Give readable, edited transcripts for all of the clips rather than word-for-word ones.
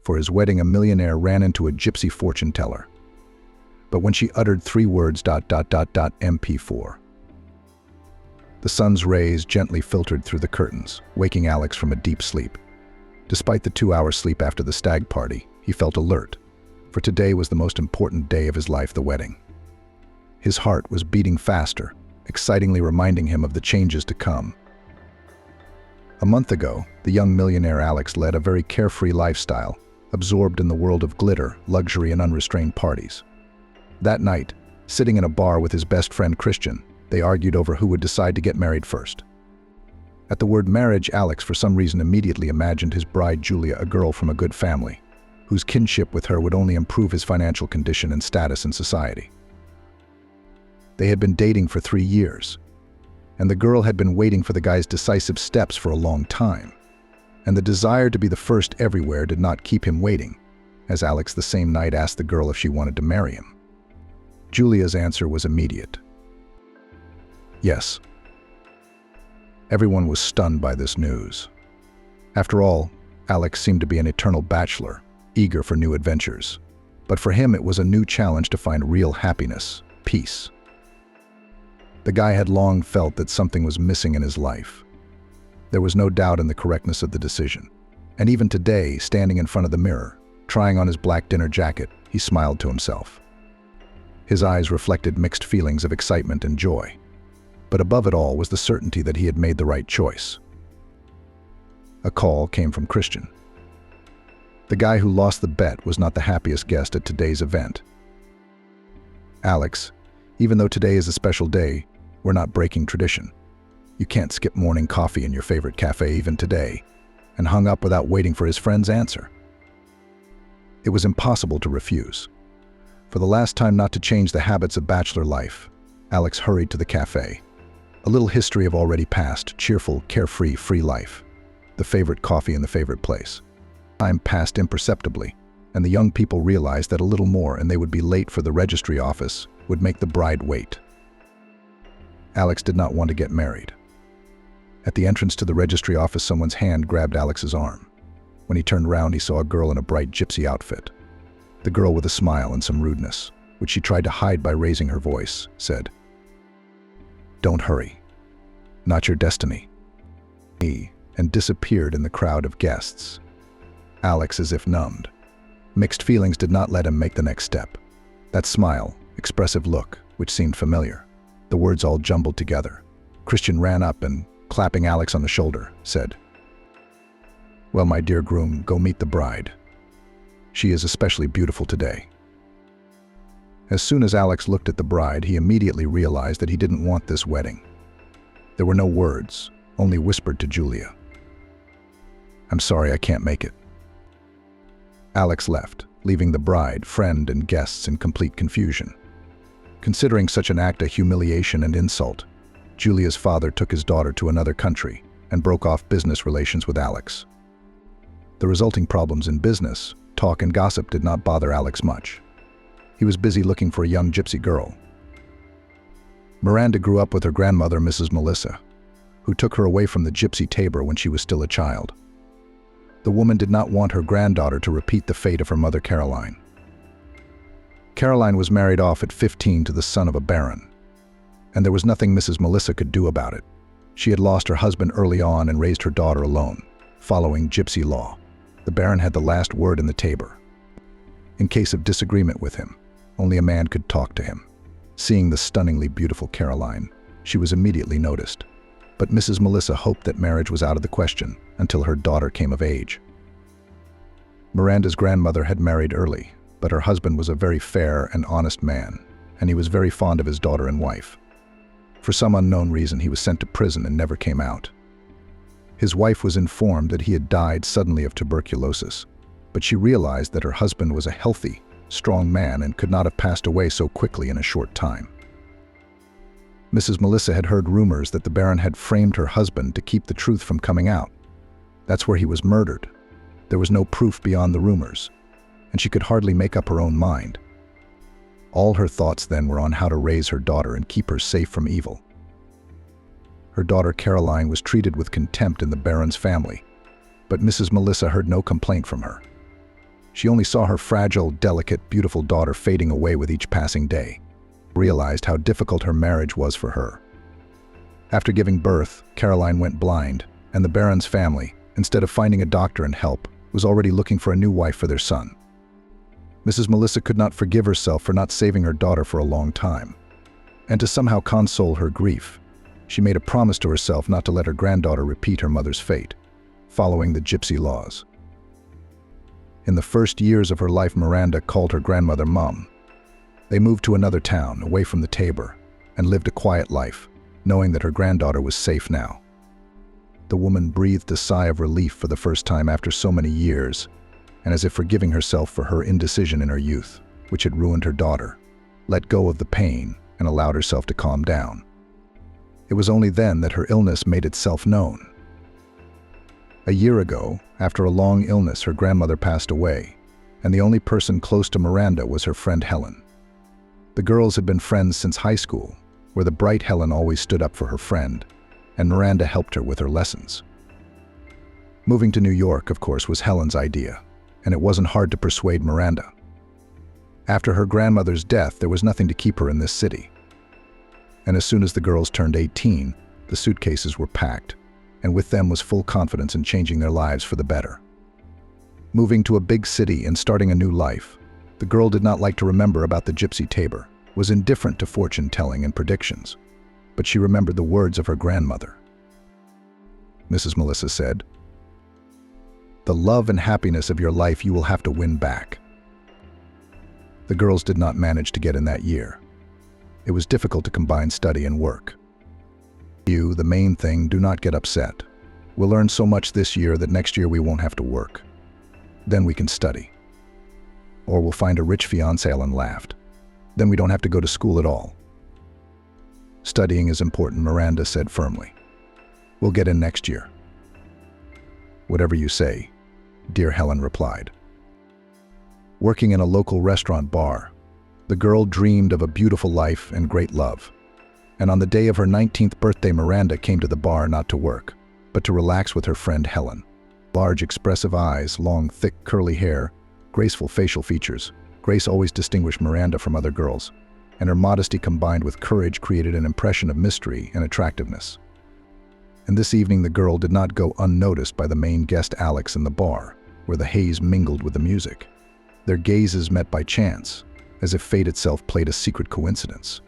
For his wedding, a millionaire ran into a gypsy fortune teller. But when she uttered 3 words, MP4, the sun's rays gently filtered through the curtains, waking Alex from a deep sleep. Despite the 2-hour sleep after the stag party, he felt alert, for today was the most important day of his life, the wedding. His heart was beating faster, excitingly reminding him of the changes to come. A month ago, the young millionaire Alex led a very carefree lifestyle, absorbed in the world of glitter, luxury, and unrestrained parties. That night, sitting in a bar with his best friend Christian, they argued over who would decide to get married first. At the word marriage, Alex for some reason immediately imagined his bride Julia, a girl from a good family, whose kinship with her would only improve his financial condition and status in society. They had been dating for 3 years, and the girl had been waiting for the guy's decisive steps for a long time. And the desire to be the first everywhere did not keep him waiting, as Alex the same night asked the girl if she wanted to marry him. Julia's answer was immediate. Yes. Everyone was stunned by this news. After all, Alex seemed to be an eternal bachelor, eager for new adventures. But for him, it was a new challenge to find real happiness, peace. The guy had long felt that something was missing in his life. There was no doubt in the correctness of the decision. And even today, standing in front of the mirror, trying on his black dinner jacket, he smiled to himself. His eyes reflected mixed feelings of excitement and joy. But above it all was the certainty that he had made the right choice. A call came from Christian. The guy who lost the bet was not the happiest guest at today's event. Alex, even though today is a special day, we're not breaking tradition. You can't skip morning coffee in your favorite cafe even today, and hung up without waiting for his friend's answer. It was impossible to refuse. For the last time not to change the habits of bachelor life, Alex hurried to the cafe. A little history of already past, cheerful, carefree, free life. The favorite coffee in the favorite place. Time passed imperceptibly, and the young people realized that a little more and they would be late for the registry office would make the bride wait. Alex did not want to get married. At the entrance to the registry office, someone's hand grabbed Alex's arm. When he turned around, he saw a girl in a bright gypsy outfit. The girl, with a smile and some rudeness, which she tried to hide by raising her voice, said, "Don't hurry. Not your destiny." And disappeared in the crowd of guests. Alex, as if numbed. Mixed feelings did not let him make the next step. That smile, expressive look, which seemed familiar. The words all jumbled together. Christian ran up and, clapping Alex on the shoulder, said, "Well, my dear groom, go meet the bride. She is especially beautiful today." As soon as Alex looked at the bride, he immediately realized that he didn't want this wedding. There were no words, only whispered to Julia. "I'm sorry, I can't make it." Alex left, leaving the bride, friend, and guests in complete confusion. Considering such an act a humiliation and insult, Julia's father took his daughter to another country and broke off business relations with Alex. The resulting problems in business, talk, and gossip did not bother Alex much. He was busy looking for a young gypsy girl. Miranda grew up with her grandmother, Mrs. Melissa, who took her away from the gypsy Tabor when she was still a child. The woman did not want her granddaughter to repeat the fate of her mother, Caroline. Caroline was married off at 15 to the son of a baron, and there was nothing Mrs. Melissa could do about it. She had lost her husband early on and raised her daughter alone, following gypsy law. The baron had the last word in the Tabor. In case of disagreement with him, only a man could talk to him. Seeing the stunningly beautiful Caroline, she was immediately noticed. But Mrs. Melissa hoped that marriage was out of the question until her daughter came of age. Miranda's grandmother had married early, but her husband was a very fair and honest man, and he was very fond of his daughter and wife. For some unknown reason, he was sent to prison and never came out. His wife was informed that he had died suddenly of tuberculosis, but she realized that her husband was a healthy, strong man and could not have passed away so quickly in a short time. Mrs. Melissa had heard rumors that the baron had framed her husband to keep the truth from coming out. That's where he was murdered. There was no proof beyond the rumors, and she could hardly make up her own mind. All her thoughts then were on how to raise her daughter and keep her safe from evil. Her daughter Caroline was treated with contempt in the baron's family, but Mrs. Melissa heard no complaint from her. She only saw her fragile, delicate, beautiful daughter fading away with each passing day. Realized how difficult her marriage was for her. After giving birth, Caroline went blind, and the Baron's family, instead of finding a doctor and help, was already looking for a new wife for their son. Mrs. Melissa could not forgive herself for not saving her daughter for a long time. And to somehow console her grief, she made a promise to herself not to let her granddaughter repeat her mother's fate, following the gypsy laws. In the first years of her life, Miranda called her grandmother Mum. They moved to another town, away from the Tabor, and lived a quiet life, knowing that her granddaughter was safe now. The woman breathed a sigh of relief for the first time after so many years, and as if forgiving herself for her indecision in her youth, which had ruined her daughter, let go of the pain and allowed herself to calm down. It was only then that her illness made itself known. A year ago, after a long illness, her grandmother passed away, and the only person close to Miranda was her friend Helen. The girls had been friends since high school, where the bright Helen always stood up for her friend, and Miranda helped her with her lessons. Moving to New York, of course, was Helen's idea, and it wasn't hard to persuade Miranda. After her grandmother's death, there was nothing to keep her in this city. And as soon as the girls turned 18, the suitcases were packed, and with them was full confidence in changing their lives for the better. Moving to a big city and starting a new life, the girl did not like to remember about the gypsy Tabor, was indifferent to fortune-telling and predictions, but she remembered the words of her grandmother. Mrs. Melissa said, "The love and happiness of your life you will have to win back." The girls did not manage to get in that year. It was difficult to combine study and work. The main thing, do not get upset. We'll learn so much this year that next year we won't have to work. Then we can study. Or we'll find a rich fiancé. Ellen laughed. Then we don't have to go to school at all. Studying is important, Miranda said firmly. We'll get in next year. Whatever you say, dear Helen replied. Working in a local restaurant bar, the girl dreamed of a beautiful life and great love. And on the day of her 19th birthday, Miranda came to the bar not to work, but to relax with her friend Helen. Large, expressive eyes, long, thick, curly hair, graceful facial features. Grace always distinguished Miranda from other girls, and her modesty combined with courage created an impression of mystery and attractiveness. And this evening the girl did not go unnoticed by the main guest Alex in the bar, where the haze mingled with the music. Their gazes met by chance, as if fate itself played a secret coincidence.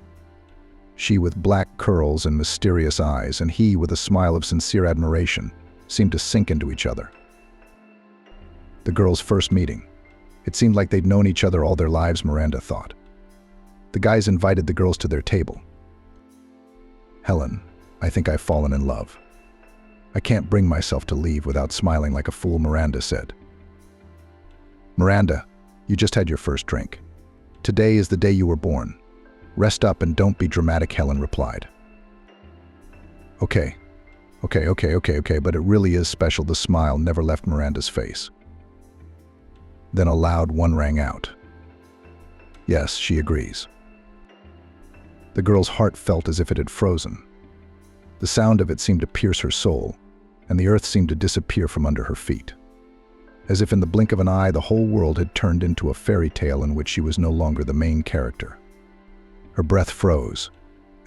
She with black curls and mysterious eyes, and he with a smile of sincere admiration, seemed to sink into each other. The girls' first meeting. It seemed like they'd known each other all their lives, Miranda thought. The guys invited the girls to their table. "Helen, I think I've fallen in love. I can't bring myself to leave without smiling like a fool," Miranda said. "Miranda, you just had your first drink. Today is the day you were born. Rest up and don't be dramatic," Helen replied. Okay, but it really is special." The smile never left Miranda's face. Then a loud one rang out. "Yes, she agrees." The girl's heart felt as if it had frozen. The sound of it seemed to pierce her soul, and the earth seemed to disappear from under her feet. As if in the blink of an eye, the whole world had turned into a fairy tale in which she was no longer the main character. Her breath froze,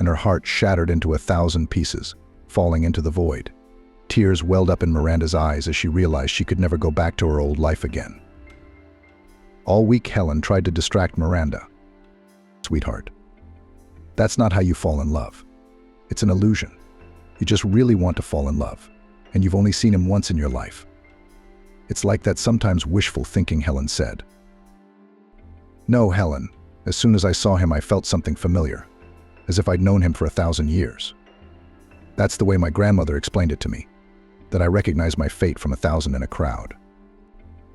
and her heart shattered into 1,000 pieces, falling into the void. Tears welled up in Miranda's eyes as she realized she could never go back to her old life again. All week Helen tried to distract Miranda. "Sweetheart, that's not how you fall in love. It's an illusion. You just really want to fall in love, and you've only seen him once in your life. It's like that sometimes wishful thinking," Helen said. "No, Helen. As soon as I saw him, I felt something familiar, as if I'd known him for 1,000 years. That's the way my grandmother explained it to me, that I recognize my fate from 1,000 in a crowd.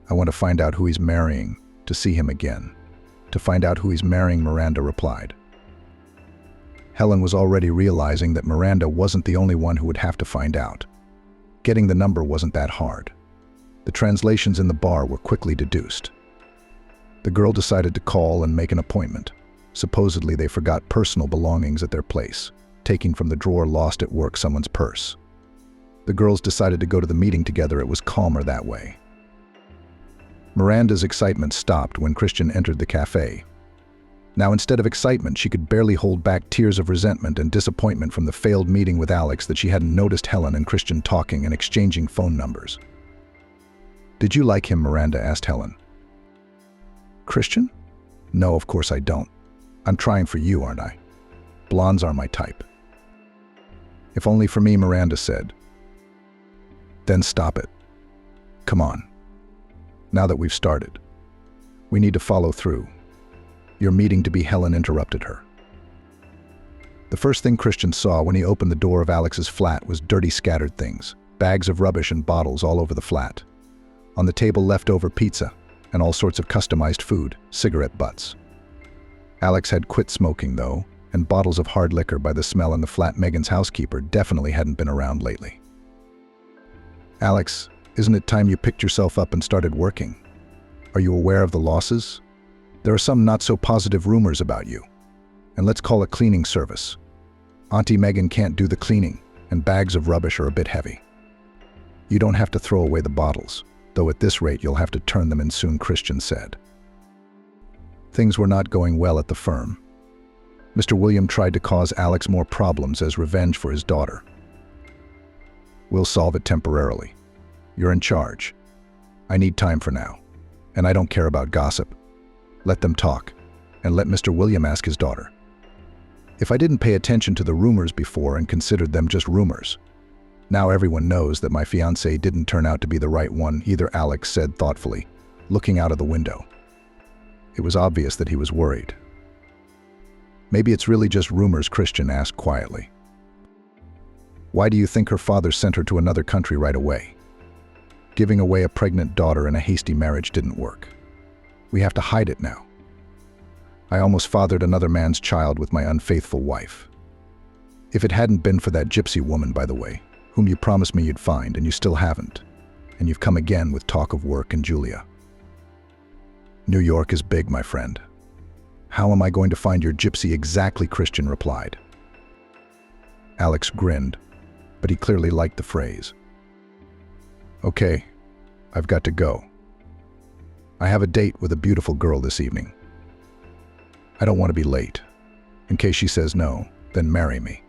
I want to find out who he's marrying, to see him again. To find out who he's marrying," Miranda replied. Helen was already realizing that Miranda wasn't the only one who would have to find out. Getting the number wasn't that hard. The translations in the bar were quickly deduced. The girl decided to call and make an appointment. Supposedly they forgot personal belongings at their place, taking from the drawer lost at work someone's purse. The girls decided to go to the meeting together. It was calmer that way. Miranda's excitement stopped when Christian entered the cafe. Now, instead of excitement, she could barely hold back tears of resentment and disappointment from the failed meeting with Alex that she hadn't noticed Helen and Christian talking and exchanging phone numbers. "Did you like him?" Miranda asked Helen. "Christian? No, of course I don't. I'm trying for you, aren't I? Blondes are my type." "If only for me," Miranda said. "Then stop it. Come on. Now that we've started, we need to follow through. Your meeting to be Helen," interrupted her. The first thing Christian saw when he opened the door of Alex's flat was dirty, scattered things, bags of rubbish and bottles all over the flat. On the table, leftover pizza and all sorts of customized food, cigarette butts. Alex had quit smoking, though, and bottles of hard liquor by the smell in the flat. Megan's housekeeper definitely hadn't been around lately. "Alex, isn't it time you picked yourself up and started working? Are you aware of the losses? There are some not-so-positive rumors about you. And let's call it cleaning service. Auntie Megan can't do the cleaning, and bags of rubbish are a bit heavy. You don't have to throw away the bottles, though at this rate you'll have to turn them in soon," Christian said. Things were not going well at the firm. Mr. William tried to cause Alex more problems as revenge for his daughter. "We'll solve it temporarily. You're in charge. I need time for now, and I don't care about gossip. Let them talk, and let Mr. William ask his daughter. If I didn't pay attention to the rumors before and considered them just rumors, now everyone knows that my fiancé didn't turn out to be the right one either," Alex said thoughtfully, looking out of the window. It was obvious that he was worried. "Maybe it's really just rumors," Christian asked quietly. "Why do you think her father sent her to another country right away? Giving away a pregnant daughter in a hasty marriage didn't work. We have to hide it now. I almost fathered another man's child with my unfaithful wife. If it hadn't been for that gypsy woman, by the way, whom you promised me you'd find, and you still haven't, and you've come again with talk of work and Julia. New York is big, my friend. How am I going to find your gypsy exactly?" Christian replied. Alex grinned, but he clearly liked the phrase. "Okay, I've got to go. I have a date with a beautiful girl this evening. I don't want to be late. In case she says no, then marry me.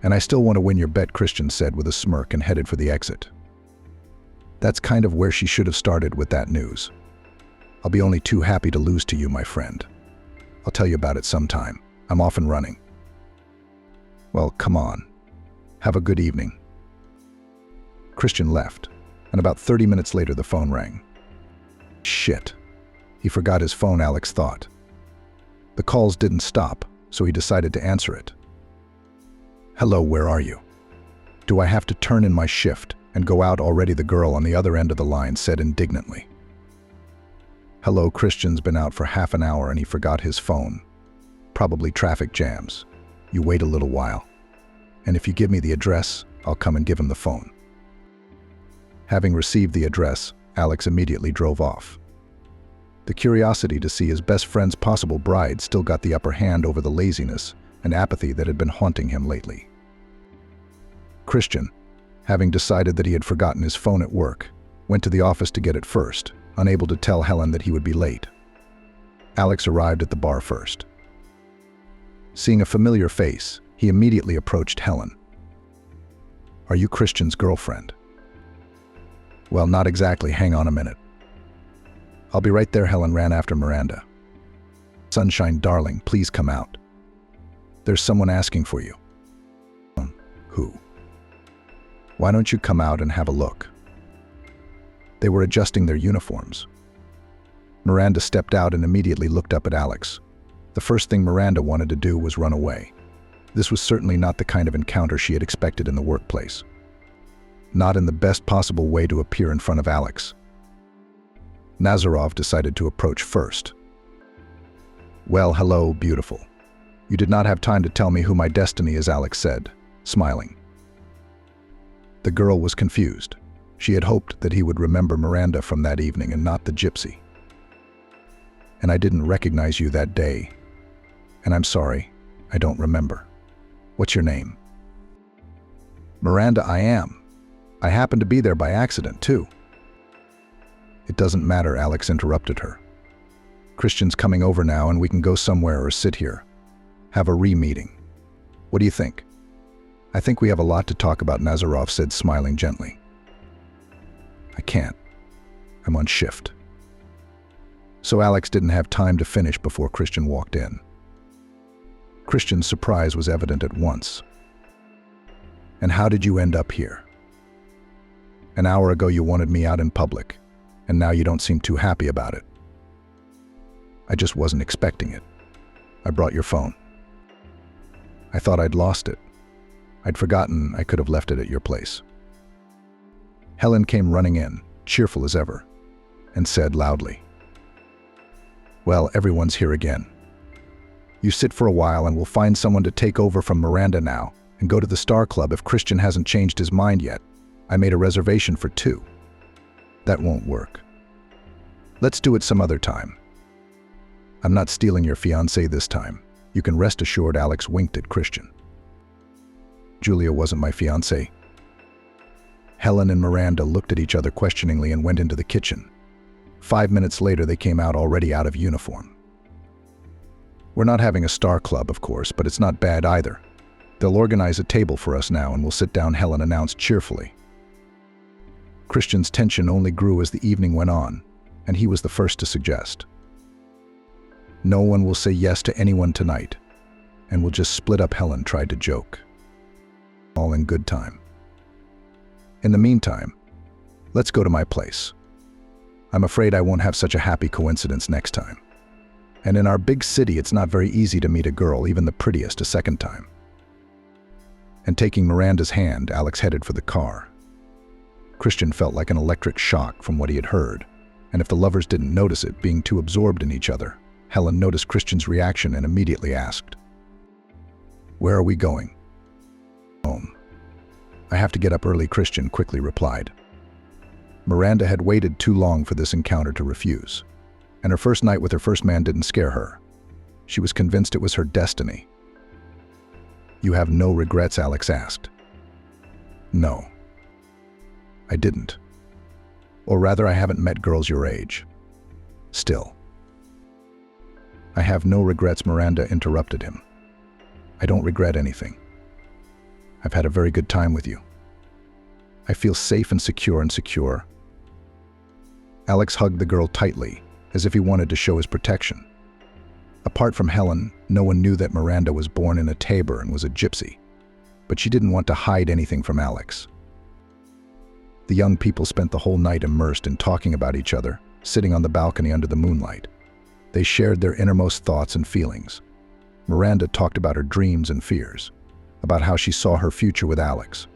And I still want to win your bet," Christian said with a smirk and headed for the exit. That's kind of where she should have started with that news. "I'll be only too happy to lose to you, my friend. I'll tell you about it sometime. I'm off and running." "Well, come on. Have a good evening." Christian left, and about 30 minutes later the phone rang. Shit. He forgot his phone, Alex thought. The calls didn't stop, so he decided to answer it. "Hello, where are you? Do I have to turn in my shift and go out already?" the girl on the other end of the line said indignantly. "Hello, Christian's been out for half an hour and he forgot his phone. Probably traffic jams. You wait a little while. And if you give me the address, I'll come and give him the phone." Having received the address, Alex immediately drove off. The curiosity to see his best friend's possible bride still got the upper hand over the laziness and apathy that had been haunting him lately. Christian, having decided that he had forgotten his phone at work, went to the office to get it first, unable to tell Helen that he would be late. Alex arrived at the bar first. Seeing a familiar face, he immediately approached Helen. "Are you Christian's girlfriend?" "Well, not exactly. Hang on a minute." "I'll be right there." Helen ran after Miranda. "Sunshine, darling, please come out. There's someone asking for you." "Who?" "Why don't you come out and have a look?" They were adjusting their uniforms. Miranda stepped out and immediately looked up at Alex. The first thing Miranda wanted to do was run away. This was certainly not the kind of encounter she had expected in the workplace. Not in the best possible way to appear in front of Alex. Nazarov decided to approach first. "Well, hello, beautiful. You did not have time to tell me who my destiny is," Alex said, smiling. The girl was confused. She had hoped that he would remember Miranda from that evening and not the gypsy. "And I didn't recognize you that day. And I'm sorry, I don't remember. What's your name?" "Miranda, I am. I happened to be there by accident, too." It doesn't matter, Alex interrupted her. Christian's coming over now and we can go somewhere or sit here. Have a re-meeting. What do you think? I think we have a lot to talk about, Nazarov said, smiling gently. I can't. I'm on shift. So Alex didn't have time to finish before Christian walked in. Christian's surprise was evident at once. And how did you end up here? An hour ago you wanted me out in public, and now you don't seem too happy about it. I just wasn't expecting it. I brought your phone. I thought I'd lost it. I'd forgotten I could have left it at your place. Helen came running in, cheerful as ever, and said loudly, Well, everyone's here again. You sit for a while and we'll find someone to take over from Miranda now and go to the Star Club if Christian hasn't changed his mind yet. I made a reservation for 2. That won't work. Let's do it some other time. I'm not stealing your fiancé this time. You can rest assured, Alex winked at Christian. Julia wasn't my fiancé. Helen and Miranda looked at each other questioningly and went into the kitchen. 5 minutes later, they came out already out of uniform. We're not having a Star Club, of course, but it's not bad either. They'll organize a table for us now and we'll sit down, Helen announced cheerfully. Christian's tension only grew as the evening went on, and he was the first to suggest. No one will say yes to anyone tonight, and we'll just split up, Helen tried to joke. All in good time. In the meantime, let's go to my place. I'm afraid I won't have such a happy coincidence next time. And in our big city, it's not very easy to meet a girl, even the prettiest, a second time. And taking Miranda's hand, Alex headed for the car. Christian felt like an electric shock from what he had heard, and if the lovers didn't notice it, being too absorbed in each other, Helen noticed Christian's reaction and immediately asked, Where are we going? Home. I have to get up early, Christian quickly replied. Miranda had waited too long for this encounter to refuse, and her first night with her first man didn't scare her. She was convinced it was her destiny. You have no regrets, Alex asked. No. I didn't. Or rather, I haven't met girls your age. Still. I have no regrets, Miranda interrupted him. I don't regret anything. I've had a very good time with you. I feel safe and secure. Alex hugged the girl tightly, as if he wanted to show his protection. Apart from Helen, no one knew that Miranda was born in a tabor and was a gypsy, but she didn't want to hide anything from Alex. The young people spent the whole night immersed in talking about each other, sitting on the balcony under the moonlight. They shared their innermost thoughts and feelings. Miranda talked about her dreams and fears, about how she saw her future with Alex.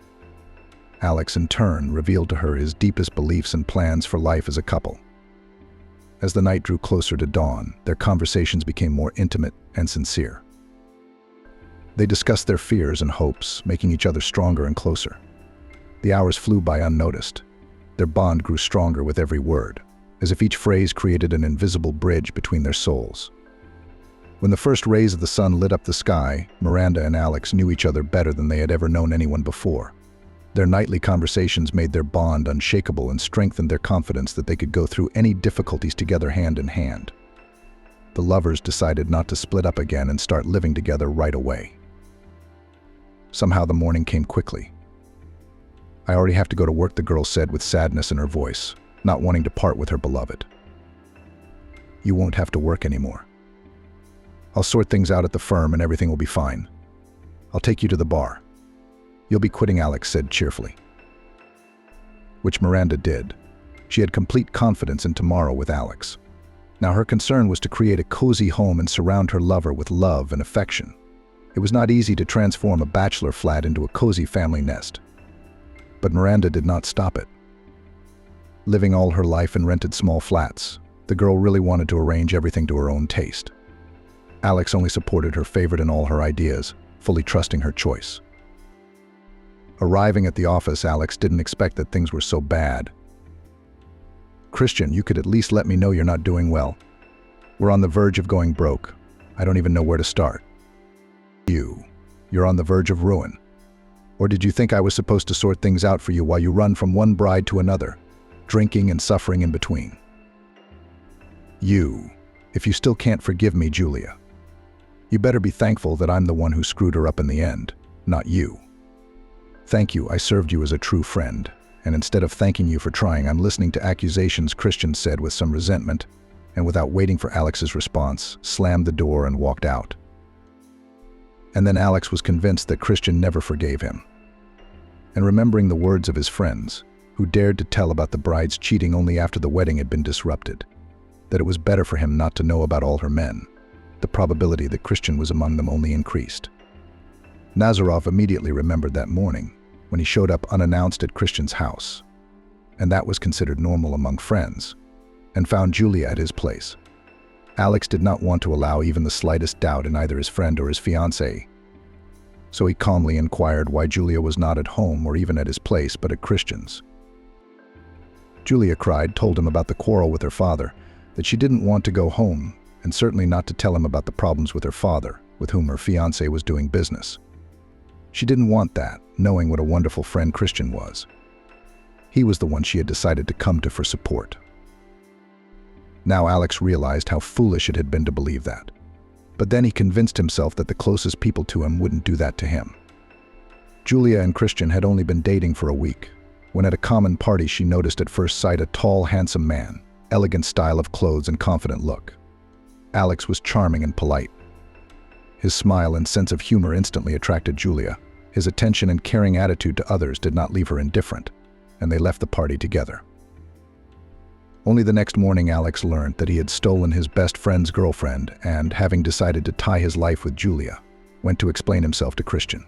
Alex, in turn, revealed to her his deepest beliefs and plans for life as a couple. As the night drew closer to dawn, their conversations became more intimate and sincere. They discussed their fears and hopes, making each other stronger and closer. The hours flew by unnoticed. Their bond grew stronger with every word, as if each phrase created an invisible bridge between their souls. When the first rays of the sun lit up the sky, Miranda and Alex knew each other better than they had ever known anyone before. Their nightly conversations made their bond unshakable and strengthened their confidence that they could go through any difficulties together hand in hand. The lovers decided not to split up again and start living together right away. Somehow the morning came quickly. I already have to go to work, the girl said with sadness in her voice, not wanting to part with her beloved. You won't have to work anymore. I'll sort things out at the firm and everything will be fine. I'll take you to the bar. You'll be quitting, Alex said cheerfully. Which Miranda did. She had complete confidence in tomorrow with Alex. Now her concern was to create a cozy home and surround her lover with love and affection. It was not easy to transform a bachelor flat into a cozy family nest. But Miranda did not stop it. Living all her life in rented small flats, the girl really wanted to arrange everything to her own taste. Alex only supported her favorite in all her ideas, fully trusting her choice. Arriving at the office, Alex didn't expect that things were so bad. Christian, you could at least let me know you're not doing well. We're on the verge of going broke. I don't even know where to start. You're on the verge of ruin. Or did you think I was supposed to sort things out for you while you run from one bride to another, drinking and suffering in between? If you still can't forgive me, Julia, you better be thankful that I'm the one who screwed her up in the end, not you. Thank you, I served you as a true friend, and instead of thanking you for trying, I'm listening to accusations, Christian said with some resentment, and without waiting for Alex's response, slammed the door and walked out. And then Alex was convinced that Christian never forgave him. And remembering the words of his friends, who dared to tell about the bride's cheating only after the wedding had been disrupted, that it was better for him not to know about all her men, the probability that Christian was among them only increased. Nazarov immediately remembered that morning when he showed up unannounced at Christian's house, and that was considered normal among friends, and found Julia at his place. Alex did not want to allow even the slightest doubt in either his friend or his fiancée, so he calmly inquired why Julia was not at home or even at his place but at Christian's. Julia cried, told him about the quarrel with her father, that she didn't want to go home, and certainly not to tell him about the problems with her father, with whom her fiancé was doing business. She didn't want that, knowing what a wonderful friend Christian was. He was the one she had decided to come to for support. Now Alex realized how foolish it had been to believe that. But then he convinced himself that the closest people to him wouldn't do that to him. Julia and Christian had only been dating for a week, when at a common party she noticed at first sight a tall, handsome man, elegant style of clothes and confident look. Alex was charming and polite. His smile and sense of humor instantly attracted Julia. His attention and caring attitude to others did not leave her indifferent, and they left the party together. Only the next morning Alex learned that he had stolen his best friend's girlfriend and, having decided to tie his life with Julia, went to explain himself to Christian.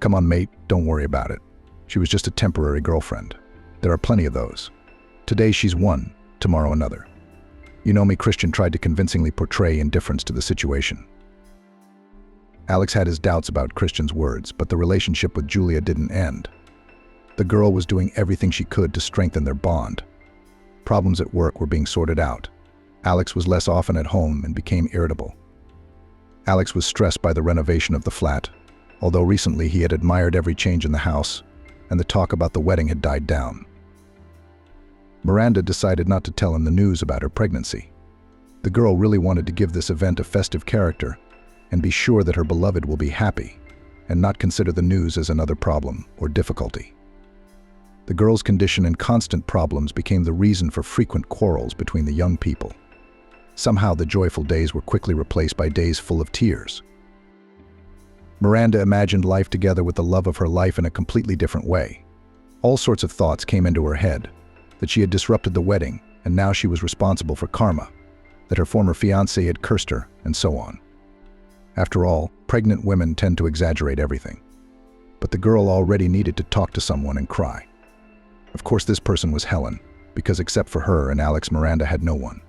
"Come on, mate, don't worry about it. She was just a temporary girlfriend. There are plenty of those. Today she's one, tomorrow another. You know me," Christian tried to convincingly portray indifference to the situation. Alex had his doubts about Christian's words, but the relationship with Julia didn't end. The girl was doing everything she could to strengthen their bond. Problems at work were being sorted out. Alex was less often at home and became irritable. Alex was stressed by the renovation of the flat, although recently he had admired every change in the house, and the talk about the wedding had died down. Miranda decided not to tell him the news about her pregnancy. The girl really wanted to give this event a festive character and be sure that her beloved will be happy, and not consider the news as another problem or difficulty. The girl's condition and constant problems became the reason for frequent quarrels between the young people. Somehow the joyful days were quickly replaced by days full of tears. Miranda imagined life together with the love of her life in a completely different way. All sorts of thoughts came into her head, that she had disrupted the wedding and now she was responsible for karma, that her former fiancé had cursed her, and so on. After all, pregnant women tend to exaggerate everything. But the girl already needed to talk to someone and cry. Of course, this person was Helen, because except for her and Alex, Miranda had no one.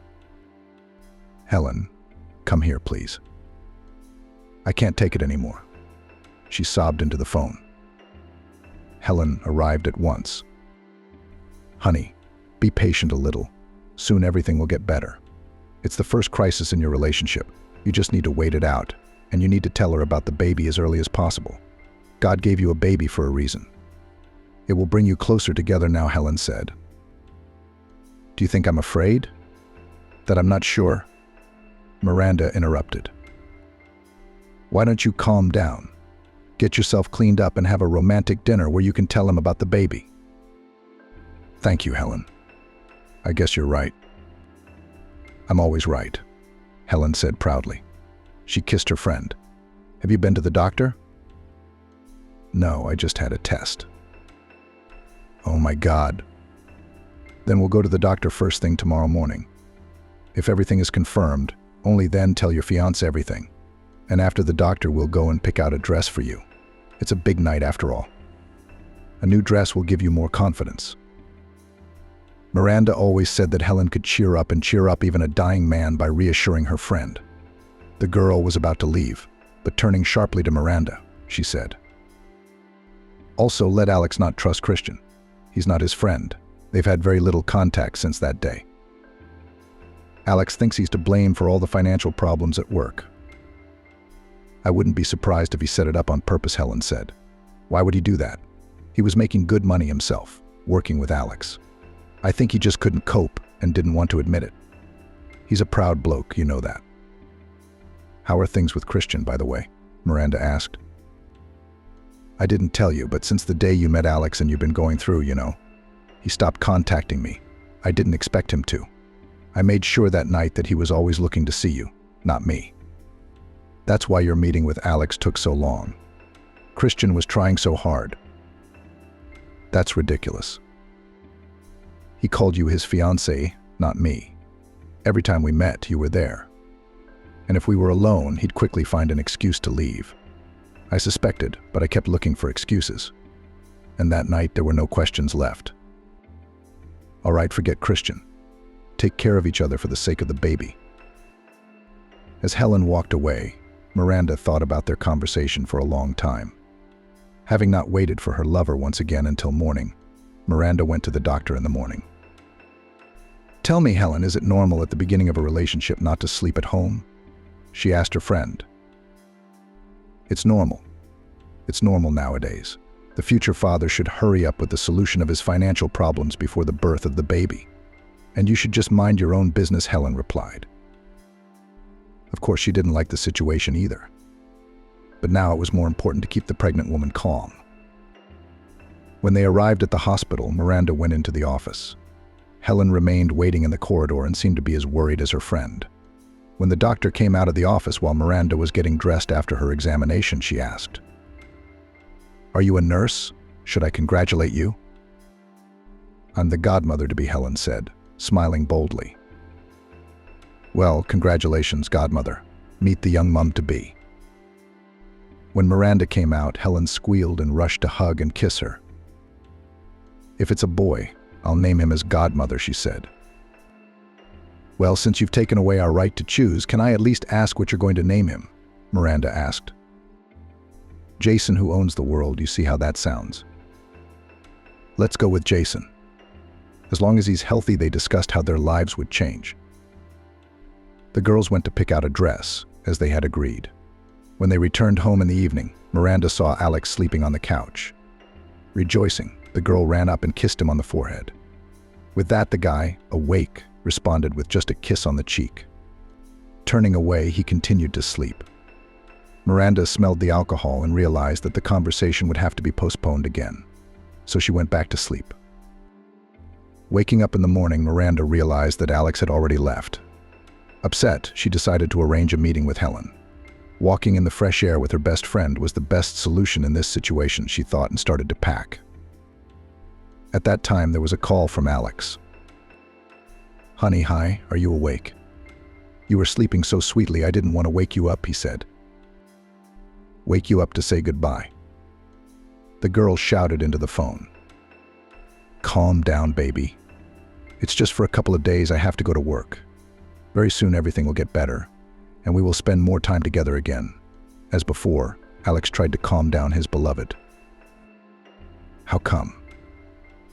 "Helen, come here, please. I can't take it anymore." She sobbed into the phone. Helen arrived at once. "Honey, be patient a little. Soon everything will get better. It's the first crisis in your relationship. You just need to wait it out, and you need to tell her about the baby as early as possible. God gave you a baby for a reason. It will bring you closer together now," Helen said. "Do you think I'm afraid? That I'm not sure?" Miranda interrupted. "Why don't you calm down? Get yourself cleaned up and have a romantic dinner where you can tell him about the baby." "Thank you, Helen. I guess you're right." "I'm always right," Helen said proudly. She kissed her friend. "Have you been to the doctor?" "No, I just had a test." "Oh my God. Then we'll go to the doctor first thing tomorrow morning. If everything is confirmed, only then tell your fiancé everything. And after the doctor, we'll go and pick out a dress for you. It's a big night after all. A new dress will give you more confidence." Miranda always said that Helen could cheer up and cheer up even a dying man by reassuring her friend. The girl was about to leave, but turning sharply to Miranda, she said, "Also, let Alex not trust Christian. He's not his friend. They've had very little contact since that day. Alex thinks he's to blame for all the financial problems at work." "I wouldn't be surprised if he set it up on purpose," Helen said. "Why would he do that? He was making good money himself, working with Alex. I think he just couldn't cope and didn't want to admit it." He's a proud bloke, you know that. How are things with Christian, by the way? Miranda asked. I didn't tell you, but since the day you met Alex and you've been going through, he stopped contacting me. I didn't expect him to. I made sure that night that he was always looking to see you, not me. That's why your meeting with Alex took so long. Christian was trying so hard. That's ridiculous. He called you his fiancée, not me. Every time we met, you were there. And if we were alone, he'd quickly find an excuse to leave. I suspected, but I kept looking for excuses. And that night, there were no questions left. All right, forget Christian. Take care of each other for the sake of the baby. As Helen walked away, Miranda thought about their conversation for a long time. Having not waited for her lover once again until morning, Miranda went to the doctor in the morning. Tell me, Helen, is it normal at the beginning of a relationship not to sleep at home? She asked her friend. It's normal. It's normal nowadays. The future father should hurry up with the solution of his financial problems before the birth of the baby. And you should just mind your own business, Helen replied. Of course, she didn't like the situation either. But now it was more important to keep the pregnant woman calm. When they arrived at the hospital, Miranda went into the office. Helen remained waiting in the corridor and seemed to be as worried as her friend. When the doctor came out of the office while Miranda was getting dressed after her examination, she asked, "Are you a nurse? Should I congratulate you?" "I'm the godmother-to-be," Helen said, smiling boldly. "Well, congratulations, godmother. Meet the young mum-to-be." When Miranda came out, Helen squealed and rushed to hug and kiss her. "If it's a boy, I'll name him as godmother," she said. "Well, since you've taken away our right to choose, can I at least ask what you're going to name him?" Miranda asked. "Jason, who owns the world. You see how that sounds?" "Let's go with Jason. As long as he's healthy," they discussed how their lives would change. The girls went to pick out a dress, as they had agreed. When they returned home in the evening, Miranda saw Alex sleeping on the couch. Rejoicing, the girl ran up and kissed him on the forehead. With that, the guy, awake, responded with just a kiss on the cheek. Turning away, he continued to sleep. Miranda smelled the alcohol and realized that the conversation would have to be postponed again, so she went back to sleep. Waking up in the morning, Miranda realized that Alex had already left. Upset, she decided to arrange a meeting with Helen. Walking in the fresh air with her best friend was the best solution in this situation, she thought, and started to pack. At that time, there was a call from Alex. "Honey, hi, are you awake? You were sleeping so sweetly I didn't want to wake you up," he said. "Wake you up to say goodbye." The girl shouted into the phone. "Calm down, baby. It's just for a couple of days. I have to go to work. Very soon everything will get better, and we will spend more time together again." As before, Alex tried to calm down his beloved. "How come?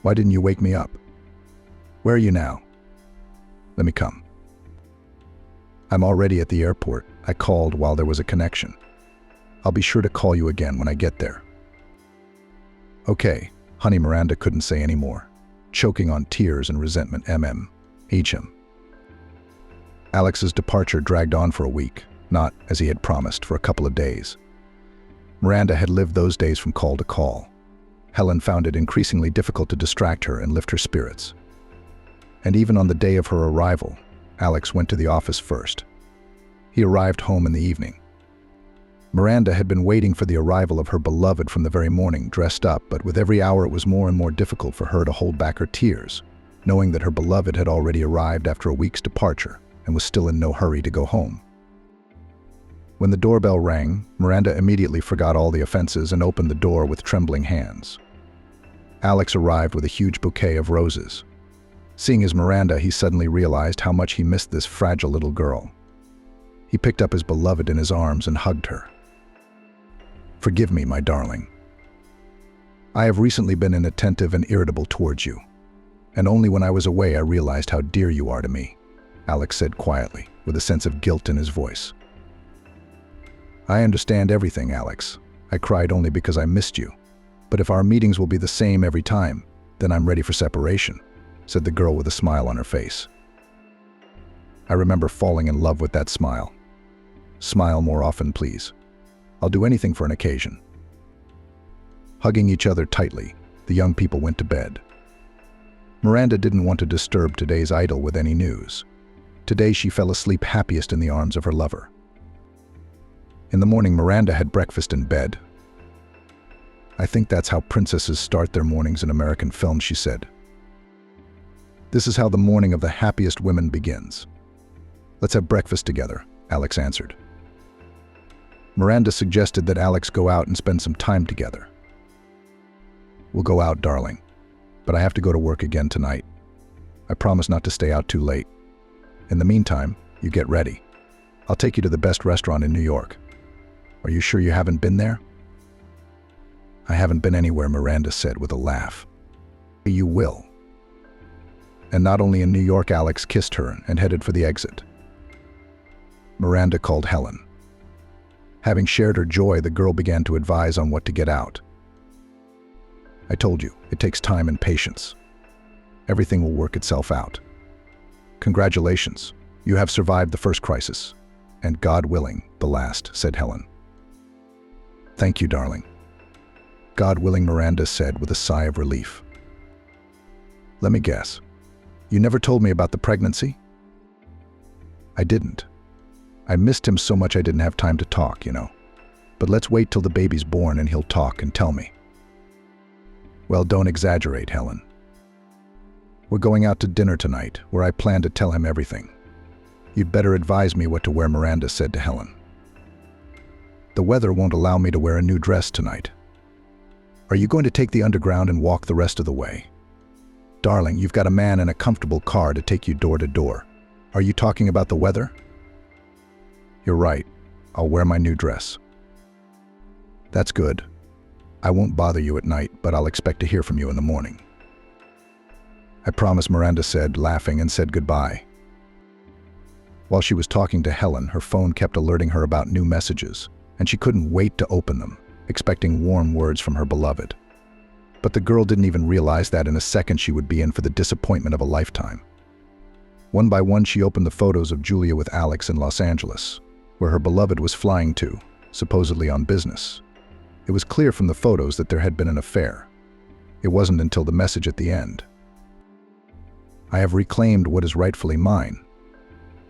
Why didn't you wake me up? Where are you now? Let me come." "I'm already at the airport. I called while there was a connection. I'll be sure to call you again when I get there." "Okay." Honey, Miranda couldn't say any more, choking on tears and resentment. HM. Alex's departure dragged on for a week, not, as he had promised, for a couple of days. Miranda had lived those days from call to call. Helen found it increasingly difficult to distract her and lift her spirits. And even on the day of her arrival, Alex went to the office first. He arrived home in the evening. Miranda had been waiting for the arrival of her beloved from the very morning, dressed up, but with every hour it was more and more difficult for her to hold back her tears, knowing that her beloved had already arrived after a week's departure and was still in no hurry to go home. When the doorbell rang, Miranda immediately forgot all the offenses and opened the door with trembling hands. Alex arrived with a huge bouquet of roses. Seeing his Miranda, he suddenly realized how much he missed this fragile little girl. He picked up his beloved in his arms and hugged her. "Forgive me, my darling. I have recently been inattentive and irritable towards you, and only when I was away I realized how dear you are to me," Alex said quietly, with a sense of guilt in his voice. "I understand everything, Alex. I cried only because I missed you. But if our meetings will be the same every time, then I'm ready for separation," said the girl with a smile on her face. I remember falling in love with that smile. Smile more often, please. I'll do anything for an occasion. Hugging each other tightly, the young people went to bed. Miranda didn't want to disturb today's idol with any news. Today she fell asleep happiest in the arms of her lover. In the morning, Miranda had breakfast in bed. I think that's how princesses start their mornings in American films, she said. This is how the morning of the happiest women begins. Let's have breakfast together, Alex answered. Miranda suggested that Alex go out and spend some time together. We'll go out, darling, but I have to go to work again tonight. I promise not to stay out too late. In the meantime, you get ready. I'll take you to the best restaurant in New York. Are you sure you haven't been there? I haven't been anywhere, Miranda said with a laugh. You will. And not only in New York, Alex kissed her and headed for the exit. Miranda called Helen. Having shared her joy, the girl began to advise on what to get out. I told you, it takes time and patience. Everything will work itself out. Congratulations, you have survived the first crisis, and God willing, the last, said Helen. Thank you, darling. God willing, Miranda said with a sigh of relief. Let me guess, you never told me about the pregnancy? I didn't. I missed him so much I didn't have time to talk, you know. But let's wait till the baby's born and he'll talk and tell me. Well, don't exaggerate, Helen. We're going out to dinner tonight, where I plan to tell him everything. You'd better advise me what to wear, Miranda said to Helen. The weather won't allow me to wear a new dress tonight. Are you going to take the underground and walk the rest of the way? Darling, you've got a man in a comfortable car to take you door to door. Are you talking about the weather? You're right. I'll wear my new dress. That's good. I won't bother you at night, but I'll expect to hear from you in the morning. I promise, Miranda said, laughing, and said goodbye. While she was talking to Helen, her phone kept alerting her about new messages, and she couldn't wait to open them, expecting warm words from her beloved. But the girl didn't even realize that in a second she would be in for the disappointment of a lifetime. One by one, she opened the photos of Julia with Alex in Los Angeles, where her beloved was flying to, supposedly on business. It was clear from the photos that there had been an affair. It wasn't until the message at the end. I have reclaimed what is rightfully mine.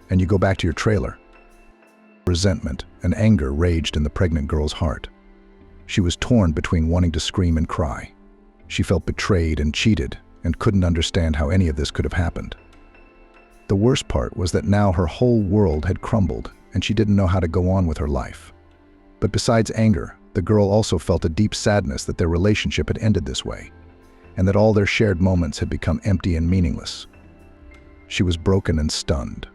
And you go back to your trailer. Resentment and anger raged in the pregnant girl's heart. She was torn between wanting to scream and cry. She felt betrayed and cheated and couldn't understand how any of this could have happened. The worst part was that now her whole world had crumbled and she didn't know how to go on with her life. But besides anger, the girl also felt a deep sadness that their relationship had ended this way, and that all their shared moments had become empty and meaningless. She was broken and stunned,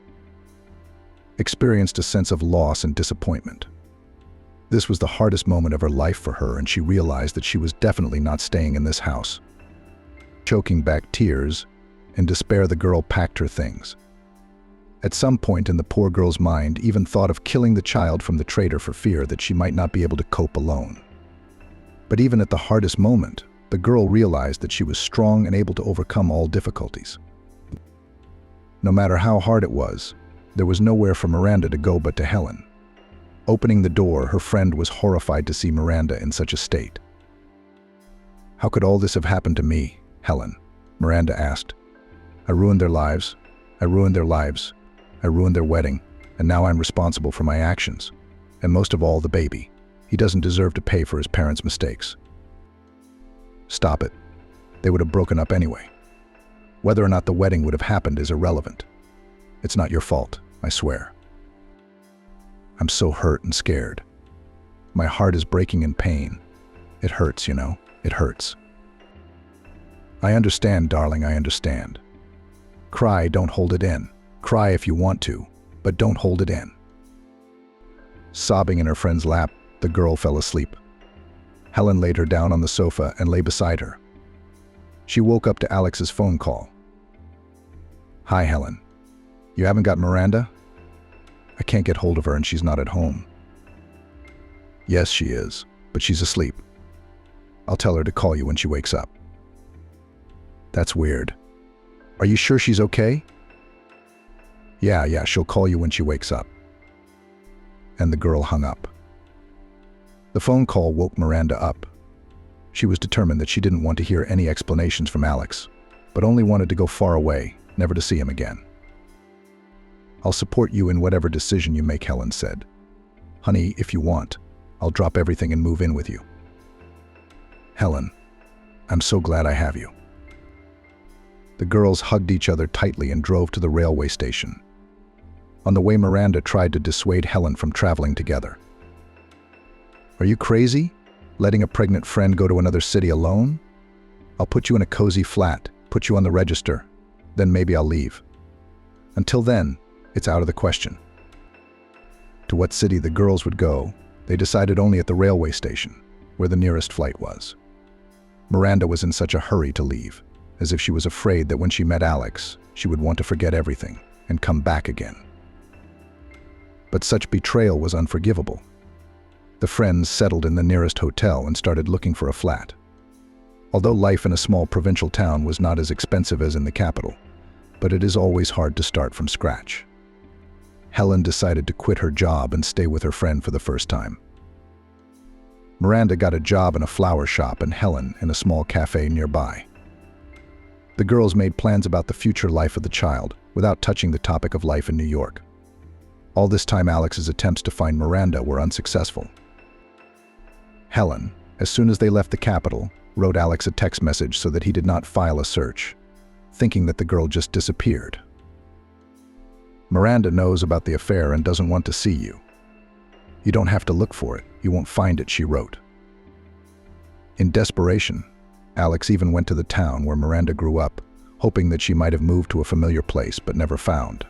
experienced a sense of loss and disappointment. This was the hardest moment of her life for her, and she realized that she was definitely not staying in this house. Choking back tears, in despair, the girl packed her things. At some point in the poor girl's mind, even thought of killing the child from the traitor for fear that she might not be able to cope alone. But even at the hardest moment, the girl realized that she was strong and able to overcome all difficulties. No matter how hard it was, there was nowhere for Miranda to go but to Helen. Opening the door, her friend was horrified to see Miranda in such a state. How could all this have happened to me, Helen? Miranda asked. I ruined their lives. I ruined their lives. I ruined their wedding, and now I'm responsible for my actions. And most of all, the baby. He doesn't deserve to pay for his parents' mistakes. Stop it. They would have broken up anyway. Whether or not the wedding would have happened is irrelevant. It's not your fault, I swear. I'm so hurt and scared. My heart is breaking in pain. It hurts, you know. It hurts. I understand, darling, I understand. Cry, don't hold it in. Cry if you want to, but don't hold it in. Sobbing in her friend's lap, the girl fell asleep. Helen laid her down on the sofa and lay beside her. She woke up to Alex's phone call. Hi, Helen. You haven't got Miranda? I can't get hold of her and she's not at home. Yes, she is, but she's asleep. I'll tell her to call you when she wakes up. That's weird. Are you sure she's okay? Yeah, she'll call you when she wakes up." And the girl hung up. The phone call woke Miranda up. She was determined that she didn't want to hear any explanations from Alex, but only wanted to go far away, never to see him again. "I'll support you in whatever decision you make," Helen said. "Honey, if you want, I'll drop everything and move in with you." "Helen, I'm so glad I have you." The girls hugged each other tightly and drove to the railway station. On the way, Miranda tried to dissuade Helen from traveling together. "Are you crazy? Letting a pregnant friend go to another city alone? I'll put you in a cozy flat, put you on the register, then maybe I'll leave. Until then, it's out of the question." To what city the girls would go, they decided only at the railway station, where the nearest flight was. Miranda was in such a hurry to leave, as if she was afraid that when she met Alex, she would want to forget everything and come back again. But such betrayal was unforgivable. The friends settled in the nearest hotel and started looking for a flat. Although life in a small provincial town was not as expensive as in the capital, but it is always hard to start from scratch. Helen decided to quit her job and stay with her friend for the first time. Miranda got a job in a flower shop and Helen in a small cafe nearby. The girls made plans about the future life of the child without touching the topic of life in New York. All this time, Alex's attempts to find Miranda were unsuccessful. Helen, as soon as they left the capital, wrote Alex a text message so that he did not file a search, thinking that the girl just disappeared. "Miranda knows about the affair and doesn't want to see you. You don't have to look for it. You won't find it," she wrote. In desperation, Alex even went to the town where Miranda grew up, hoping that she might have moved to a familiar place but never found.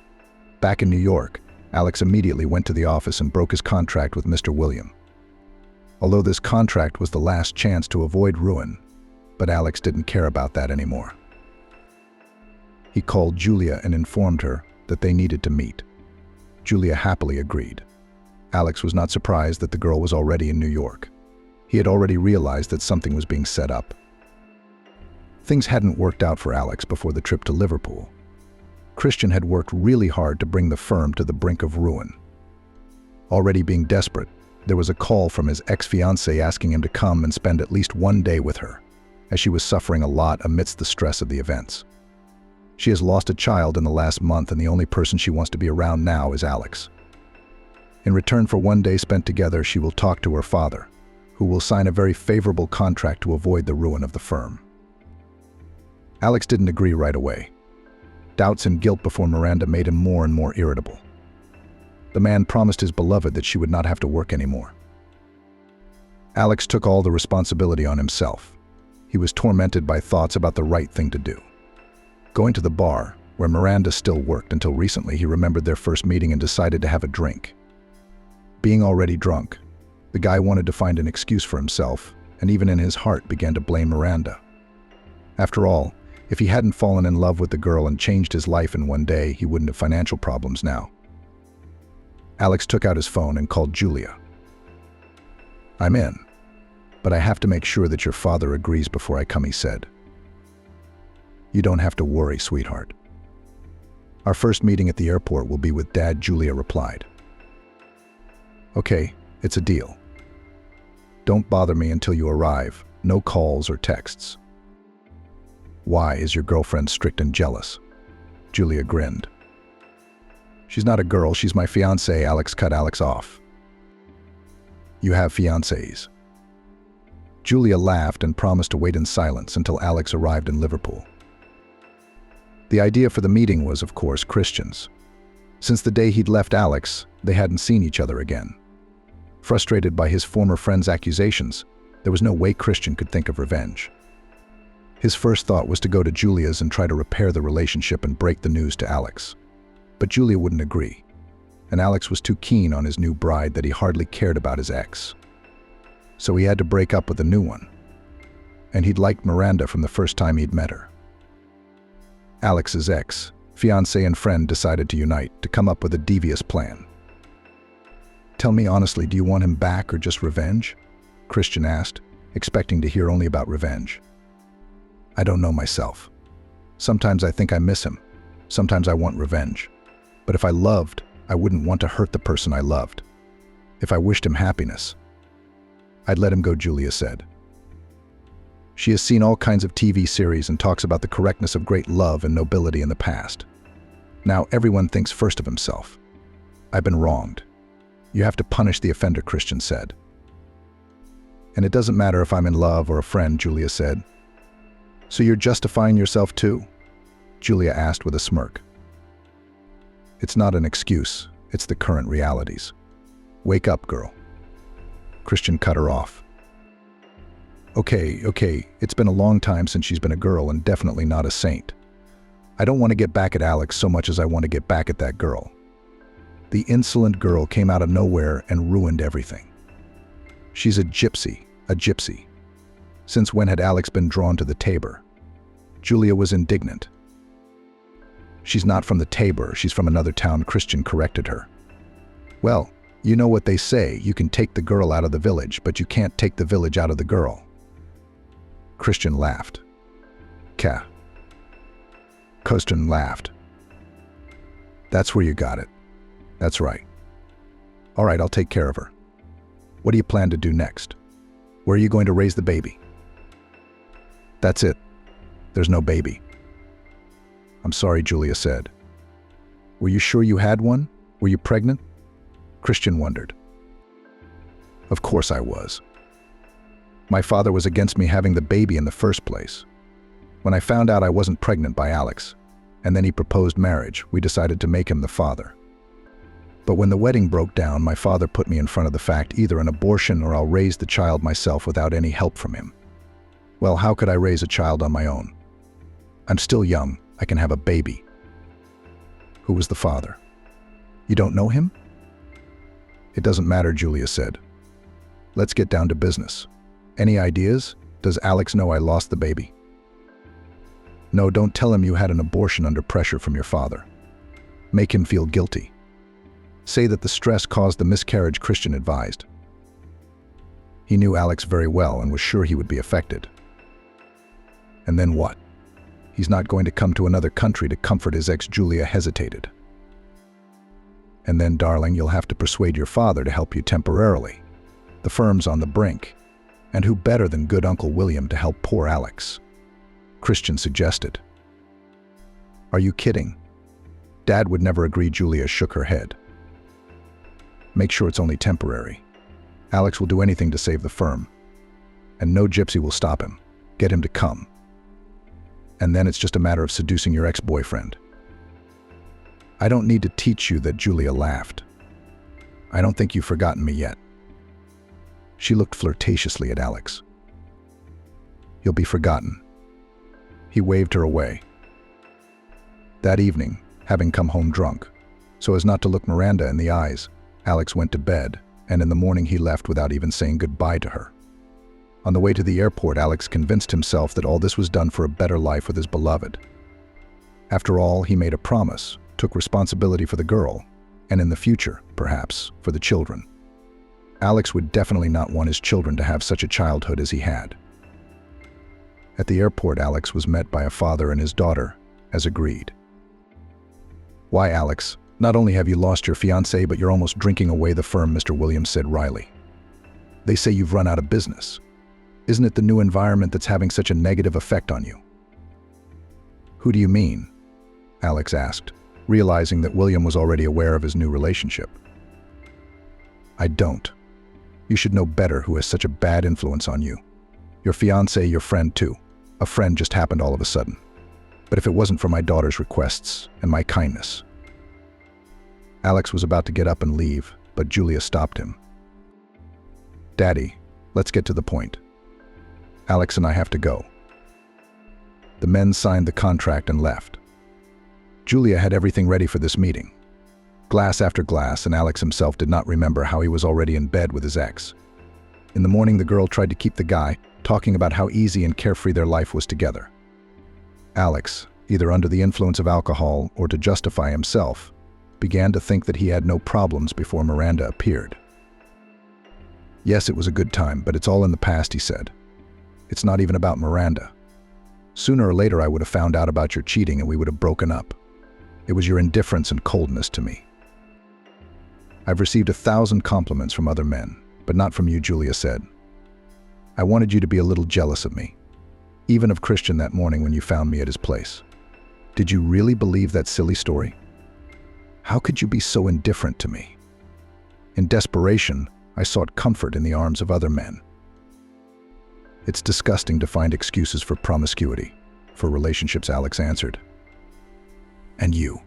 Back in New York, Alex immediately went to the office and broke his contract with Mr. William. Although this contract was the last chance to avoid ruin, but Alex didn't care about that anymore. He called Julia and informed her that they needed to meet. Julia happily agreed. Alex was not surprised that the girl was already in New York. He had already realized that something was being set up. Things hadn't worked out for Alex before the trip to Liverpool. Christian had worked really hard to bring the firm to the brink of ruin. Already being desperate, there was a call from his ex-fiancée asking him to come and spend at least one day with her, as she was suffering a lot amidst the stress of the events. She has lost a child in the last month, and the only person she wants to be around now is Alex. In return for one day spent together, she will talk to her father, who will sign a very favorable contract to avoid the ruin of the firm. Alex didn't agree right away. Doubts and guilt before Miranda made him more and more irritable. The man promised his beloved that she would not have to work anymore. Alex took all the responsibility on himself. He was tormented by thoughts about the right thing to do. Going to the bar, where Miranda still worked until recently, he remembered their first meeting and decided to have a drink. Being already drunk, the guy wanted to find an excuse for himself, and even in his heart began to blame Miranda. After all, if he hadn't fallen in love with the girl and changed his life in one day, he wouldn't have financial problems now. Alex took out his phone and called Julia. "I'm in, but I have to make sure that your father agrees before I come," he said. "You don't have to worry, sweetheart. Our first meeting at the airport will be with Dad," Julia replied. "Okay, it's a deal. Don't bother me until you arrive. No calls or texts." "Why, is your girlfriend strict and jealous?" Julia grinned. "She's not a girl, she's my fiancée," Alex cut Alex off. "You have fiancées." Julia laughed and promised to wait in silence until Alex arrived in Liverpool. The idea for the meeting was, of course, Christian's. Since the day he'd left Alex, they hadn't seen each other again. Frustrated by his former friend's accusations, there was no way Christian could think of revenge. His first thought was to go to Julia's and try to repair the relationship and break the news to Alex. But Julia wouldn't agree, and Alex was too keen on his new bride that he hardly cared about his ex. So he had to break up with a new one. And he'd liked Miranda from the first time he'd met her. Alex's ex, fiancé and friend decided to unite to come up with a devious plan. "Tell me honestly, do you want him back or just revenge?" Christian asked, expecting to hear only about revenge. "I don't know myself. Sometimes I think I miss him. Sometimes I want revenge. But But if I loved, I wouldn't want to hurt the person I loved. If I wished him happiness, I'd let him go, Julia said. She has seen all kinds of TV series and talks about the correctness of great love and nobility in the past. Now everyone thinks first of himself. I've been wronged. You have to punish the offender, Christian said. And it doesn't matter if I'm in love or a friend, Julia said. So you're justifying yourself too? Julia asked with a smirk. It's not an excuse, it's the current realities. Wake up, girl. Christian cut her off. Okay, it's been a long time since she's been a girl and definitely not a saint. I don't want to get back at Alex so much as I want to get back at that girl. The insolent girl came out of nowhere and ruined everything. She's a gypsy. Since when had Alex been drawn to the Tabor? Julia was indignant. She's not from the Tabor, she's from another town, Christian corrected her. Well, you know what they say, you can take the girl out of the village, but you can't take the village out of the girl. Christian laughed. Christian laughed. That's where you got it. That's right. All right, I'll take care of her. What do you plan to do next? Where are you going to raise the baby? That's it. There's no baby. I'm sorry, Julia said. Were you sure you had one? Were you pregnant? Christian wondered. Of course I was. My father was against me having the baby in the first place. When I found out I wasn't pregnant by Alex, and then he proposed marriage, we decided to make him the father. But when the wedding broke down, my father put me in front of the fact, either an abortion or I'll raise the child myself without any help from him. Well, how could I raise a child on my own? I'm still young, I can have a baby. Who was the father? You don't know him? It doesn't matter, Julia said. Let's get down to business. Any ideas? Does Alex know I lost the baby? No, don't tell him you had an abortion under pressure from your father. Make him feel guilty. Say that the stress caused the miscarriage, Christian advised. He knew Alex very well and was sure he would be affected. And then what? He's not going to come to another country to comfort his ex. Julia hesitated. And then, darling, you'll have to persuade your father to help you temporarily. The firm's on the brink. And who better than good Uncle William to help poor Alex? Christian suggested. Are you kidding? Dad would never agree. Julia shook her head. Make sure it's only temporary. Alex will do anything to save the firm. And no gypsy will stop him. Get him to come. And then it's just a matter of seducing your ex-boyfriend. I don't need to teach you that. Julia laughed. I don't think you've forgotten me yet. She looked flirtatiously at Alex. You'll be forgotten. He waved her away. That evening, having come home drunk, so as not to look Miranda in the eyes, Alex went to bed, and in the morning he left without even saying goodbye to her. On the way to the airport, Alex convinced himself that all this was done for a better life with his beloved. After all, he made a promise, took responsibility for the girl, and in the future, perhaps, for the children. Alex would definitely not want his children to have such a childhood as he had. At the airport, Alex was met by a father and his daughter, as agreed. Why, Alex, not only have you lost your fiancée, but you're almost drinking away the firm, Mr. Williams said wryly. They say you've run out of business. Isn't it the new environment that's having such a negative effect on you? Who do you mean? Alex asked, realizing that William was already aware of his new relationship. I don't. You should know better who has such a bad influence on you. Your fiancé, your friend too. A friend just happened all of a sudden. But if it wasn't for my daughter's requests and my kindness. Alex was about to get up and leave, but Julia stopped him. Daddy, let's get to the point. Alex and I have to go. The men signed the contract and left. Julia had everything ready for this meeting. Glass after glass, and Alex himself did not remember how he was already in bed with his ex. In the morning, the girl tried to keep the guy, talking about how easy and carefree their life was together. Alex, either under the influence of alcohol or to justify himself, began to think that he had no problems before Miranda appeared. Yes, it was a good time, but it's all in the past, he said. It's not even about Miranda. Sooner or later, I would have found out about your cheating and we would have broken up. It was your indifference and coldness to me. I've received 1,000 compliments from other men, but not from you, Julia said. I wanted you to be a little jealous of me, even of Christian that morning when you found me at his place. Did you really believe that silly story? How could you be so indifferent to me? In desperation, I sought comfort in the arms of other men. It's disgusting to find excuses for promiscuity, for relationships, Alex answered. And you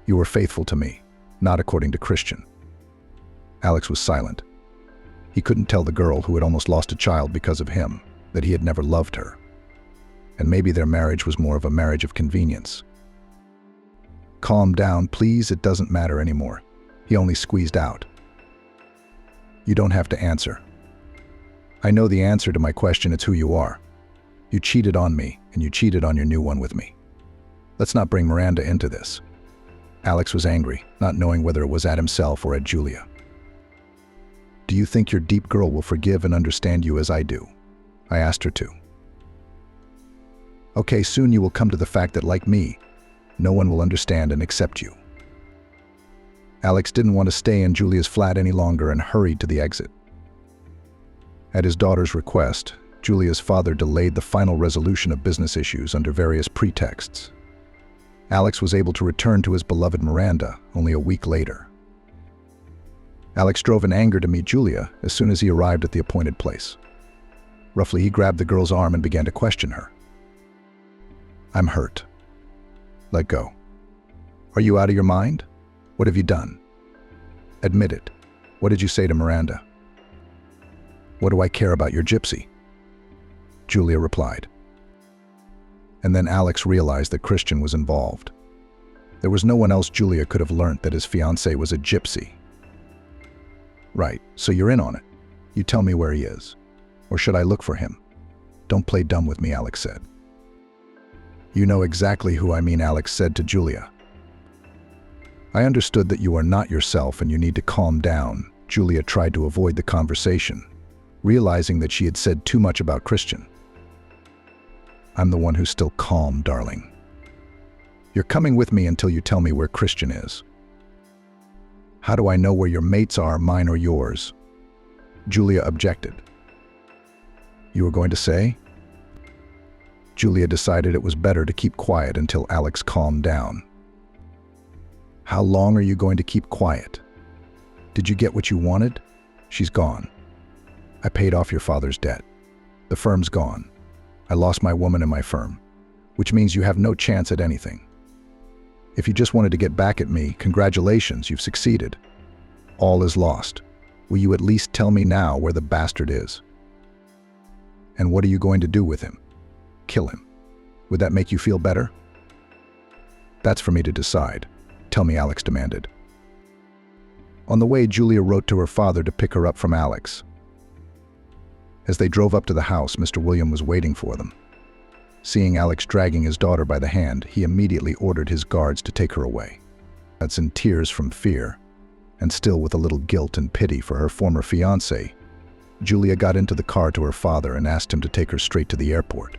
were faithful to me, not according to Christian. Alex was silent. He couldn't tell the girl who had almost lost a child because of him that he had never loved her. And maybe their marriage was more of a marriage of convenience. Calm down, please, it doesn't matter anymore. He only squeezed out. You don't have to answer. I know the answer to my question, it's who you are. You cheated on me, and you cheated on your new one with me. Let's not bring Miranda into this. Alex was angry, not knowing whether it was at himself or at Julia. Do you think your deep girl will forgive and understand you as I do? I asked her to. Okay, soon you will come to the fact that, like me, no one will understand and accept you. Alex didn't want to stay in Julia's flat any longer and hurried to the exit. At his daughter's request, Julia's father delayed the final resolution of business issues under various pretexts. Alex was able to return to his beloved Miranda only a week later. Alex drove in anger to meet Julia as soon as he arrived at the appointed place. Roughly, he grabbed the girl's arm and began to question her. I'm hurt. Let go. Are you out of your mind? What have you done? Admit it. What did you say to Miranda? What do I care about your gypsy? Julia replied. And then Alex realized that Christian was involved. There was no one else Julia could have learnt that his fiancée was a gypsy. Right, so you're in on it. You tell me where he is. Or should I look for him? Don't play dumb with me, Alex said. You know exactly who I mean, Alex said to Julia. I understood that you are not yourself and you need to calm down. Julia tried to avoid the conversation, realizing that she had said too much about Christian. I'm the one who's still calm, darling. You're coming with me until you tell me where Christian is. How do I know where your mates are, mine or yours? Julia objected. You were going to say? Julia decided it was better to keep quiet until Alex calmed down. How long are you going to keep quiet? Did you get what you wanted? She's gone. I paid off your father's debt. The firm's gone. I lost my woman and my firm, which means you have no chance at anything. If you just wanted to get back at me, congratulations, you've succeeded. All is lost. Will you at least tell me now where the bastard is? And what are you going to do with him? Kill him. Would that make you feel better? That's for me to decide. Tell me, Alex demanded. On the way, Julia wrote to her father to pick her up from Alex. As they drove up to the house, Mr. William was waiting for them. Seeing Alex dragging his daughter by the hand, he immediately ordered his guards to take her away. That's in tears from fear, and still with a little guilt and pity for her former fiancé, Julia got into the car to her father and asked him to take her straight to the airport.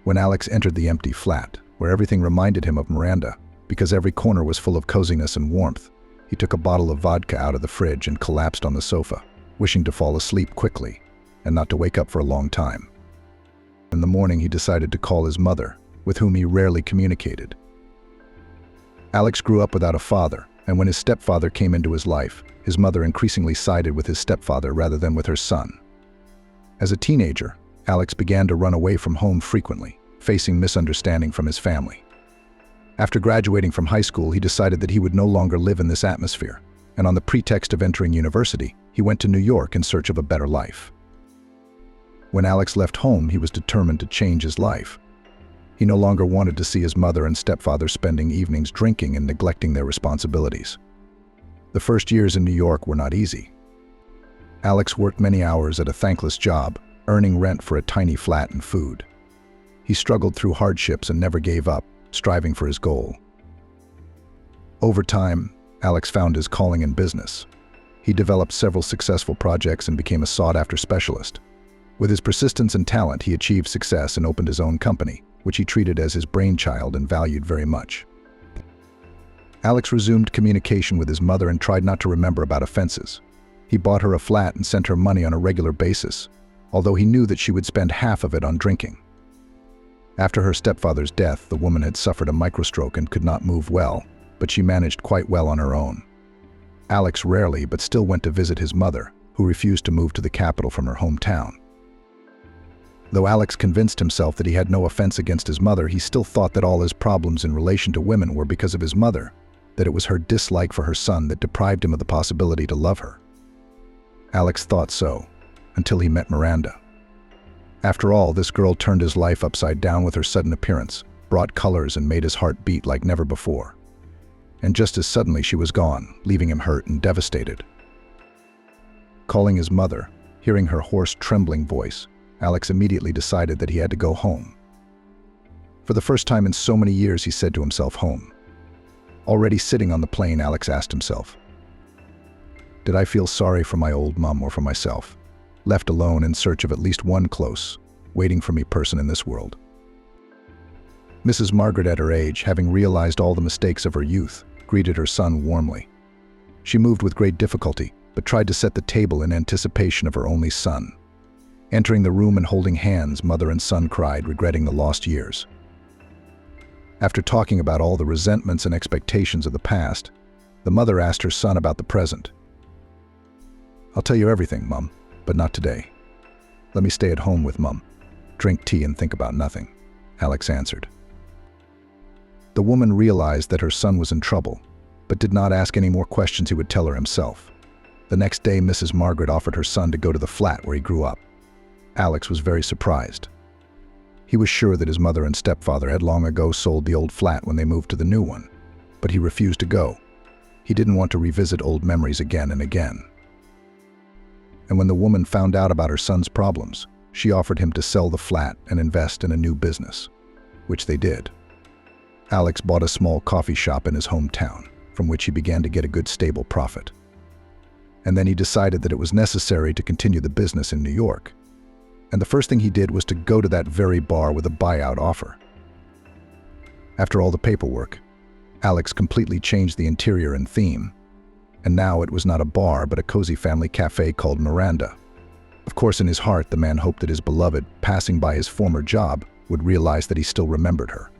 When Alex entered the empty flat, where everything reminded him of Miranda, because every corner was full of coziness and warmth, he took a bottle of vodka out of the fridge and collapsed on the sofa, wishing to fall asleep quickly and not to wake up for a long time. In the morning, he decided to call his mother, with whom he rarely communicated. Alex grew up without a father, and when his stepfather came into his life, his mother increasingly sided with his stepfather rather than with her son. As a teenager, Alex began to run away from home frequently, facing misunderstanding from his family. After graduating from high school, he decided that he would no longer live in this atmosphere, and on the pretext of entering university, he went to New York in search of a better life. When Alex left home, he was determined to change his life. He no longer wanted to see his mother and stepfather spending evenings drinking and neglecting their responsibilities. The first years in New York were not easy. Alex worked many hours at a thankless job, earning rent for a tiny flat and food. He struggled through hardships and never gave up, striving for his goal. Over time, Alex found his calling in business. He developed several successful projects and became a sought-after specialist. With his persistence and talent, he achieved success and opened his own company, which he treated as his brainchild and valued very much. Alex resumed communication with his mother and tried not to remember about offenses. He bought her a flat and sent her money on a regular basis, although he knew that she would spend half of it on drinking. After her stepfather's death, the woman had suffered a microstroke and could not move well, but she managed quite well on her own. Alex rarely but still went to visit his mother, who refused to move to the capital from her hometown. Though Alex convinced himself that he had no offense against his mother, he still thought that all his problems in relation to women were because of his mother, that it was her dislike for her son that deprived him of the possibility to love her. Alex thought so, until he met Miranda. After all, this girl turned his life upside down with her sudden appearance, brought colors and made his heart beat like never before. And just as suddenly she was gone, leaving him hurt and devastated. Calling his mother, hearing her hoarse, trembling voice, Alex immediately decided that he had to go home. For the first time in so many years, he said to himself, home. Already sitting on the plane, Alex asked himself, did I feel sorry for my old mom or for myself, left alone in search of at least one close, waiting for me person in this world? Mrs. Margaret, at her age, having realized all the mistakes of her youth, greeted her son warmly. She moved with great difficulty, but tried to set the table in anticipation of her only son. Entering the room and holding hands, mother and son cried, regretting the lost years. After talking about all the resentments and expectations of the past, the mother asked her son about the present. I'll tell you everything, Mum, but not today. Let me stay at home with Mum, drink tea and think about nothing, Alex answered. The woman realized that her son was in trouble, but did not ask any more questions he would tell her himself. The next day, Mrs. Margaret offered her son to go to the flat where he grew up. Alex was very surprised. He was sure that his mother and stepfather had long ago sold the old flat when they moved to the new one, but he refused to go. He didn't want to revisit old memories again and again. And when the woman found out about her son's problems, she offered him to sell the flat and invest in a new business, which they did. Alex bought a small coffee shop in his hometown, from which he began to get a good stable profit. And then he decided that it was necessary to continue the business in New York. And the first thing he did was to go to that very bar with a buyout offer. After all the paperwork, Alex completely changed the interior and theme, and now it was not a bar but a cozy family cafe called Miranda. Of course, in his heart, the man hoped that his beloved, passing by his former job, would realize that he still remembered her.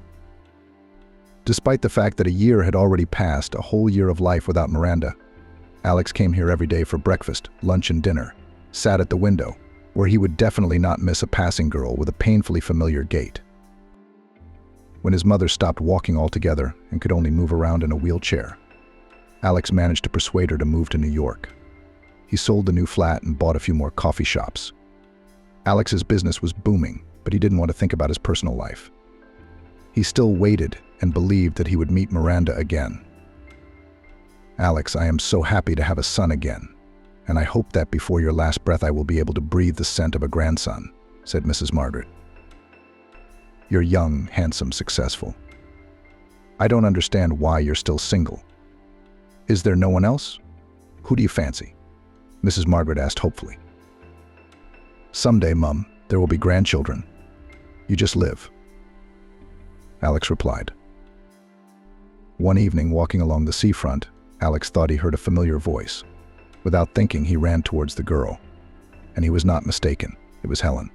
Despite the fact that a year had already passed, a whole year of life without Miranda, Alex came here every day for breakfast, lunch, and dinner, sat at the window, where he would definitely not miss a passing girl with a painfully familiar gait. When his mother stopped walking altogether and could only move around in a wheelchair, Alex managed to persuade her to move to New York. He sold the new flat and bought a few more coffee shops. Alex's business was booming, but he didn't want to think about his personal life. He still waited and believed that he would meet Miranda again. Alex, I am so happy to have a son again, and I hope that before your last breath I will be able to breathe the scent of a grandson, said Mrs. Margaret. You're young, handsome, successful. I don't understand why you're still single. Is there no one else? Who do you fancy? Mrs. Margaret asked hopefully. Someday, Mum, there will be grandchildren. You just live, Alex replied. One evening, walking along the seafront, Alex thought he heard a familiar voice. Without thinking, he ran towards the girl. And he was not mistaken. It was Helen.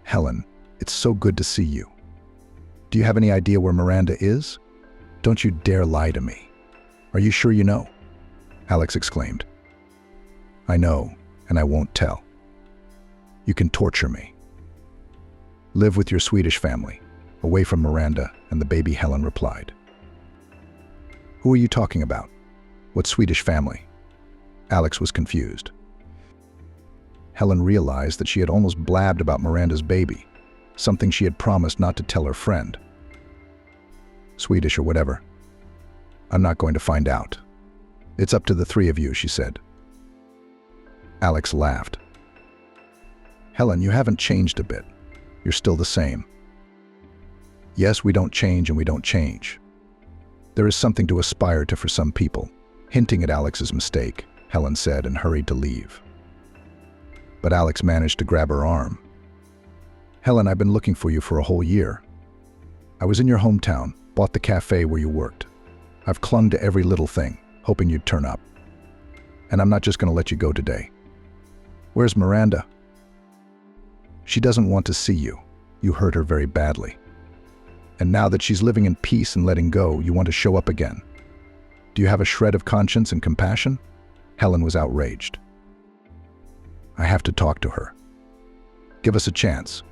Helen, it's so good to see you. Do you have any idea where Miranda is? Don't you dare lie to me. Are you sure you know? Alex exclaimed. I know, and I won't tell. You can torture me. Live with your Swedish family, away from Miranda and the baby, Helen replied. Who are you talking about? What Swedish family? Alex was confused. Helen realized that she had almost blabbed about Miranda's baby, something she had promised not to tell her friend. Swedish or whatever. I'm not going to find out. It's up to the three of you, she said. Alex laughed. Helen, you haven't changed a bit. You're still the same. Yes, we don't change and we don't change. There is something to aspire to for some people. Hinting at Alex's mistake, Helen said and hurried to leave. But Alex managed to grab her arm. Helen, I've been looking for you for a whole year. I was in your hometown, bought the cafe where you worked. I've clung to every little thing, hoping you'd turn up. And I'm not just going to let you go today. Where's Miranda? She doesn't want to see you. You hurt her very badly. And now that she's living in peace and letting go, you want to show up again. Do you have a shred of conscience and compassion? Helen was outraged. I have to talk to her. Give us a chance.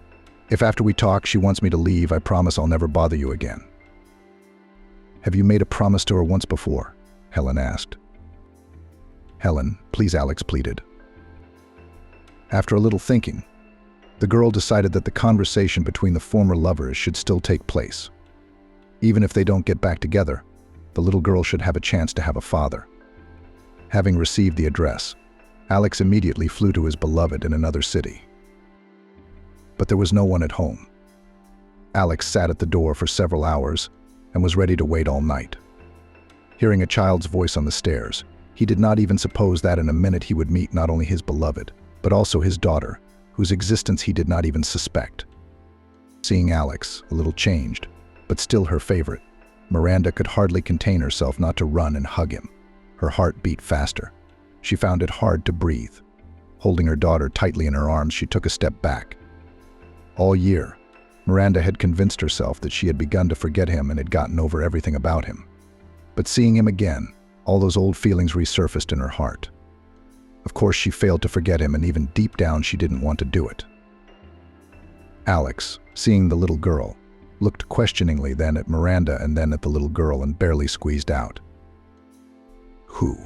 If after we talk she wants me to leave, I promise I'll never bother you again. Have you made a promise to her once before? Helen asked. Helen, please, Alex pleaded. After a little thinking, the girl decided that the conversation between the former lovers should still take place. Even if they don't get back together, the little girl should have a chance to have a father. Having received the address, Alex immediately flew to his beloved in another city. But there was no one at home. Alex sat at the door for several hours and was ready to wait all night. Hearing a child's voice on the stairs, he did not even suppose that in a minute he would meet not only his beloved, but also his daughter, whose existence he did not even suspect. Seeing Alex, a little changed, but still her favorite, Miranda could hardly contain herself not to run and hug him. Her heart beat faster. She found it hard to breathe. Holding her daughter tightly in her arms, she took a step back. All year, Miranda had convinced herself that she had begun to forget him and had gotten over everything about him. But seeing him again, all those old feelings resurfaced in her heart. Of course, she failed to forget him, and even deep down she didn't want to do it. Alex, seeing the little girl, looked questioningly then at Miranda and then at the little girl and barely squeezed out. Who?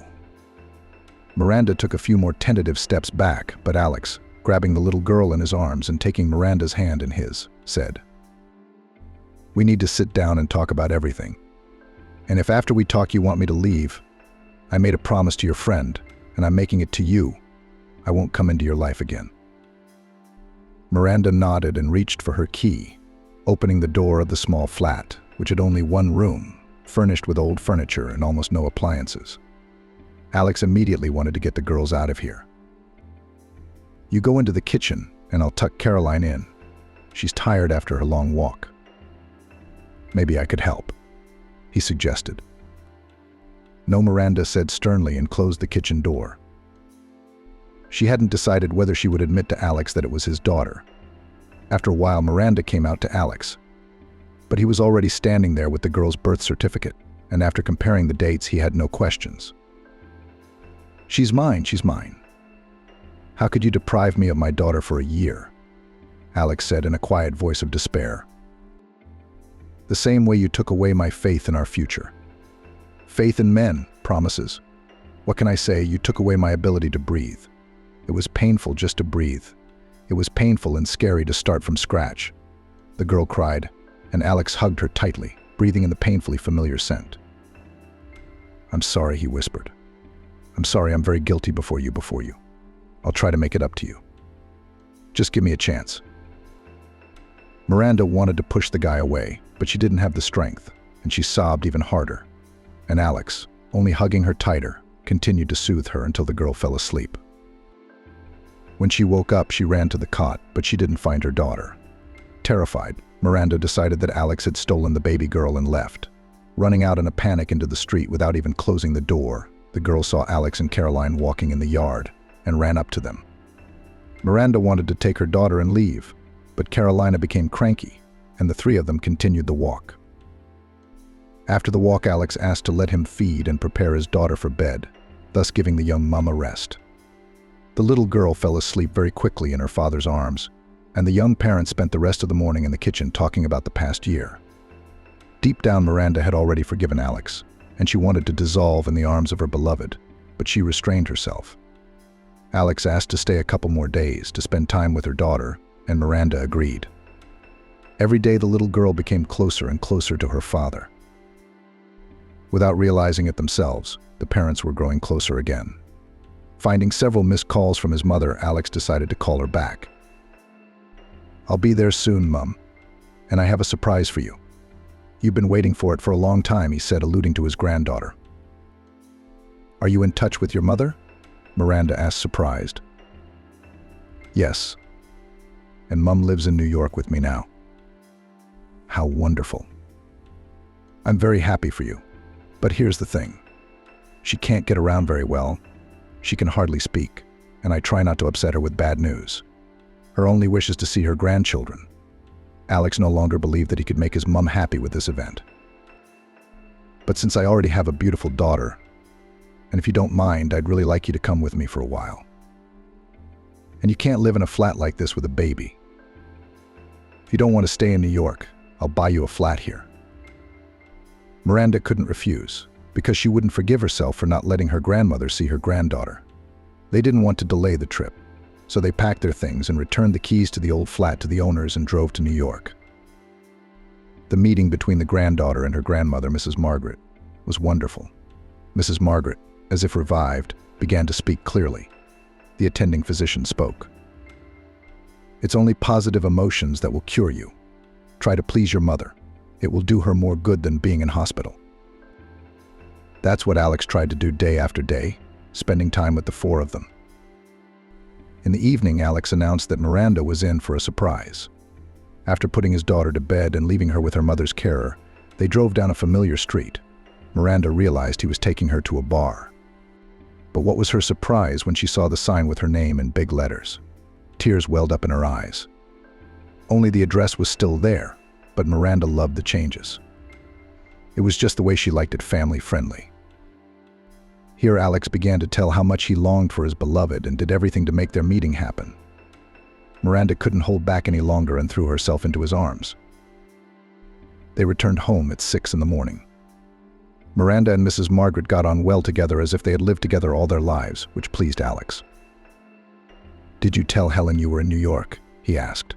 Miranda took a few more tentative steps back, but Alex, grabbing the little girl in his arms and taking Miranda's hand in his, said, "We need to sit down and talk about everything. And if after we talk you want me to leave, I made a promise to your friend, and I'm making it to you. I won't come into your life again." Miranda nodded and reached for her key, opening the door of the small flat, which had only one room, furnished with old furniture and almost no appliances. Alex immediately wanted to get the girls out of here. "You go into the kitchen, and I'll tuck Caroline in. She's tired after her long walk." "Maybe I could help," he suggested. "No," Miranda said sternly and closed the kitchen door. She hadn't decided whether she would admit to Alex that it was his daughter. After a while, Miranda came out to Alex, but he was already standing there with the girl's birth certificate, and after comparing the dates, he had no questions. She's mine. How could you deprive me of my daughter for a year?" Alex said in a quiet voice of despair. "The same way you took away my faith in our future. Faith in men, promises. What can I say? You took away my ability to breathe. It was painful just to breathe. It was painful and scary to start from scratch." The girl cried, and Alex hugged her tightly, breathing in the painfully familiar scent. "I'm sorry," he whispered. "I'm sorry, I'm very guilty before you. I'll try to make it up to you. Just give me a chance." Miranda wanted to push the guy away, but she didn't have the strength, and she sobbed even harder. And Alex, only hugging her tighter, continued to soothe her until the girl fell asleep. When she woke up, she ran to the cot, but she didn't find her daughter. Terrified, Miranda decided that Alex had stolen the baby girl and left. Running out in a panic into the street without even closing the door, the girl saw Alex and Caroline walking in the yard and ran up to them. Miranda wanted to take her daughter and leave, but Carolina became cranky, and the three of them continued the walk. After the walk, Alex asked to let him feed and prepare his daughter for bed, thus giving the young mum a rest. The little girl fell asleep very quickly in her father's arms, and the young parents spent the rest of the morning in the kitchen talking about the past year. Deep down, Miranda had already forgiven Alex, and she wanted to dissolve in the arms of her beloved, but she restrained herself. Alex asked to stay a couple more days to spend time with her daughter, and Miranda agreed. Every day, the little girl became closer and closer to her father. Without realizing it themselves, the parents were growing closer again. Finding several missed calls from his mother, Alex decided to call her back. "I'll be there soon, Mum, and I have a surprise for you. You've been waiting for it for a long time," he said, alluding to his granddaughter. "Are you in touch with your mother?" Miranda asked, surprised. "Yes, and Mum lives in New York with me now." "How wonderful. I'm very happy for you. But here's the thing. She can't get around very well. She can hardly speak, and I try not to upset her with bad news. Her only wish is to see her grandchildren. Alex no longer believed that he could make his mum happy with this event. But since I already have a beautiful daughter, and if you don't mind, I'd really like you to come with me for a while. And you can't live in a flat like this with a baby. If you don't want to stay in New York, I'll buy you a flat here. Miranda couldn't refuse, because she wouldn't forgive herself for not letting her grandmother see her granddaughter. They didn't want to delay the trip, so they packed their things and returned the keys to the old flat to the owners and drove to New York. The meeting between the granddaughter and her grandmother, Mrs. Margaret, was wonderful. Mrs. Margaret, as if revived, began to speak clearly. The attending physician spoke. It's only positive emotions that will cure you. Try to please your mother. It will do her more good than being in hospital. That's what Alex tried to do day after day, spending time with the four of them. In the evening, Alex announced that Miranda was in for a surprise. After putting his daughter to bed and leaving her with her mother's carer, they drove down a familiar street. Miranda realized he was taking her to a bar. But what was her surprise when she saw the sign with her name in big letters? Tears welled up in her eyes. Only the address was still there, but Miranda loved the changes. It was just the way she liked it, family-friendly. Here Alex began to tell how much he longed for his beloved and did everything to make their meeting happen. Miranda couldn't hold back any longer and threw herself into his arms. They returned home at 6 in the morning. Miranda and Mrs. Margaret got on well together as if they had lived together all their lives, which pleased Alex. "Did you tell Helen you were in New York?" he asked.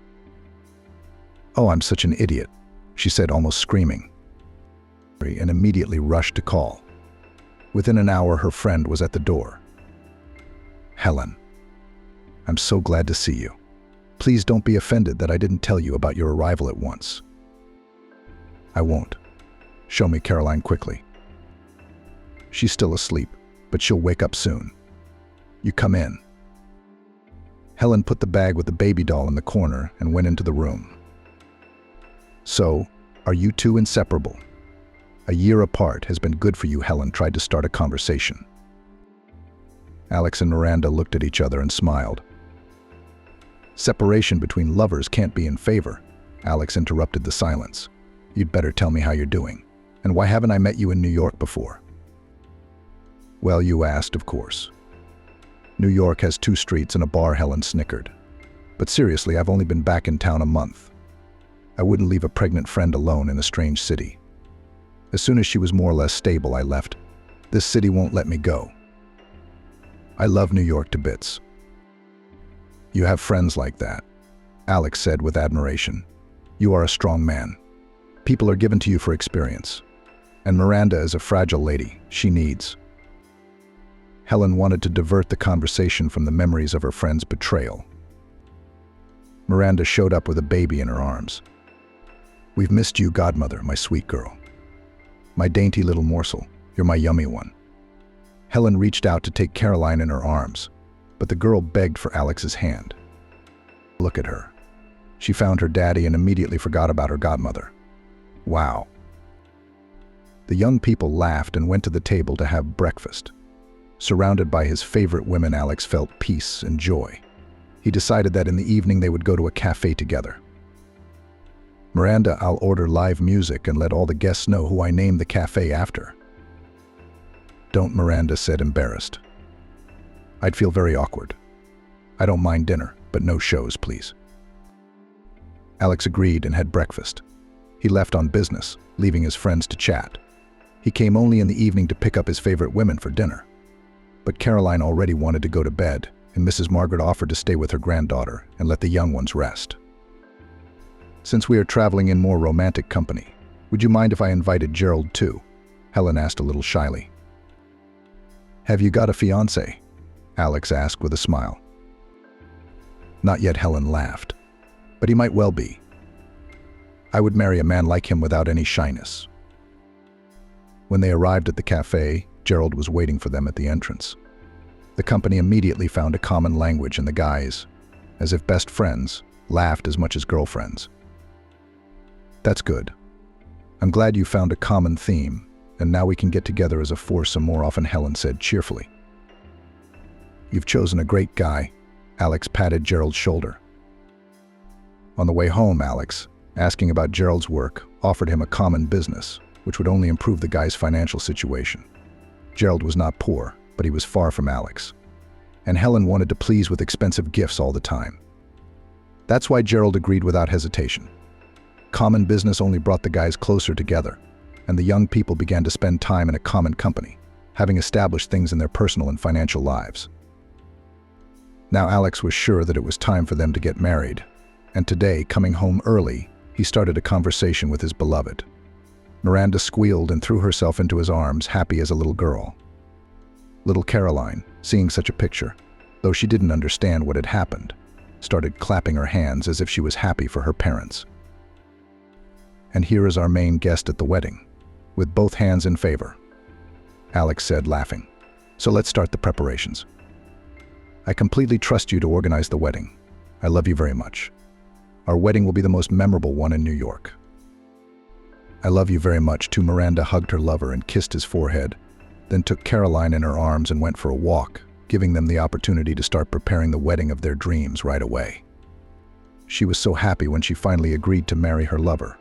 "Oh, I'm such an idiot," she said, almost screaming, and immediately rushed to call. Within an hour, her friend was at the door. "Helen, I'm so glad to see you. Please don't be offended that I didn't tell you about your arrival at once." "I won't. Show me Caroline quickly." "She's still asleep, but she'll wake up soon. You come in." Helen put the bag with the baby doll in the corner and went into the room. "So, are you two inseparable? A year apart has been good for you," Helen tried to start a conversation. Alex and Miranda looked at each other and smiled. "Separation between lovers can't be in favor," Alex interrupted the silence. "You'd better tell me how you're doing. And why haven't I met you in New York before?" "Well, you asked, of course. New York has 2 streets and a bar," Helen snickered. "But seriously, I've only been back in town a month. I wouldn't leave a pregnant friend alone in a strange city. As soon as she was more or less stable, I left. This city won't let me go. I love New York to bits." "You have friends like that," Alex said with admiration. "You are a strong man. People are given to you for experience. And Miranda is a fragile lady. She needs." Helen wanted to divert the conversation from the memories of her friend's betrayal. Miranda showed up with a baby in her arms. "We've missed you, godmother, my sweet girl. My dainty little morsel, you're my yummy one." Helen reached out to take Caroline in her arms, but the girl begged for Alex's hand. Look at her. She found her daddy and immediately forgot about her godmother. Wow. The young people laughed and went to the table to have breakfast. Surrounded by his favorite women, Alex felt peace and joy. He decided that in the evening they would go to a cafe together. "Miranda, I'll order live music and let all the guests know who I name the cafe after." "Don't," Miranda said, embarrassed. "I'd feel very awkward. I don't mind dinner, but no shows, please." Alex agreed and had breakfast. He left on business, leaving his friends to chat. He came only in the evening to pick up his favorite women for dinner. But Caroline already wanted to go to bed, and Mrs. Margaret offered to stay with her granddaughter and let the young ones rest. "Since we are traveling in more romantic company, would you mind if I invited Gerald too?" Helen asked a little shyly. "Have you got a fiancé?" Alex asked with a smile. "Not yet," Helen laughed. "But he might well be. I would marry a man like him without any shyness." When they arrived at the cafe, Gerald was waiting for them at the entrance. The company immediately found a common language, and the guys, as if best friends, laughed as much as girlfriends. "That's good. I'm glad you found a common theme, and now we can get together as a foursome more often," Helen said cheerfully. "You've chosen a great guy," Alex patted Gerald's shoulder. On the way home, Alex, asking about Gerald's work, offered him a common business, which would only improve the guy's financial situation. Gerald was not poor, but he was far from Alex. And Helen wanted to please with expensive gifts all the time. That's why Gerald agreed without hesitation. Common business only brought the guys closer together, and the young people began to spend time in a common company, having established things in their personal and financial lives. Now Alex was sure that it was time for them to get married, and today, coming home early, he started a conversation with his beloved. Miranda squealed and threw herself into his arms, happy as a little girl. Little Caroline, seeing such a picture, though she didn't understand what had happened, started clapping her hands as if she was happy for her parents. "And here is our main guest at the wedding, with both hands in favor," Alex said, laughing. "So let's start the preparations. I completely trust you to organize the wedding. I love you very much. Our wedding will be the most memorable one in New York." "I love you very much," too. Miranda hugged her lover and kissed his forehead, then took Caroline in her arms and went for a walk, giving them the opportunity to start preparing the wedding of their dreams right away. She was so happy when she finally agreed to marry her lover.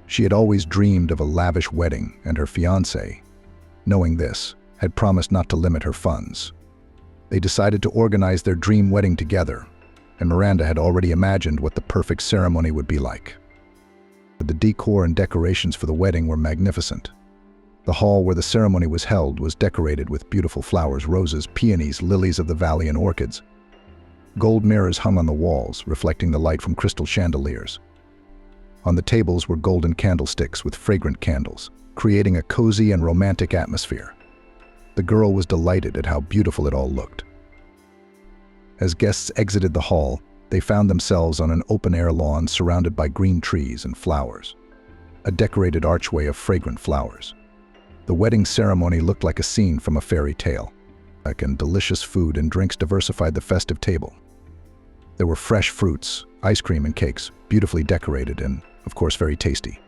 She had always dreamed of a lavish wedding, and her fiancé, knowing this, had promised not to limit her funds. They decided to organize their dream wedding together, and Miranda had already imagined what the perfect ceremony would be like. The decor and decorations for the wedding were magnificent. The hall where the ceremony was held was decorated with beautiful flowers, roses, peonies, lilies of the valley, and orchids. Gold mirrors hung on the walls, reflecting the light from crystal chandeliers. On the tables were golden candlesticks with fragrant candles, creating a cozy and romantic atmosphere. The girl was delighted at how beautiful it all looked. As guests exited the hall, they found themselves on an open-air lawn surrounded by green trees and flowers, a decorated archway of fragrant flowers. The wedding ceremony looked like a scene from a fairy tale, and delicious food and drinks diversified the festive table. There were fresh fruits, ice cream, and cakes, beautifully decorated and, of course, very tasty.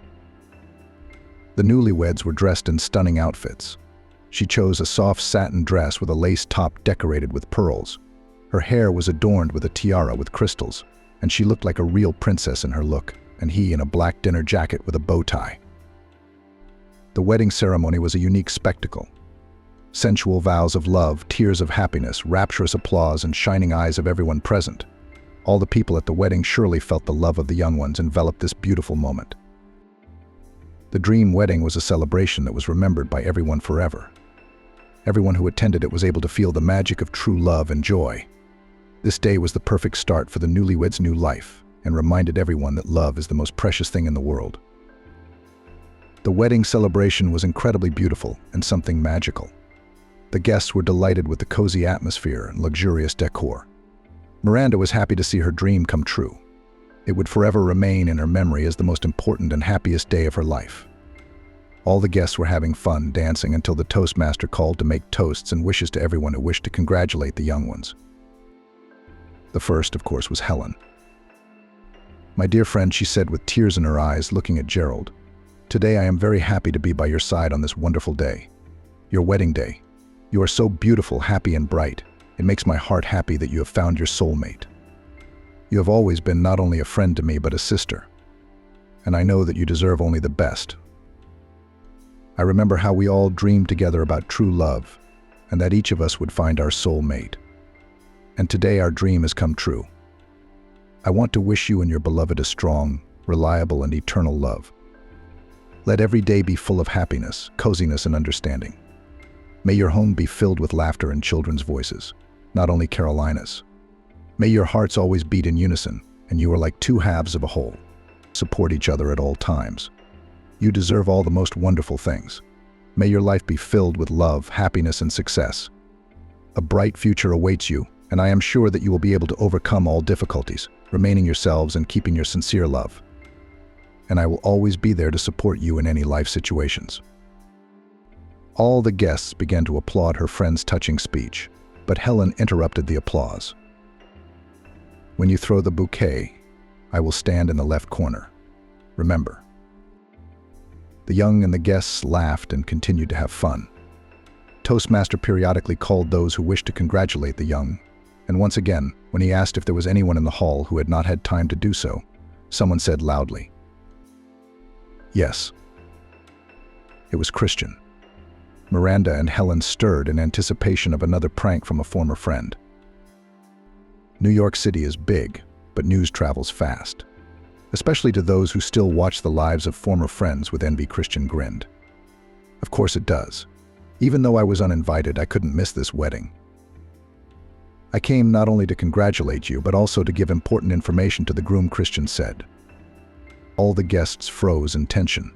The newlyweds were dressed in stunning outfits. She chose a soft satin dress with a lace top decorated with pearls. Her hair was adorned with a tiara with crystals, and she looked like a real princess in her look, and he in a black dinner jacket with a bow tie. The wedding ceremony was a unique spectacle. Sensual vows of love, tears of happiness, rapturous applause, and shining eyes of everyone present. All the people at the wedding surely felt the love of the young ones envelop this beautiful moment. The dream wedding was a celebration that was remembered by everyone forever. Everyone who attended it was able to feel the magic of true love and joy. This day was the perfect start for the newlyweds' new life, and reminded everyone that love is the most precious thing in the world. The wedding celebration was incredibly beautiful and something magical. The guests were delighted with the cozy atmosphere and luxurious decor. Miranda was happy to see her dream come true. It would forever remain in her memory as the most important and happiest day of her life. All the guests were having fun, dancing until the toastmaster called to make toasts and wishes to everyone who wished to congratulate the young ones. The first, of course, was Helen. "My dear friend," she said with tears in her eyes, looking at Gerald, "today I am very happy to be by your side on this wonderful day. Your wedding day. You are so beautiful, happy, and bright. It makes my heart happy that you have found your soulmate. You have always been not only a friend to me, but a sister. And I know that you deserve only the best. I remember how we all dreamed together about true love, and that each of us would find our soulmate. And today our dream has come true. I want to wish you and your beloved a strong, reliable, and eternal love. Let every day be full of happiness, coziness, and understanding. May your home be filled with laughter and children's voices, not only Carolina's. May your hearts always beat in unison, and you are like two halves of a whole. Support each other at all times. You deserve all the most wonderful things. May your life be filled with love, happiness, and success. A bright future awaits you, and I am sure that you will be able to overcome all difficulties, remaining yourselves and keeping your sincere love. And I will always be there to support you in any life situations." All the guests began to applaud her friend's touching speech, but Helen interrupted the applause. "When you throw the bouquet, I will stand in the left corner. Remember." The young and the guests laughed and continued to have fun. Toastmaster periodically called those who wished to congratulate the young, and once again, when he asked if there was anyone in the hall who had not had time to do so, someone said loudly, "Yes." It was Christian. Miranda and Helen stirred in anticipation of another prank from a former friend. New York City is big, but news travels fast, especially to those who still watch the lives of former friends with envy. Christian grinned. Of course it does. Even though I was uninvited, I couldn't miss this wedding. I came not only to congratulate you, but also to give important information to the groom, Christian said. All the guests froze in tension.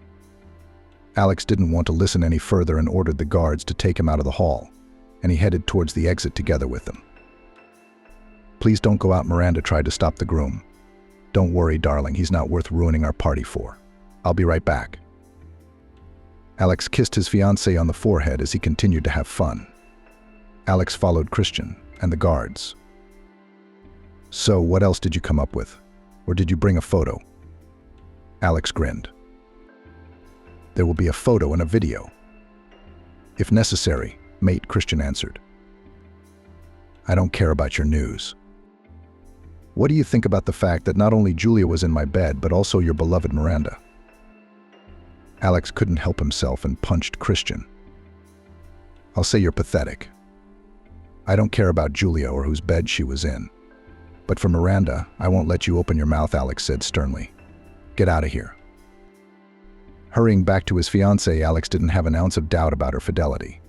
Alex didn't want to listen any further and ordered the guards to take him out of the hall, and he headed towards the exit together with them. "Please don't go out," Miranda tried to stop the groom. "Don't worry, darling, he's not worth ruining our party for. I'll be right back." Alex kissed his fiancée on the forehead as he continued to have fun. Alex followed Christian and the guards. "So, what else did you come up with? Or did you bring a photo?" Alex grinned. "There will be a photo and a video. If necessary, mate," Christian answered. "I don't care about your news. What do you think about the fact that not only Julia was in my bed, but also your beloved Miranda?" Alex couldn't help himself and punched Christian. "I'll say you're pathetic. I don't care about Julia or whose bed she was in. But for Miranda, I won't let you open your mouth," Alex said sternly. "Get out of here." Hurrying back to his fiancée, Alex didn't have an ounce of doubt about her fidelity.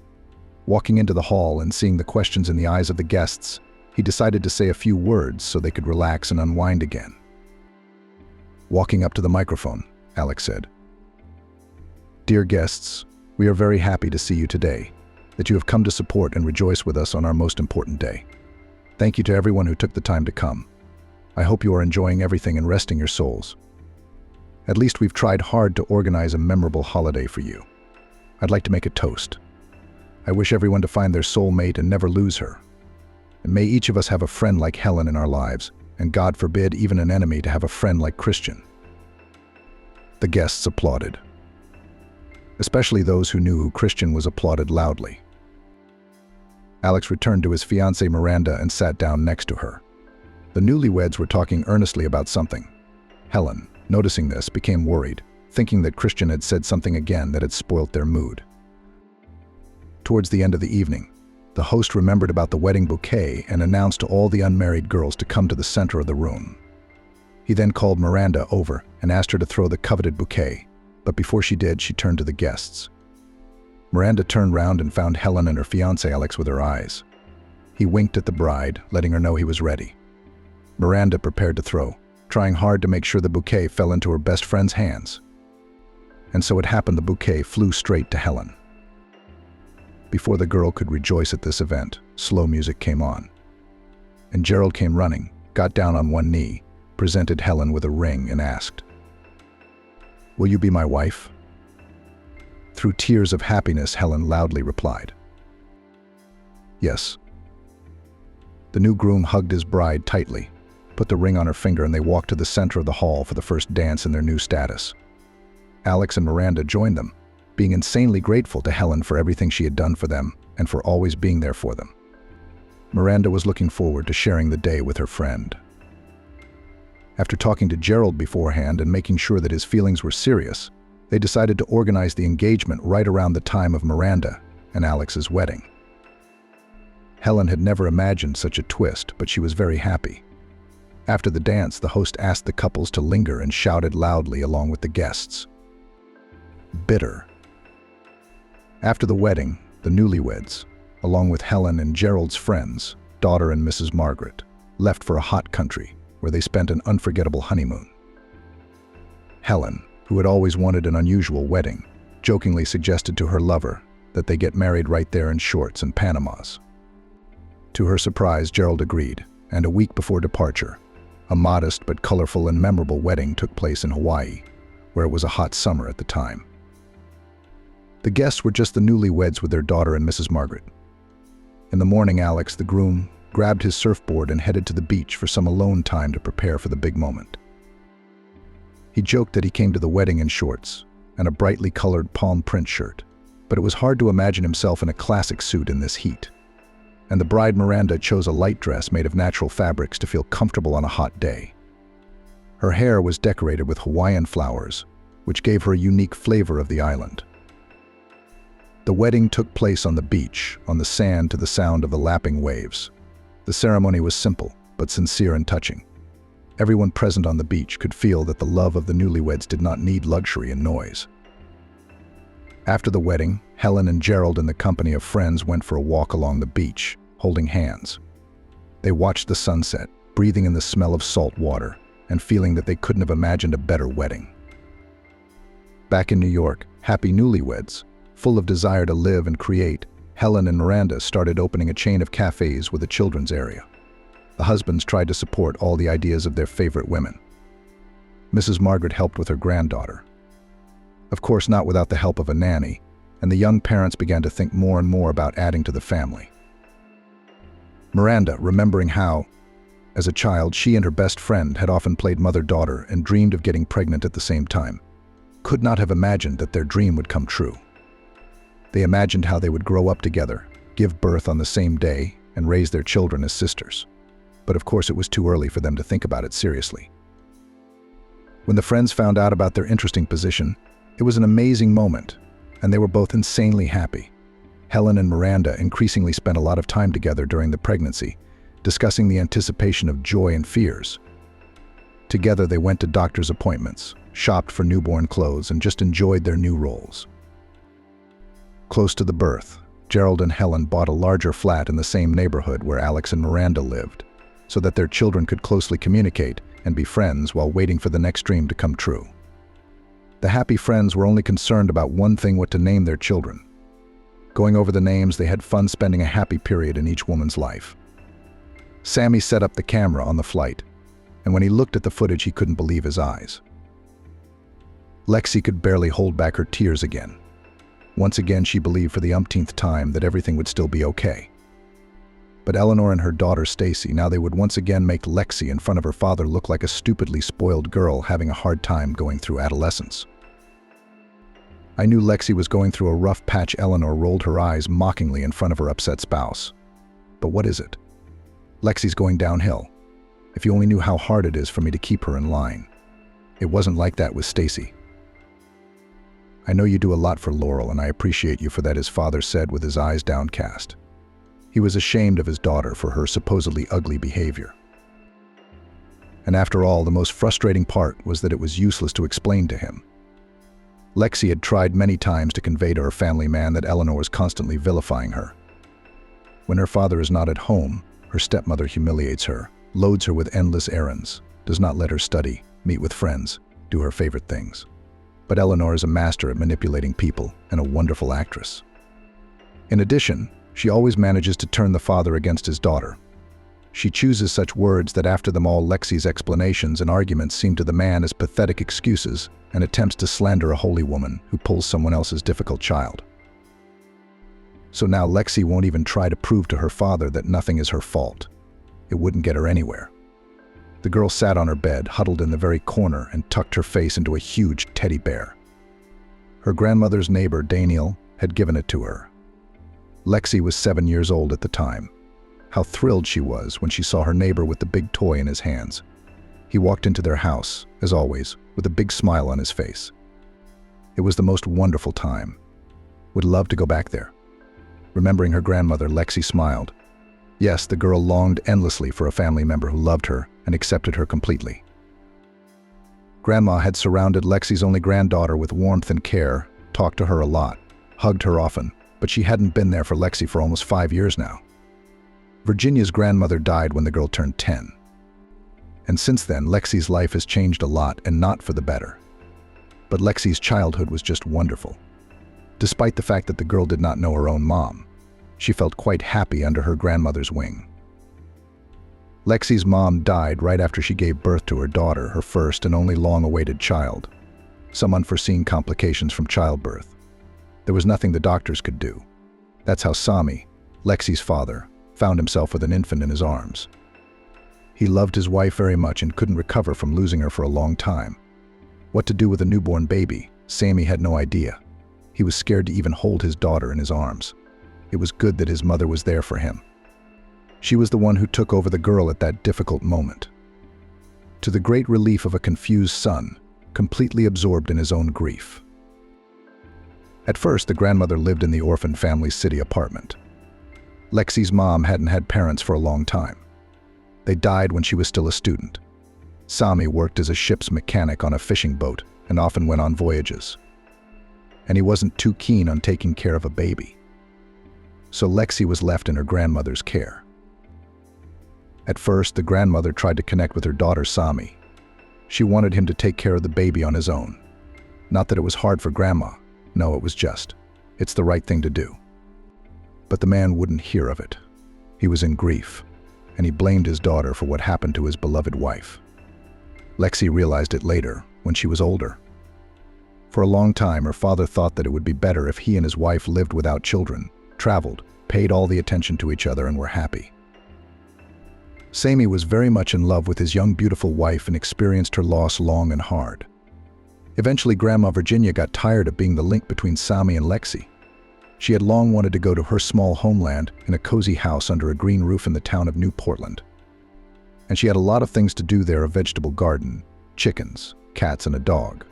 Walking into the hall and seeing the questions in the eyes of the guests, he decided to say a few words so they could relax and unwind again. Walking up to the microphone, Alex said, "Dear guests, we are very happy to see you today, that you have come to support and rejoice with us on our most important day. Thank you to everyone who took the time to come. I hope you are enjoying everything and resting your souls. At least we've tried hard to organize a memorable holiday for you. I'd like to make a toast. I wish everyone to find their soulmate and never lose her. And may each of us have a friend like Helen in our lives, and God forbid even an enemy to have a friend like Christian." The guests applauded. Especially those who knew who Christian was applauded loudly. Alex returned to his fiancée Miranda and sat down next to her. The newlyweds were talking earnestly about something. Helen, noticing this, became worried, thinking that Christian had said something again that had spoilt their mood. Towards the end of the evening, the host remembered about the wedding bouquet and announced to all the unmarried girls to come to the center of the room. He then called Miranda over and asked her to throw the coveted bouquet, but before she did, she turned to the guests. Miranda turned round and found Helen and her fiancé Alex with her eyes. He winked at the bride, letting her know he was ready. Miranda prepared to throw, trying hard to make sure the bouquet fell into her best friend's hands. And so it happened, the bouquet flew straight to Helen. Before the girl could rejoice at this event, slow music came on. And Gerald came running, got down on one knee, presented Helen with a ring and asked, "Will you be my wife?" Through tears of happiness, Helen loudly replied, "Yes." The new groom hugged his bride tightly, put the ring on her finger, and they walked to the center of the hall for the first dance in their new status. Alex and Miranda joined them, being insanely grateful to Helen for everything she had done for them and for always being there for them. Miranda was looking forward to sharing the day with her friend. After talking to Gerald beforehand and making sure that his feelings were serious, they decided to organize the engagement right around the time of Miranda and Alex's wedding. Helen had never imagined such a twist, but she was very happy. After the dance, the host asked the couples to linger and shouted loudly along with the guests. Bitter. After the wedding, the newlyweds, along with Helen and Gerald's friends, daughter and Mrs. Margaret, left for a hot country where they spent an unforgettable honeymoon. Helen, who had always wanted an unusual wedding, jokingly suggested to her lover that they get married right there in shorts and Panamas. To her surprise, Gerald agreed, and a week before departure, a modest but colorful and memorable wedding took place in Hawaii, where it was a hot summer at the time. The guests were just the newlyweds with their daughter and Mrs. Margaret. In the morning, Alex, the groom, grabbed his surfboard and headed to the beach for some alone time to prepare for the big moment. He joked that he came to the wedding in shorts, and a brightly colored palm print shirt, but it was hard to imagine himself in a classic suit in this heat. And the bride Miranda chose a light dress made of natural fabrics to feel comfortable on a hot day. Her hair was decorated with Hawaiian flowers, which gave her a unique flavor of the island. The wedding took place on the beach, on the sand to the sound of the lapping waves. The ceremony was simple, but sincere and touching. Everyone present on the beach could feel that the love of the newlyweds did not need luxury and noise. After the wedding, Helen and Gerald in the company of friends went for a walk along the beach, holding hands. They watched the sunset, breathing in the smell of salt water, and feeling that they couldn't have imagined a better wedding. Back in New York, happy newlyweds, full of desire to live and create, Helen and Miranda started opening a chain of cafes with a children's area. The husbands tried to support all the ideas of their favorite women. Mrs. Margaret helped with her granddaughter. Of course, not without the help of a nanny, and the young parents began to think more and more about adding to the family. Miranda, remembering how, as a child, she and her best friend had often played mother-daughter and dreamed of getting pregnant at the same time, could not have imagined that their dream would come true. They imagined how they would grow up together, give birth on the same day, and raise their children as sisters. But of course, it was too early for them to think about it seriously. When the friends found out about their interesting position, it was an amazing moment, and they were both insanely happy. Helen and Miranda increasingly spent a lot of time together during the pregnancy, discussing the anticipation of joy and fears. Together, they went to doctor's appointments, shopped for newborn clothes, and just enjoyed their new roles. Close to the birth, Gerald and Helen bought a larger flat in the same neighborhood where Alex and Miranda lived, so that their children could closely communicate and be friends while waiting for the next dream to come true. The happy friends were only concerned about one thing: what to name their children. Going over the names, they had fun spending a happy period in each woman's life. Sammy set up the camera on the flight, and when he looked at the footage, he couldn't believe his eyes. Lexi could barely hold back her tears again. Once again, she believed for the umpteenth time that everything would still be okay. But Eleanor and her daughter Stacy, now they would once again make Lexi in front of her father look like a stupidly spoiled girl having a hard time going through adolescence. I knew Lexi was going through a rough patch. Eleanor rolled her eyes mockingly in front of her upset spouse. But what is it? Lexi's going downhill. If you only knew how hard it is for me to keep her in line. It wasn't like that with Stacy. I know you do a lot for Laurel, and I appreciate you for that, his father said with his eyes downcast. He was ashamed of his daughter for her supposedly ugly behavior. And after all, the most frustrating part was that it was useless to explain to him. Lexi had tried many times to convey to her family man that Eleanor was constantly vilifying her. When her father is not at home, her stepmother humiliates her, loads her with endless errands, does not let her study, meet with friends, do her favorite things. But Eleanor is a master at manipulating people and a wonderful actress. In addition, she always manages to turn the father against his daughter. She chooses such words that after them all, Lexi's explanations and arguments seem to the man as pathetic excuses and attempts to slander a holy woman who pulls someone else's difficult child. So now Lexi won't even try to prove to her father that nothing is her fault. It wouldn't get her anywhere. The girl sat on her bed, huddled in the very corner, and tucked her face into a huge teddy bear. Her grandmother's neighbor, Daniel, had given it to her. Lexi was 7 years old at the time. How thrilled she was when she saw her neighbor with the big toy in his hands. He walked into their house, as always, with a big smile on his face. It was the most wonderful time. Would love to go back there. Remembering her grandmother, Lexi smiled. Yes, the girl longed endlessly for a family member who loved her and accepted her completely. Grandma had surrounded Lexi's only granddaughter with warmth and care, talked to her a lot, hugged her often, but she hadn't been there for Lexi for almost 5 years now. Virginia's grandmother died when the girl turned 10. And since then, Lexi's life has changed a lot, and not for the better. But Lexi's childhood was just wonderful. Despite the fact that the girl did not know her own mom, she felt quite happy under her grandmother's wing. Lexi's mom died right after she gave birth to her daughter, her first and only long-awaited child. Some unforeseen complications from childbirth. There was nothing the doctors could do. That's how Sami, Lexi's father, found himself with an infant in his arms. He loved his wife very much and couldn't recover from losing her for a long time. What to do with a newborn baby, Sammy had no idea. He was scared to even hold his daughter in his arms. It was good that his mother was there for him. She was the one who took over the girl at that difficult moment. To the great relief of a confused son, completely absorbed in his own grief. At first, the grandmother lived in the orphan family's city apartment. Lexi's mom hadn't had parents for a long time. They died when she was still a student. Sammy worked as a ship's mechanic on a fishing boat and often went on voyages. And he wasn't too keen on taking care of a baby. So Lexi was left in her grandmother's care. At first, the grandmother tried to connect with her daughter Sammy. She wanted him to take care of the baby on his own. Not that it was hard for Grandma. No, it was just, it's the right thing to do. But the man wouldn't hear of it. He was in grief, and he blamed his daughter for what happened to his beloved wife. Lexi realized it later, when she was older. For a long time, her father thought that it would be better if he and his wife lived without children, traveled, paid all the attention to each other, and were happy. Sammy was very much in love with his young, beautiful wife and experienced her loss long and hard. Eventually, Grandma Virginia got tired of being the link between Sammy and Lexi. She had long wanted to go to her small homeland in a cozy house under a green roof in the town of New Portland. And she had a lot of things to do there: a vegetable garden, chickens, cats, and a dog.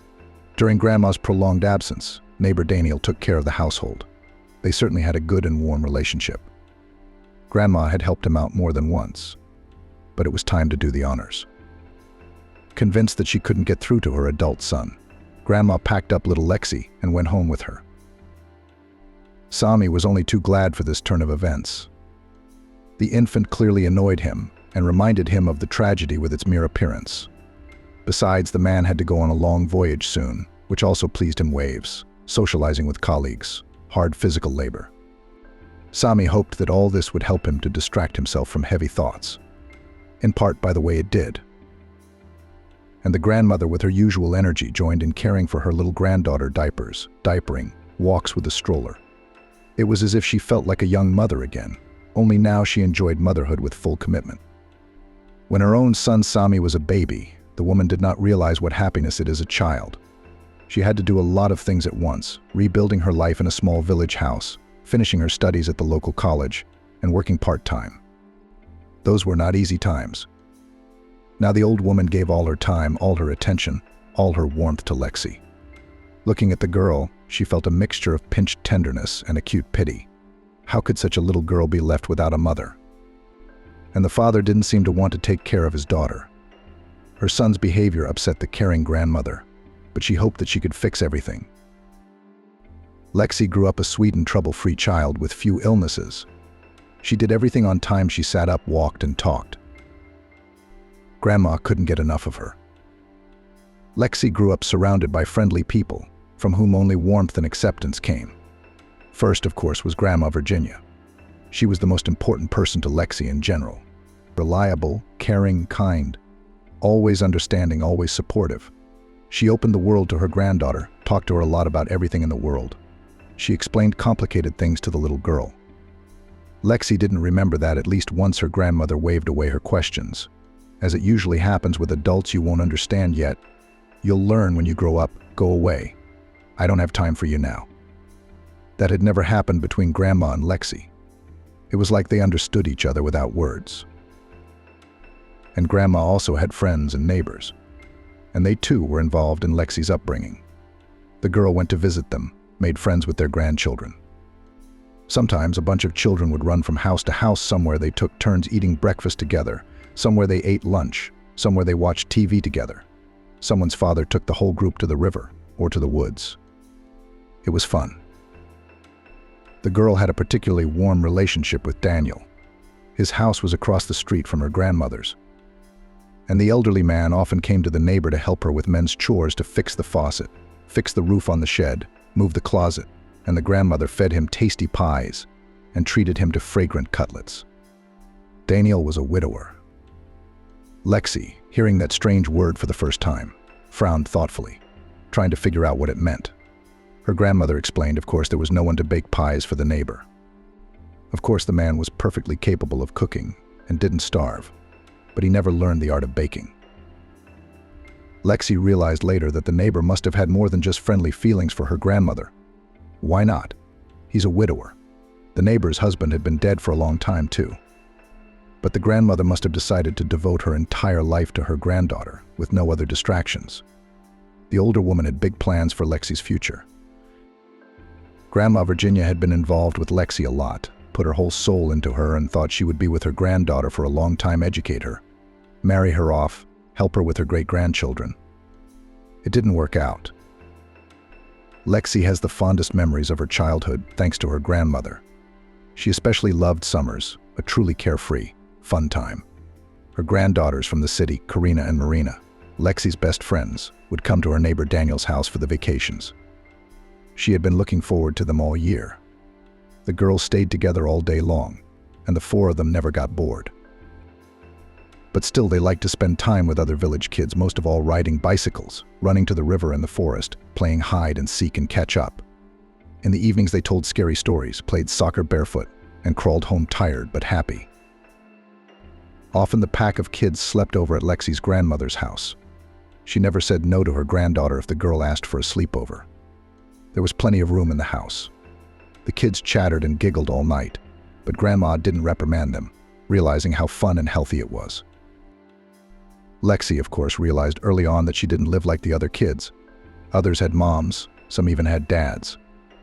During Grandma's prolonged absence, neighbor Daniel took care of the household. They certainly had a good and warm relationship. Grandma had helped him out more than once, but it was time to do the honors. Convinced that she couldn't get through to her adult son, Grandma packed up little Lexi and went home with her. Sammy was only too glad for this turn of events. The infant clearly annoyed him and reminded him of the tragedy with its mere appearance. Besides, the man had to go on a long voyage soon, which also pleased him: waves, socializing with colleagues, hard physical labor. Sammy hoped that all this would help him to distract himself from heavy thoughts. In part, by the way, it did. And the grandmother, with her usual energy, joined in caring for her little granddaughter: diapers, diapering, walks with a stroller. It was as if she felt like a young mother again, only now she enjoyed motherhood with full commitment. When her own son Sammy was a baby, the woman did not realize what happiness it is as a child. She had to do a lot of things at once: rebuilding her life in a small village house, finishing her studies at the local college, and working part-time. Those were not easy times. Now the old woman gave all her time, all her attention, all her warmth to Lexi. Looking at the girl, she felt a mixture of pinched tenderness and acute pity. How could such a little girl be left without a mother? And the father didn't seem to want to take care of his daughter. Her son's behavior upset the caring grandmother, but she hoped that she could fix everything. Lexi grew up a sweet and trouble-free child with few illnesses. She did everything on time. She sat up, walked, and talked. Grandma couldn't get enough of her. Lexi grew up surrounded by friendly people, from whom only warmth and acceptance came. First, of course, was Grandma Virginia. She was the most important person to Lexi in general. Reliable, caring, kind, always understanding, always supportive. She opened the world to her granddaughter, talked to her a lot about everything in the world. She explained complicated things to the little girl. Lexi didn't remember that at least once her grandmother waved away her questions. As it usually happens with adults, you won't understand yet. You'll learn when you grow up. Go away. I don't have time for you now. That had never happened between Grandma and Lexi. It was like they understood each other without words. And Grandma also had friends and neighbors, and they too were involved in Lexi's upbringing. The girl went to visit them, made friends with their grandchildren. Sometimes a bunch of children would run from house to house. Somewhere they took turns eating breakfast together, somewhere they ate lunch, somewhere they watched TV together. Someone's father took the whole group to the river or to the woods. It was fun. The girl had a particularly warm relationship with Daniel. His house was across the street from her grandmother's. And the elderly man often came to the neighbor to help her with men's chores, to fix the faucet, fix the roof on the shed, move the closet, and the grandmother fed him tasty pies and treated him to fragrant cutlets. Daniel was a widower. Lexi, hearing that strange word for the first time, frowned thoughtfully, trying to figure out what it meant. Her grandmother explained, of course, there was no one to bake pies for the neighbor. Of course, the man was perfectly capable of cooking and didn't starve, but he never learned the art of baking. Lexi realized later that the neighbor must have had more than just friendly feelings for her grandmother. Why not? He's a widower. The neighbor's husband had been dead for a long time too. But the grandmother must have decided to devote her entire life to her granddaughter, with no other distractions. The older woman had big plans for Lexi's future. Grandma Virginia had been involved with Lexi a lot, put her whole soul into her, and thought she would be with her granddaughter for a long time, educate her, marry her off, help her with her great-grandchildren. It didn't work out. Lexi has the fondest memories of her childhood thanks to her grandmother. She especially loved summers, a truly carefree, fun time. Her granddaughters from the city, Karina and Marina, Lexi's best friends, would come to her neighbor Daniel's house for the vacations. She had been looking forward to them all year. The girls stayed together all day long, and the four of them never got bored. But still, they liked to spend time with other village kids, most of all riding bicycles, running to the river and the forest, playing hide and seek and catch up. In the evenings they told scary stories, played soccer barefoot, and crawled home tired but happy. Often the pack of kids slept over at Lexi's grandmother's house. She never said no to her granddaughter if the girl asked for a sleepover. There was plenty of room in the house. The kids chattered and giggled all night, but Grandma didn't reprimand them, realizing how fun and healthy it was. Lexi, of course, realized early on that she didn't live like the other kids. Others had moms, some even had dads.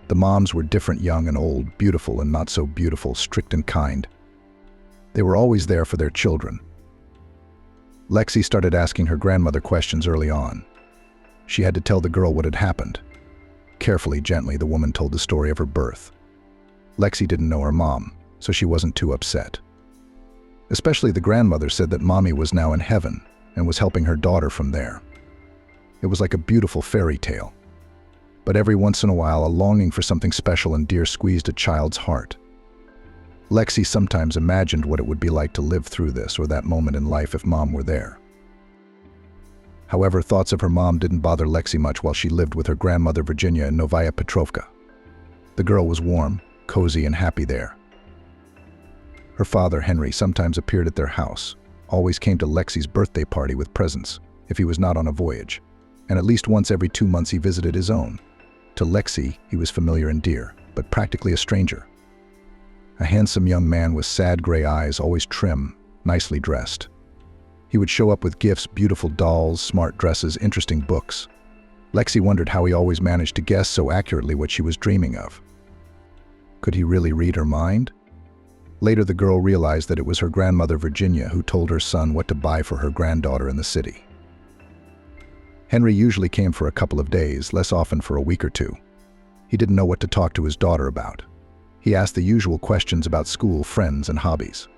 The moms were different, young and old, beautiful and not so beautiful, strict and kind. They were always there for their children. Lexi started asking her grandmother questions early on. She had to tell the girl what had happened. Carefully, gently, the woman told the story of her birth. Lexi didn't know her mom, so she wasn't too upset. Especially the grandmother said that Mommy was now in heaven and was helping her daughter from there. It was like a beautiful fairy tale. But every once in a while, a longing for something special and dear squeezed a child's heart. Lexi sometimes imagined what it would be like to live through this or that moment in life if Mom were there. However, thoughts of her mom didn't bother Lexi much while she lived with her grandmother Virginia in Novaya Petrovka. The girl was warm, cozy, and happy there. Her father, Henry, sometimes appeared at their house, always came to Lexi's birthday party with presents if he was not on a voyage, and at least once every 2 months he visited his own. To Lexi, he was familiar and dear, but practically a stranger. A handsome young man with sad gray eyes, always trim, nicely dressed. He would show up with gifts, beautiful dolls, smart dresses, interesting books. Lexi wondered how he always managed to guess so accurately what she was dreaming of. Could he really read her mind? Later, the girl realized that it was her grandmother Virginia who told her son what to buy for her granddaughter in the city. Henry usually came for a couple of days, less often for a week or two. He didn't know what to talk to his daughter about. He asked the usual questions about school, friends, and hobbies.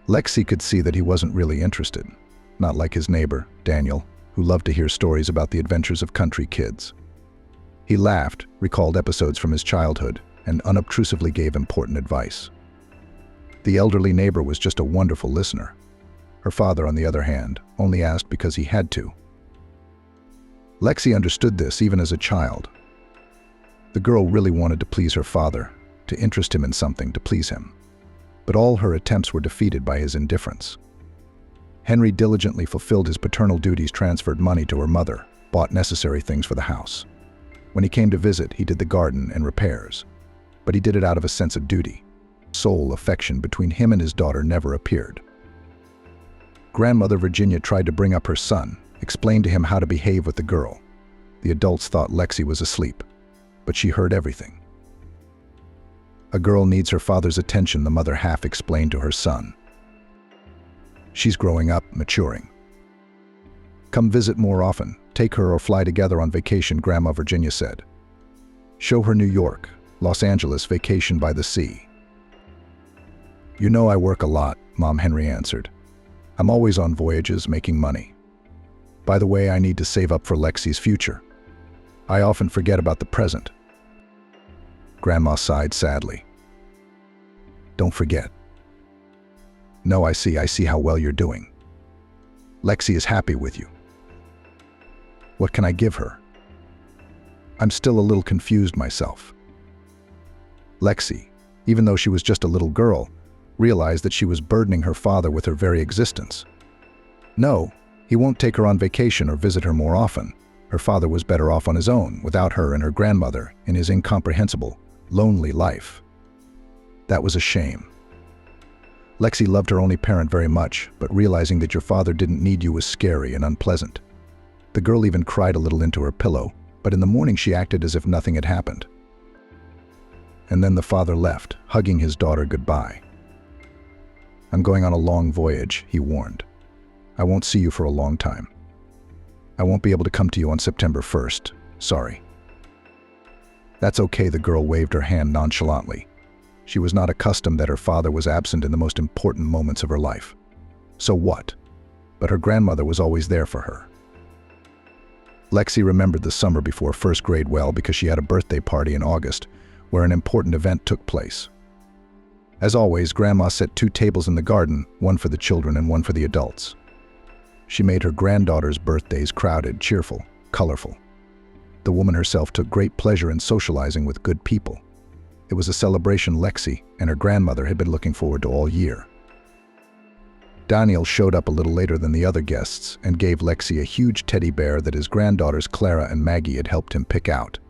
Lexi could see that he wasn't really interested, not like his neighbor, Daniel, who loved to hear stories about the adventures of country kids. He laughed, recalled episodes from his childhood, and unobtrusively gave important advice. The elderly neighbor was just a wonderful listener. Her father, on the other hand, only asked because he had to. Lexi understood this even as a child. The girl really wanted to please her father, to interest him in something, to please him. But all her attempts were defeated by his indifference. Henry diligently fulfilled his paternal duties, transferred money to her mother, bought necessary things for the house. When he came to visit, he did the garden and repairs. But he did it out of a sense of duty. Soul affection between him and his daughter never appeared. Grandmother Virginia tried to bring up her son, explained to him how to behave with the girl. The adults thought Lexi was asleep, but she heard everything. A girl needs her father's attention, the mother half explained to her son. She's growing up, maturing. Come visit more often, take her or fly together on vacation, Grandma Virginia said. Show her New York, Los Angeles, vacation by the sea. You know I work a lot, Mom Henry answered. I'm always on voyages, making money. By the way, I need to save up for Lexi's future. I often forget about the present. Grandma sighed sadly. Don't forget. No, I see how well you're doing. Lexi is happy with you. What can I give her? I'm still a little confused myself. Lexi, even though she was just a little girl, realized that she was burdening her father with her very existence. No, He won't take her on vacation or visit her more often. Her father was better off on his own, without her and her grandmother, in his incomprehensible, lonely life. That was a shame. Lexi loved her only parent very much, but realizing that your father didn't need you was scary and unpleasant. The girl even cried a little into her pillow, but in the morning she acted as if nothing had happened. And then the father left, hugging his daughter goodbye. "I'm going on a long voyage," he warned. "I won't see you for a long time. I won't be able to come to you on September 1st. Sorry." "That's okay," the girl waved her hand nonchalantly. She was not accustomed that her father was absent in the most important moments of her life. So what? But her grandmother was always there for her. Lexi remembered the summer before first grade well because she had a birthday party in August where an important event took place. As always, Grandma set 2 tables in the garden, one for the children and one for the adults. She made her granddaughter's birthdays crowded, cheerful, colorful. The woman herself took great pleasure in socializing with good people. It was a celebration Lexi and her grandmother had been looking forward to all year. Daniel showed up a little later than the other guests and gave Lexi a huge teddy bear that his granddaughters Clara and Maggie had helped him pick out.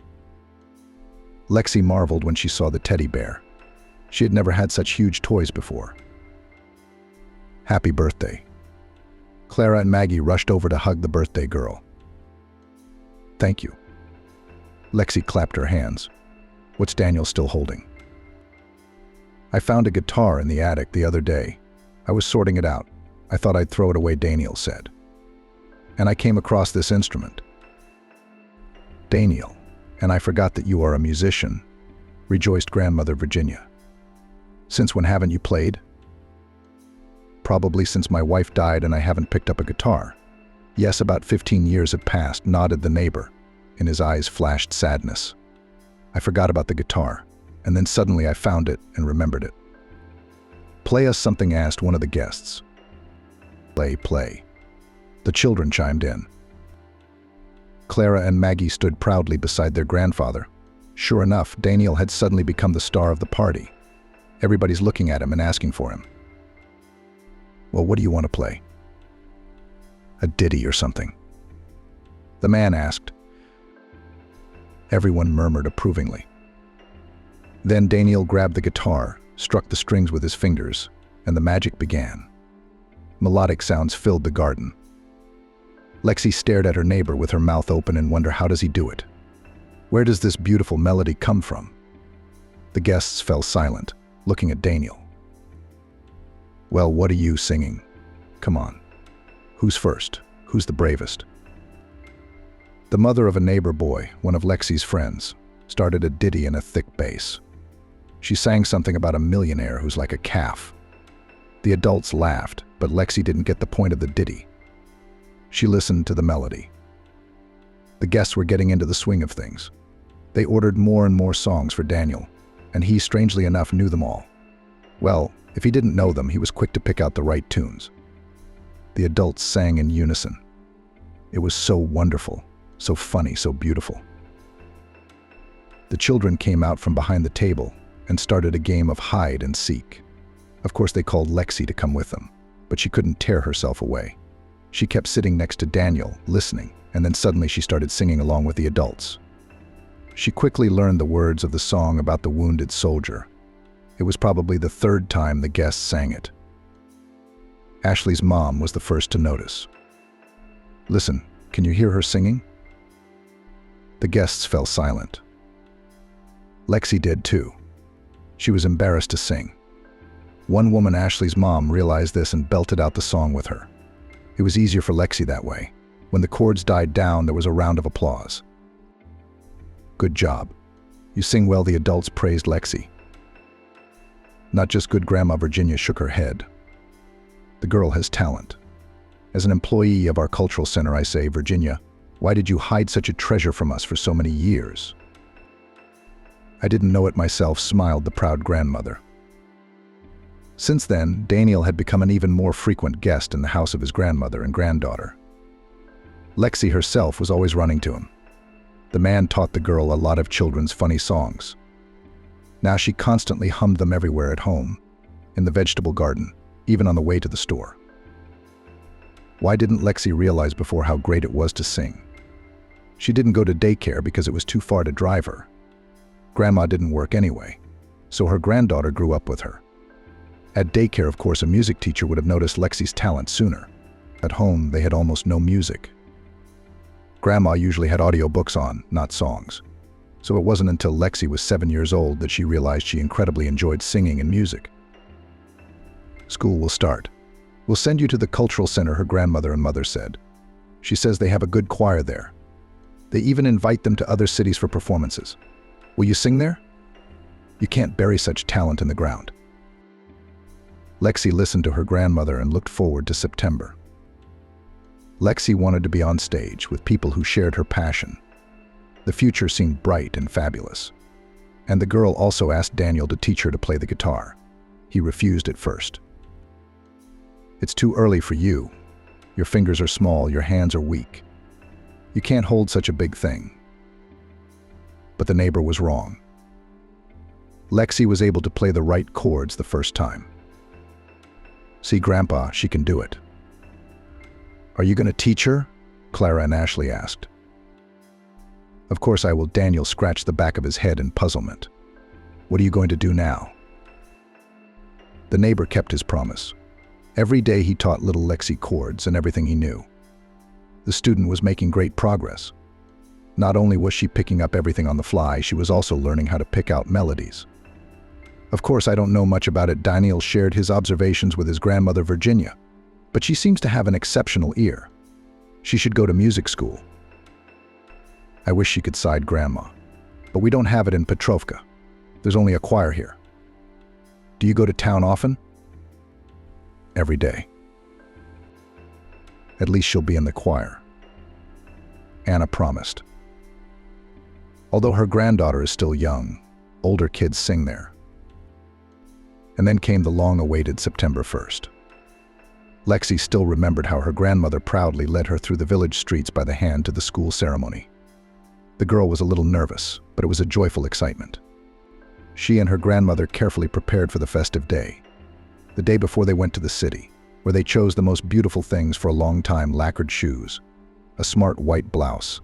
Lexi marveled when she saw the teddy bear. She had never had such huge toys before. "Happy birthday." Clara and Maggie rushed over to hug the birthday girl. "Thank you." Lexi clapped her hands. "What's Daniel still holding?" "I found a guitar in the attic the other day. I was sorting it out. I thought I'd throw it away," Daniel said. "And I came across this instrument." "Daniel, and I forgot that you are a musician," rejoiced Grandmother Virginia. "Since when haven't you played?" "Probably since my wife died and I haven't picked up a guitar." "Yes, about 15 years have passed," nodded the neighbor. In his eyes flashed sadness. "I forgot about the guitar, and then suddenly I found it and remembered it." "Play us something," asked one of the guests. Play. The children chimed in. Clara and Maggie stood proudly beside their grandfather. Sure enough, Daniel had suddenly become the star of the party. Everybody's looking at him and asking for him. "Well, what do you want to play?" "A ditty or something?" the man asked. Everyone murmured approvingly. Then Daniel grabbed the guitar, struck the strings with his fingers, and the magic began. Melodic sounds filled the garden. Lexi stared at her neighbor with her mouth open and wondered, how does he do it? Where does this beautiful melody come from? The guests fell silent, looking at Daniel. "Well, what are you singing? Come on. Who's first? Who's the bravest?" The mother of a neighbor boy, one of Lexi's friends, started a ditty in a thick bass. She sang something about a millionaire who's like a calf. The adults laughed, but Lexi didn't get the point of the ditty. She listened to the melody. The guests were getting into the swing of things. They ordered more and more songs for Daniel, and he, strangely enough, knew them all. Well, if he didn't know them, he was quick to pick out the right tunes. The adults sang in unison. It was so wonderful, so funny, so beautiful. The children came out from behind the table and started a game of hide and seek. Of course, they called Lexi to come with them, but she couldn't tear herself away. She kept sitting next to Daniel, listening, and then suddenly she started singing along with the adults. She quickly learned the words of the song about the wounded soldier. It was probably the third time the guests sang it. Ashley's mom was the first to notice. "Listen, can you hear her singing?" The guests fell silent. Lexi did too. She was embarrassed to sing. One woman, Ashley's mom, realized this and belted out the song with her. It was easier for Lexi that way. When the chords died down, there was a round of applause. "Good job. You sing well," the adults praised Lexi. Not just good, Grandma Virginia shook her head. "The girl has talent. As an employee of our cultural center, I say, Virginia, why did you hide such a treasure from us for so many years?" "I didn't know it myself," smiled the proud grandmother. Since then, Daniel had become an even more frequent guest in the house of his grandmother and granddaughter. Lexi herself was always running to him. The man taught the girl a lot of children's funny songs. Now she constantly hummed them everywhere at home, in the vegetable garden, even on the way to the store. Why didn't Lexi realize before how great it was to sing? She didn't go to daycare because it was too far to drive her. Grandma didn't work anyway, so her granddaughter grew up with her. At daycare, of course, a music teacher would have noticed Lexi's talent sooner. At home, they had almost no music. Grandma usually had audiobooks on, not songs. So it wasn't until Lexi was 7 years old that she realized she incredibly enjoyed singing and music. School will start. We'll send you to the cultural center, her grandmother and mother said. She says they have a good choir there. They even invite them to other cities for performances. Will you sing there? You can't bury such talent in the ground. Lexi listened to her grandmother and looked forward to September. Lexi wanted to be on stage with people who shared her passion. The future seemed bright and fabulous. And the girl also asked Daniel to teach her to play the guitar. He refused at first. It's too early for you. Your fingers are small, your hands are weak. You can't hold such a big thing. But the neighbor was wrong. Lexi was able to play the right chords the first time. See, Grandpa, she can do it. Are you going to teach her? Clara and Ashley asked. Of course I will. Daniel scratched the back of his head in puzzlement. What are you going to do now? The neighbor kept his promise. Every day he taught little Lexi chords and everything he knew. The student was making great progress. Not only was she picking up everything on the fly, she was also learning how to pick out melodies. Of course, I don't know much about it. Daniel shared his observations with his grandmother, Virginia, but she seems to have an exceptional ear. She should go to music school. I wish she could, sighed Grandma, but we don't have it in Petrovka. There's only a choir here. Do you go to town often? Every day. At least she'll be in the choir. Anna promised. Although her granddaughter is still young, older kids sing there. And then came the long-awaited September 1st. Lexi still remembered how her grandmother proudly led her through the village streets by the hand to the school ceremony. The girl was a little nervous, but it was a joyful excitement. She and her grandmother carefully prepared for the festive day. The day before they went to the city, where they chose the most beautiful things for a long time: lacquered shoes, a smart white blouse,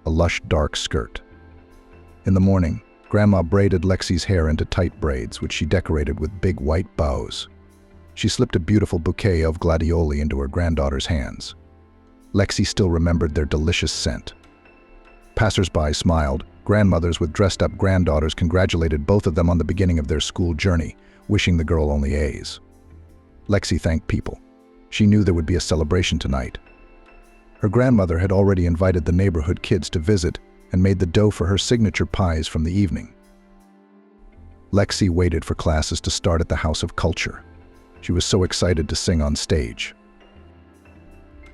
a lush dark skirt. In the morning, Grandma braided Lexi's hair into tight braids, which she decorated with big white bows. She slipped a beautiful bouquet of gladioli into her granddaughter's hands. Lexi still remembered their delicious scent. Passers-by smiled. Grandmothers with dressed-up granddaughters congratulated both of them on the beginning of their school journey, wishing the girl only A's. Lexi thanked people. She knew there would be a celebration tonight. Her grandmother had already invited the neighborhood kids to visit and made the dough for her signature pies from the evening. Lexi waited for classes to start at the House of Culture. She was so excited to sing on stage.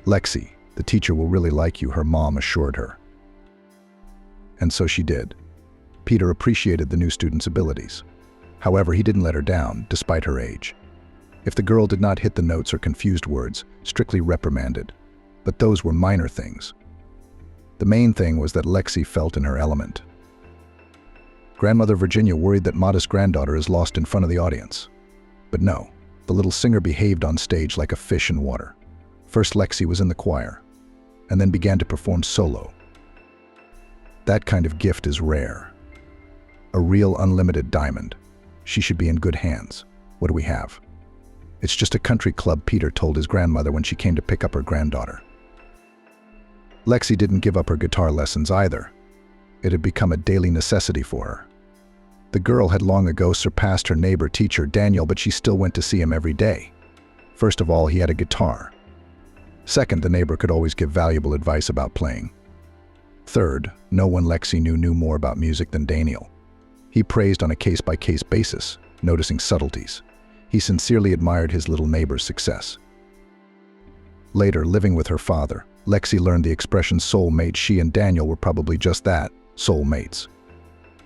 Lexi, the teacher will really like you, her mom assured her. And so she did. Peter appreciated the new student's abilities. However, he didn't let her down, despite her age. If the girl did not hit the notes or confused words, strictly reprimanded. But those were minor things. The main thing was that Lexi felt in her element. Grandmother Virginia worried that modest granddaughter is lost in front of the audience. But no, the little singer behaved on stage like a fish in water. First Lexi was in the choir, and then began to perform solo. That kind of gift is rare. A real unlimited diamond. She should be in good hands. What do we have? It's just a country club, Peter told his grandmother when she came to pick up her granddaughter. Lexi didn't give up her guitar lessons either. It had become a daily necessity for her. The girl had long ago surpassed her neighbor teacher, Daniel, but she still went to see him every day. First of all, he had a guitar. Second, the neighbor could always give valuable advice about playing. Third, no one Lexi knew more about music than Daniel. He praised on a case-by-case basis, noticing subtleties. He sincerely admired his little neighbor's success. Later, living with her father, Lexi learned the expression soulmate. She and Daniel were probably just that, soulmates.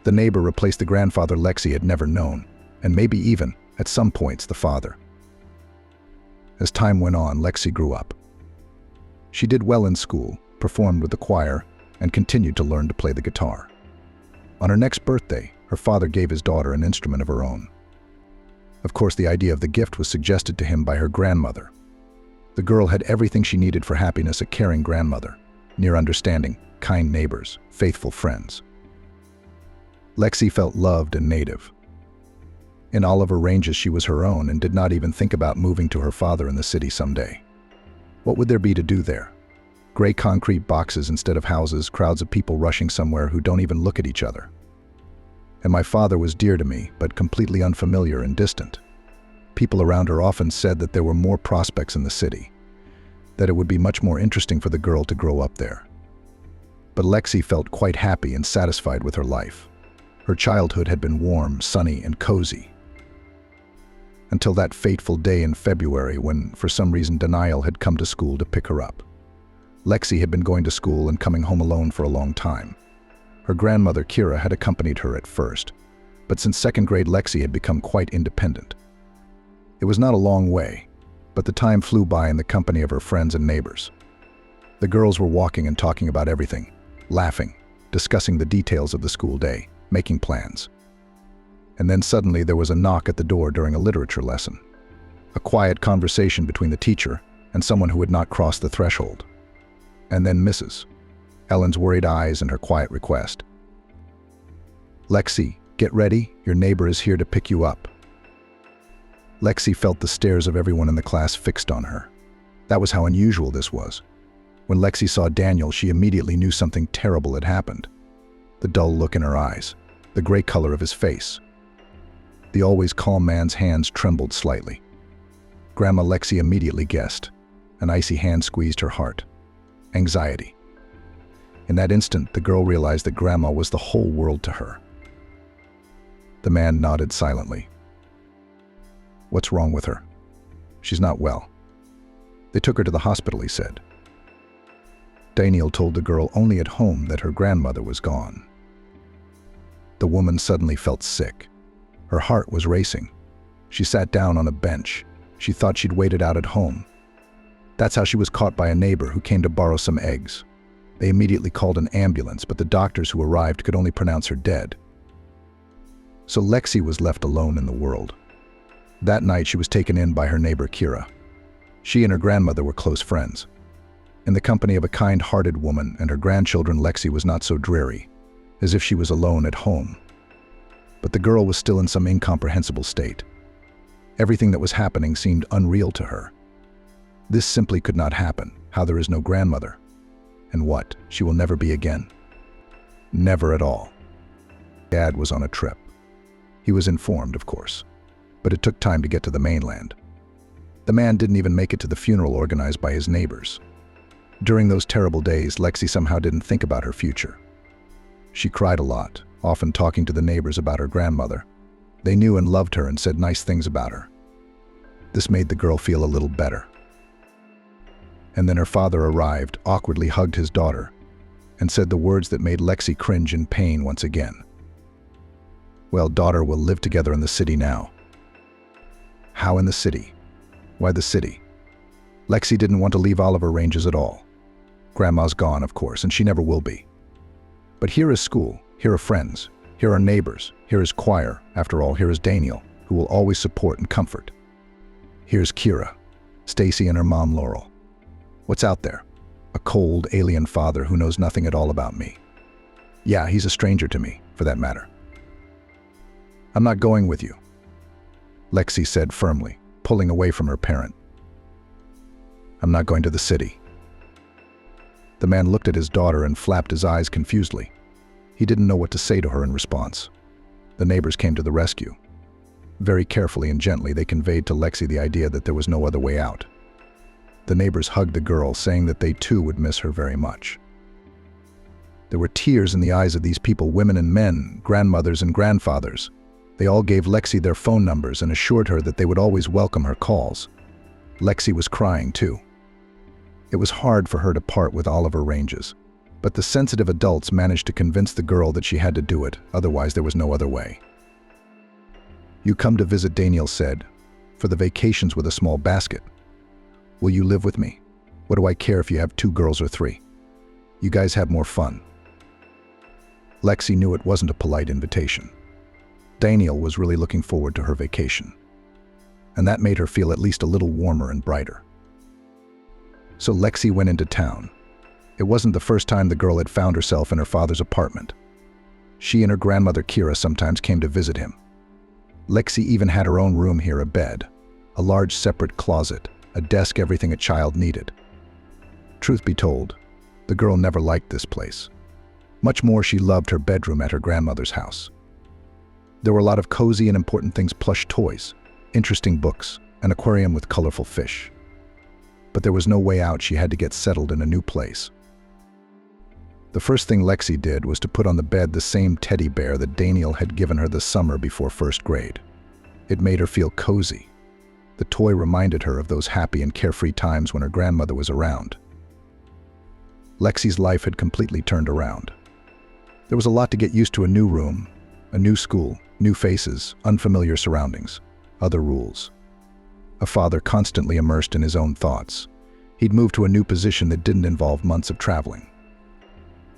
The neighbor replaced the grandfather Lexi had never known, and maybe even, at some points, the father. As time went on, Lexi grew up. She did well in school, performed with the choir, and continued to learn to play the guitar. On her next birthday, her father gave his daughter an instrument of her own. Of course, the idea of the gift was suggested to him by her grandmother. The girl had everything she needed for happiness: a caring grandmother, near understanding, kind neighbors, faithful friends. Lexi felt loved and native. In Oliver Ranges, she was her own and did not even think about moving to her father in the city someday. What would there be to do there? Gray concrete boxes instead of houses, crowds of people rushing somewhere who don't even look at each other. And my father was dear to me, but completely unfamiliar and distant. People around her often said that there were more prospects in the city, that it would be much more interesting for the girl to grow up there. But Lexi felt quite happy and satisfied with her life. Her childhood had been warm, sunny, and cozy. Until that fateful day in February when, for some reason, Denial had come to school to pick her up. Lexi had been going to school and coming home alone for a long time. Her grandmother, Kira, had accompanied her at first, but since second grade, Lexi had become quite independent. It was not a long way, but the time flew by in the company of her friends and neighbors. The girls were walking and talking about everything, laughing, discussing the details of the school day, making plans. And then suddenly there was a knock at the door during a literature lesson. A quiet conversation between the teacher and someone who had not crossed the threshold. And then Mrs. Ellen's worried eyes and her quiet request. "Lexi, get ready, your neighbor is here to pick you up." Lexi felt the stares of everyone in the class fixed on her. That was how unusual this was. When Lexi saw Daniel, she immediately knew something terrible had happened. The dull look in her eyes, the gray color of his face. The always calm man's hands trembled slightly. Grandma Lexi immediately guessed. An icy hand squeezed her heart. Anxiety. In that instant, the girl realized that Grandma was the whole world to her. The man nodded silently. "What's wrong with her?" "She's not well. They took her to the hospital," he said. Daniel told the girl only at home that her grandmother was gone. The woman suddenly felt sick. Her heart was racing. She sat down on a bench. She thought she'd waited out at home. That's how she was caught by a neighbor who came to borrow some eggs. They immediately called an ambulance, but the doctors who arrived could only pronounce her dead. So Lexi was left alone in the world. That night she was taken in by her neighbor Kira. She and her grandmother were close friends. In the company of a kind-hearted woman and her grandchildren, Lexi was not so dreary, as if she was alone at home. But the girl was still in some incomprehensible state. Everything that was happening seemed unreal to her. This simply could not happen. How there is no grandmother. And what? She will never be again. Never at all. Dad was on a trip. He was informed, of course, but it took time to get to the mainland. The man didn't even make it to the funeral organized by his neighbors. During those terrible days, Lexi somehow didn't think about her future. She cried a lot, often talking to the neighbors about her grandmother. They knew and loved her and said nice things about her. This made the girl feel a little better. And then her father arrived, awkwardly hugged his daughter, and said the words that made Lexi cringe in pain once again. "Well, daughter, we'll live together in the city now." How in the city? Why the city? Lexi didn't want to leave Oliver Ranges at all. Grandma's gone, of course, and she never will be. But here is school, here are friends, here are neighbors, here is choir. After all, here is Daniel, who will always support and comfort. Here's Kira, Stacy, and her mom Laurel. What's out there? A cold, alien father who knows nothing at all about me. Yeah, he's a stranger to me, for that matter. "I'm not going with you," Lexi said firmly, pulling away from her parent. "I'm not going to the city." The man looked at his daughter and flapped his eyes confusedly. He didn't know what to say to her in response. The neighbors came to the rescue. Very carefully and gently, they conveyed to Lexi the idea that there was no other way out. The neighbors hugged the girl, saying that they too would miss her very much. There were tears in the eyes of these people, women and men, grandmothers and grandfathers. They all gave Lexi their phone numbers and assured her that they would always welcome her calls. Lexi was crying too. It was hard for her to part with Oliver Ranges, but the sensitive adults managed to convince the girl that she had to do it, otherwise there was no other way. "You come to visit," Daniel said, "for the vacations with a small basket. Will you live with me? What do I care if you have 2 girls or 3? You guys have more fun." Lexi knew it wasn't a polite invitation. Daniel was really looking forward to her vacation, and that made her feel at least a little warmer and brighter. So Lexi went into town. It wasn't the first time the girl had found herself in her father's apartment. She and her grandmother Kira sometimes came to visit him. Lexi even had her own room here, a bed, a large separate closet, a desk, everything a child needed. Truth be told, the girl never liked this place. Much more, she loved her bedroom at her grandmother's house. There were a lot of cozy and important things: plush toys, interesting books, an aquarium with colorful fish. But there was no way out. She had to get settled in a new place. The first thing Lexi did was to put on the bed the same teddy bear that Daniel had given her the summer before first grade. It made her feel cozy. The toy reminded her of those happy and carefree times when her grandmother was around. Lexi's life had completely turned around. There was a lot to get used to: a new room, a new school, new faces, unfamiliar surroundings, other rules. A father constantly immersed in his own thoughts. He'd moved to a new position that didn't involve months of traveling.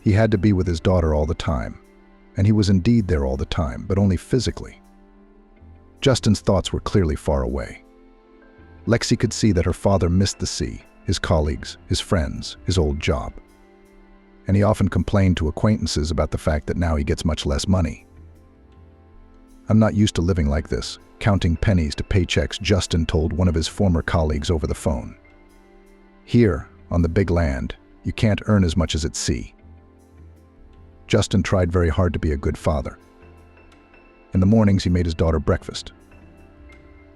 He had to be with his daughter all the time, and he was indeed there all the time, but only physically. Justin's thoughts were clearly far away. Lexi could see that her father missed the sea, his colleagues, his friends, his old job. And he often complained to acquaintances about the fact that now he gets much less money. "I'm not used to living like this, counting pennies to paychecks," Justin told one of his former colleagues over the phone. "Here, on the big land, you can't earn as much as at sea." Justin tried very hard to be a good father. In the mornings, he made his daughter breakfast.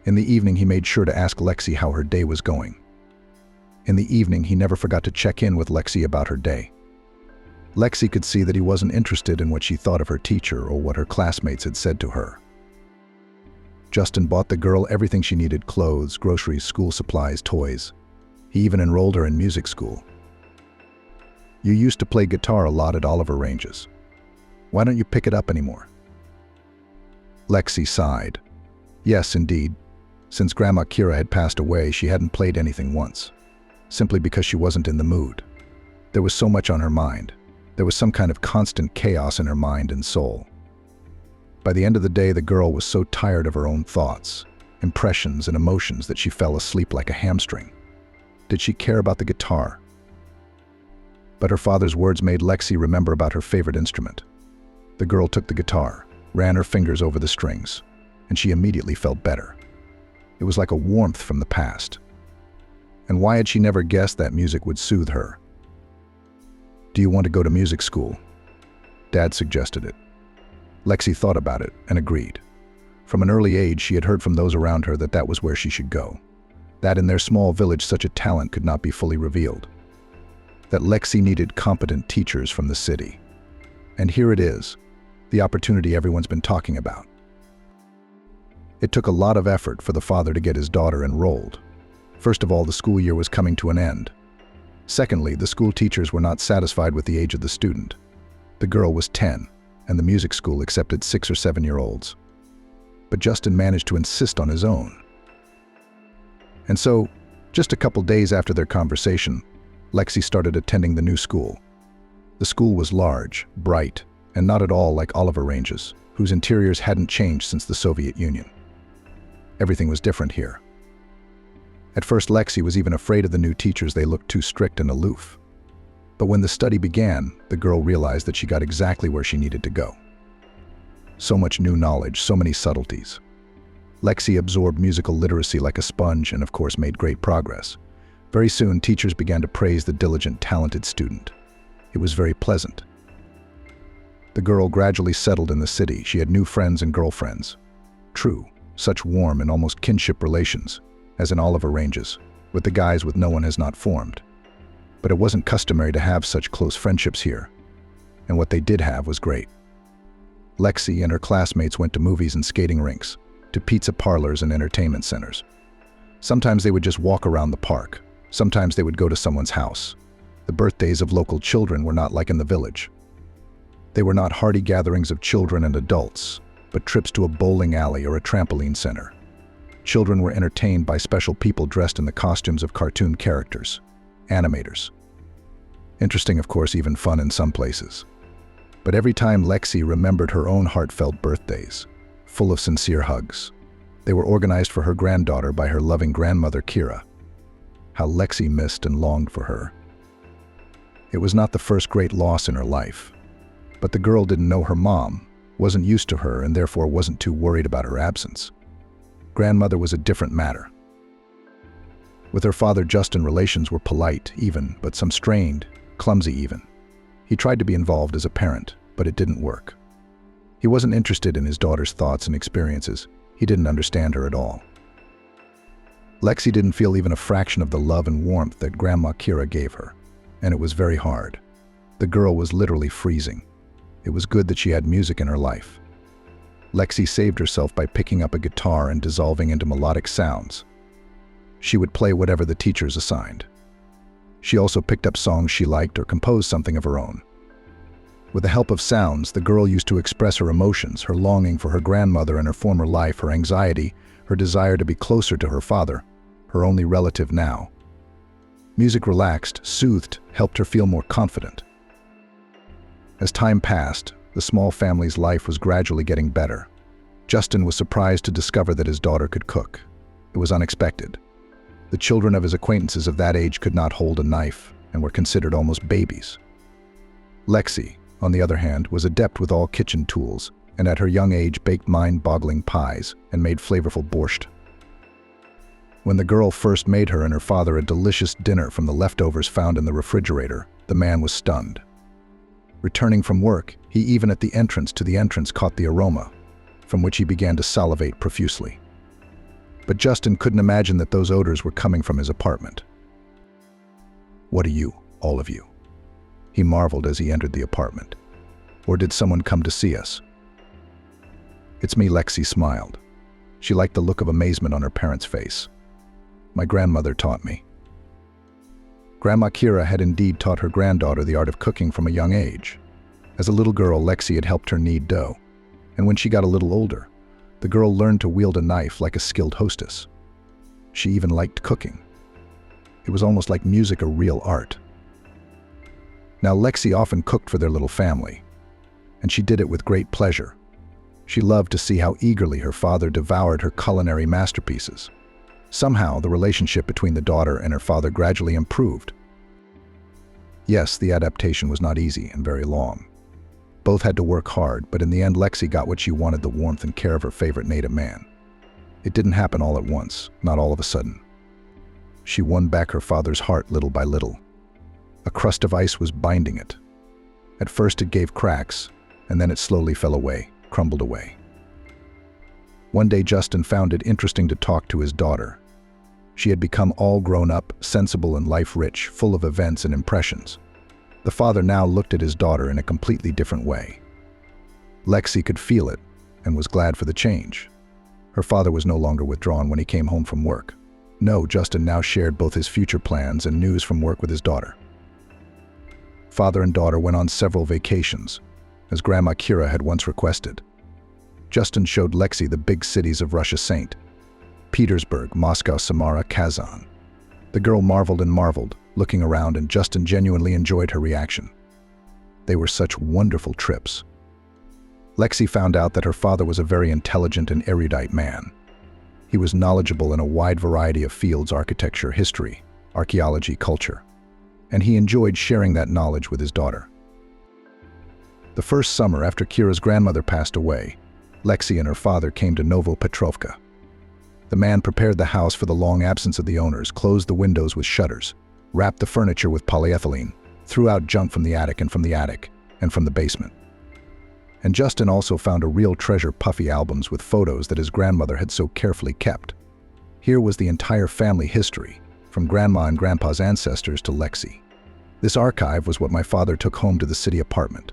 In the evening, he made sure to ask Lexi how her day was going. In the evening, he never forgot to check in with Lexi about her day. Lexi could see that he wasn't interested in what she thought of her teacher or what her classmates had said to her. Justin bought the girl everything she needed: clothes, groceries, school supplies, toys. He even enrolled her in music school. "You used to play guitar a lot at Oliver Ranges. Why don't you pick it up anymore?" Lexi sighed. Yes, indeed. Since Grandma Kira had passed away, she hadn't played anything once, simply because she wasn't in the mood. There was so much on her mind. There was some kind of constant chaos in her mind and soul. By the end of the day, the girl was so tired of her own thoughts, impressions, and emotions that she fell asleep like a hamstring. Did she care about the guitar? But her father's words made Lexi remember about her favorite instrument. The girl took the guitar, ran her fingers over the strings, and she immediately felt better. It was like a warmth from the past. And why had she never guessed that music would soothe her? "Do you want to go to music school?" Dad suggested it. Lexi thought about it and agreed. From an early age, she had heard from those around her that that was where she should go. That in their small village, such a talent could not be fully revealed. That Lexi needed competent teachers from the city. And here it is, the opportunity everyone's been talking about. It took a lot of effort for the father to get his daughter enrolled. First of all, the school year was coming to an end. Secondly, the school teachers were not satisfied with the age of the student. The girl was 10, and the music school accepted 6 or 7-year-olds. But Justin managed to insist on his own. And so, just a couple days after their conversation, Lexi started attending the new school. The school was large, bright, and not at all like Oliver Ranges, whose interiors hadn't changed since the Soviet Union. Everything was different here. At first, Lexi was even afraid of the new teachers. They looked too strict and aloof. But when the study began, the girl realized that she got exactly where she needed to go. So much new knowledge, so many subtleties. Lexi absorbed musical literacy like a sponge and, of course, made great progress. Very soon, teachers began to praise the diligent, talented student. It was very pleasant. The girl gradually settled in the city. She had new friends and girlfriends. True, such warm and almost kinship relations, as in Oliver Ranges, with the guys with no one has not formed. But it wasn't customary to have such close friendships here, and what they did have was great. Lexi and her classmates went to movies and skating rinks, to pizza parlors and entertainment centers. Sometimes they would just walk around the park. Sometimes they would go to someone's house. The birthdays of local children were not like in the village. They were not hearty gatherings of children and adults, but trips to a bowling alley or a trampoline center. Children were entertained by special people dressed in the costumes of cartoon characters, animators. Interesting, of course, even fun in some places. But every time Lexi remembered her own heartfelt birthdays, full of sincere hugs. They were organized for her granddaughter by her loving grandmother Kira. how Lexi missed and longed for her. It was not the first great loss in her life, but the girl didn't know her mom, wasn't used to her, and therefore wasn't too worried about her absence. Grandmother was a different matter. With her father, Justin, relations were polite, even, but some strained, clumsy even. He tried to be involved as a parent, but it didn't work. He wasn't interested in his daughter's thoughts and experiences. He didn't understand her at all. Lexi didn't feel even a fraction of the love and warmth that Grandma Kira gave her, and it was very hard. The girl was literally freezing. It was good that she had music in her life. Lexi saved herself by picking up a guitar and dissolving into melodic sounds. She would play whatever the teachers assigned. She also picked up songs she liked or composed something of her own. With the help of sounds, the girl used to express her emotions, her longing for her grandmother and her former life, her anxiety, her desire to be closer to her father, her only relative now. Music relaxed, soothed, helped her feel more confident. As time passed, the small family's life was gradually getting better. Justin was surprised to discover that his daughter could cook. It was unexpected. The children of his acquaintances of that age could not hold a knife and were considered almost babies. Lexi, on the other hand, was adept with all kitchen tools, and at her young age baked mind-boggling pies and made flavorful borscht. When the girl first made her and her father a delicious dinner from the leftovers found in the refrigerator, the man was stunned. Returning from work, he even at the entrance caught the aroma, from which he began to salivate profusely. But Justin couldn't imagine that those odors were coming from his apartment. "What are you, all of you?" he marveled as he entered the apartment. "Or did someone come to see us?" "It's me," Lexi smiled. She liked the look of amazement on her parents' face. "My grandmother taught me." Grandma Kira had indeed taught her granddaughter the art of cooking from a young age. As a little girl, Lexi had helped her knead dough, and when she got a little older, the girl learned to wield a knife like a skilled hostess. She even liked cooking. It was almost like music, a real art. Now, Lexi often cooked for their little family, and she did it with great pleasure. She loved to see how eagerly her father devoured her culinary masterpieces. Somehow, the relationship between the daughter and her father gradually improved. Yes, the adaptation was not easy and very long. Both had to work hard, but in the end, Lexi got what she wanted, the warmth and care of her favorite native man. It didn't happen all at once, not all of a sudden. She won back her father's heart little by little. A crust of ice was binding it. At first it gave cracks, and then it slowly fell away, crumbled away. One day Justin found it interesting to talk to his daughter. She had become all grown up, sensible and life-rich, full of events and impressions. The father now looked at his daughter in a completely different way. Lexi could feel it and was glad for the change. Her father was no longer withdrawn when he came home from work. No, Justin now shared both his future plans and news from work with his daughter. Father and daughter went on several vacations, as Grandma Kira had once requested. Justin showed Lexi the big cities of Russia: St. Petersburg, Moscow, Samara, Kazan. The girl marveled and marveled, looking around, and Justin genuinely enjoyed her reaction. They were such wonderful trips. Lexi found out that her father was a very intelligent and erudite man. He was knowledgeable in a wide variety of fields: architecture, history, archaeology, culture. And he enjoyed sharing that knowledge with his daughter. The first summer after Kira's grandmother passed away, Lexi and her father came to Novopetrovka. The man prepared the house for the long absence of the owners, closed the windows with shutters, wrapped the furniture with polyethylene, threw out junk from the attic and from the basement. And Justin also found a real treasure: puffy albums with photos that his grandmother had so carefully kept. Here was the entire family history, from Grandma and Grandpa's ancestors to Lexi. This archive was what my father took home to the city apartment.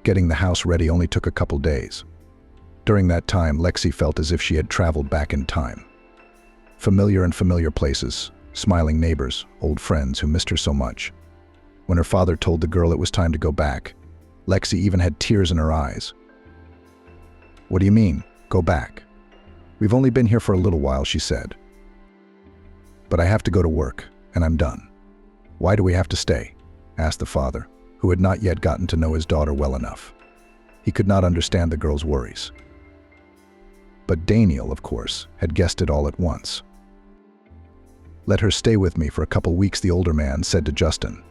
Getting the house ready only took a couple days. During that time, Lexi felt as if she had traveled back in time. Familiar places, smiling neighbors, old friends who missed her so much. When her father told the girl it was time to go back, Lexi even had tears in her eyes. "What do you mean, go back? We've only been here for a little while," she said. "But I have to go to work, and I'm done." "Why do we have to stay?" asked the father, who had not yet gotten to know his daughter well enough. He could not understand the girl's worries. But Daniel, of course, had guessed it all at once. "Let her stay with me for a couple weeks," the older man said to Justin.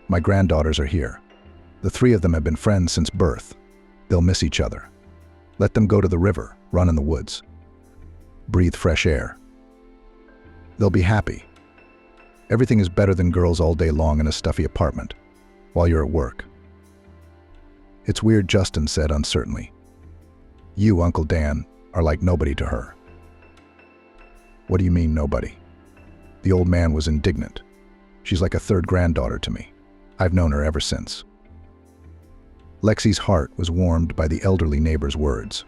"My granddaughters are here. The three of them have been friends since birth. They'll miss each other. Let them go to the river, run in the woods. Breathe fresh air. They'll be happy. Everything is better than girls all day long in a stuffy apartment, while you're at work." "It's weird," Justin said uncertainly. "You, Uncle Dan, are like nobody to her." "What do you mean, nobody?" The old man was indignant. "She's like a third granddaughter to me. I've known her ever since." Lexi's heart was warmed by the elderly neighbor's words.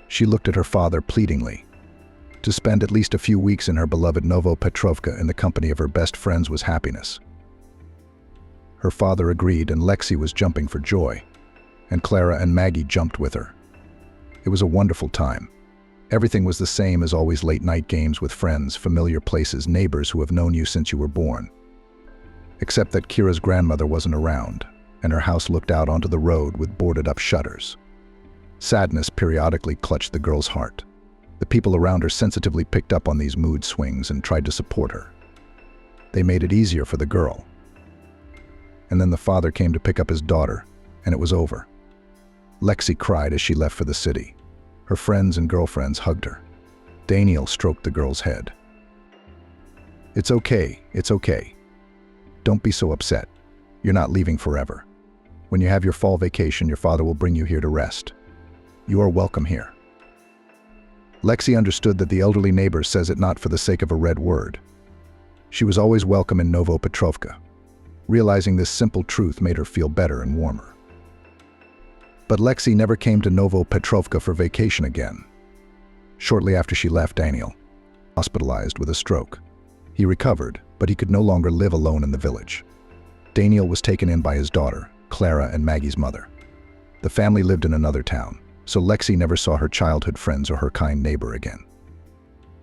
She looked at her father pleadingly. To spend at least a few weeks in her beloved Novopetrovka in the company of her best friends was happiness. Her father agreed, and Lexi was jumping for joy, and Clara and Maggie jumped with her. It was a wonderful time. Everything was the same as always: late-night games with friends, familiar places, neighbors who have known you since you were born. Except that Kira's grandmother wasn't around, and her house looked out onto the road with boarded-up shutters. Sadness periodically clutched the girl's heart. The people around her sensitively picked up on these mood swings and tried to support her. They made it easier for the girl. And then the father came to pick up his daughter, and it was over. Lexi cried as she left for the city. Her friends and girlfriends hugged her. Daniel stroked the girl's head. It's okay. Don't be so upset. You're not leaving forever. When you have your fall vacation, your father will bring you here to rest. You are welcome here." Lexi understood that the elderly neighbor says it not for the sake of a red word. She was always welcome in Novopetrovka. Realizing this simple truth made her feel better and warmer. But Lexi never came to Novopetrovka for vacation again. Shortly after she left, Daniel hospitalized with a stroke. He recovered, but he could no longer live alone in the village. Daniel was taken in by his daughter, Clara, and Maggie's mother. The family lived in another town, so Lexi never saw her childhood friends or her kind neighbor again.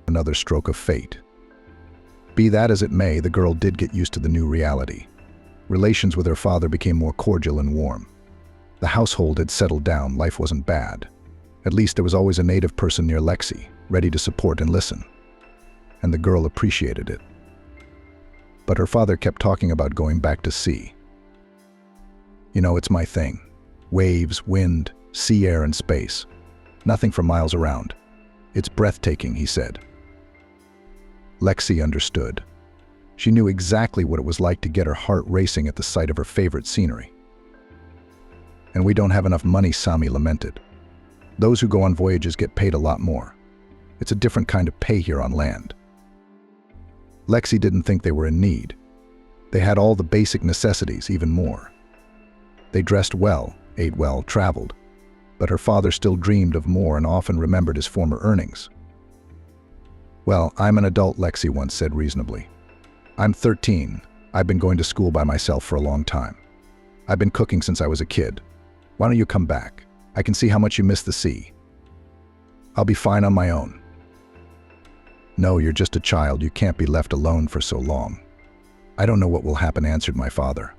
Another stroke of fate. Be that as it may, the girl did get used to the new reality. Relations with her father became more cordial and warm. The household had settled down, life wasn't bad. At least there was always a native person near Lexi, ready to support and listen. And the girl appreciated it. But her father kept talking about going back to sea. "You know, it's my thing. Waves, wind, sea air, and space. Nothing for miles around. It's breathtaking," he said. Lexi understood. She knew exactly what it was like to get her heart racing at the sight of her favorite scenery. "And we don't have enough money," Sami lamented. "Those who go on voyages get paid a lot more. It's a different kind of pay here on land." Lexi didn't think they were in need. They had all the basic necessities, even more. They dressed well, ate well, traveled. But her father still dreamed of more and often remembered his former earnings. "Well, I'm an adult," Lexi once said reasonably. "I'm 13. I've been going to school by myself for a long time. I've been cooking since I was a kid. Why don't you come back? I can see how much you miss the sea." "I'll be fine on my own." "No, you're just a child. You can't be left alone for so long." "I don't know what will happen," answered my father.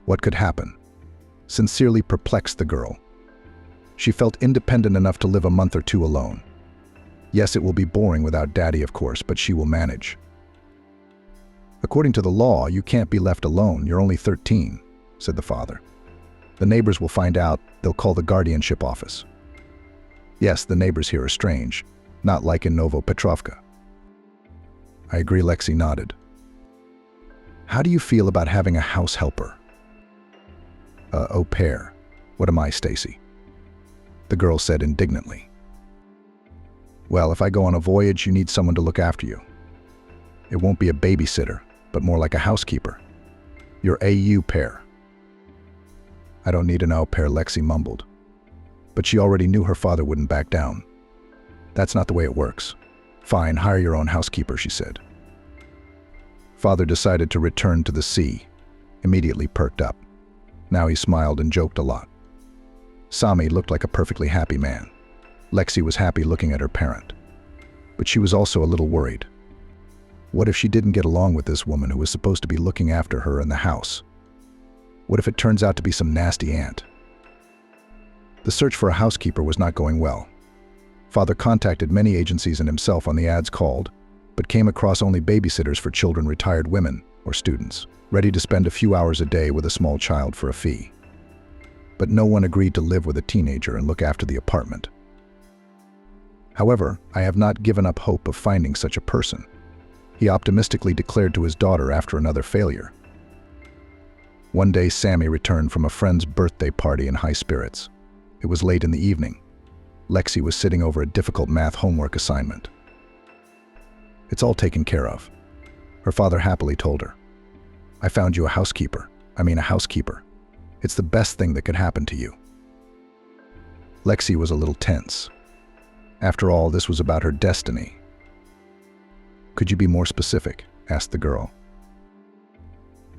What could happen? Sincerely perplexed the girl. She felt independent enough to live a month or two alone. Yes, it will be boring without Daddy, of course, but she will manage. "According to the law, you can't be left alone. You're only 13, said the father. "The neighbors will find out. They'll call the guardianship office." Yes, the neighbors here are strange, not like in Novopetrovka. I agree, Lexi nodded. How do you feel about having a house helper? Au pair. What am I, Stacy? The girl said indignantly. Well, if I go on a voyage, you need someone to look after you. It won't be a babysitter, but more like a housekeeper. You're au pair. I don't need an au pair, Lexi mumbled. But she already knew her father wouldn't back down. That's not the way it works. Fine, hire your own housekeeper, she said. Father decided to return to the sea, immediately perked up. Now he smiled and joked a lot. Sami looked like a perfectly happy man. Lexi was happy looking at her parent. But she was also a little worried. What if she didn't get along with this woman who was supposed to be looking after her in the house? What if it turns out to be some nasty aunt? The search for a housekeeper was not going well. Father contacted many agencies and himself on the ads called, but came across only babysitters for children, retired women, or students, ready to spend a few hours a day with a small child for a fee. But no one agreed to live with a teenager and look after the apartment. However, I have not given up hope of finding such a person, he optimistically declared to his daughter after another failure. One day, Sammy returned from a friend's birthday party in high spirits. It was late in the evening. Lexi was sitting over a difficult math homework assignment. "It's all taken care of," her father happily told her. "I found you a housekeeper. It's the best thing that could happen to you." Lexi was a little tense. After all, this was about her destiny. "Could you be more specific?" asked the girl.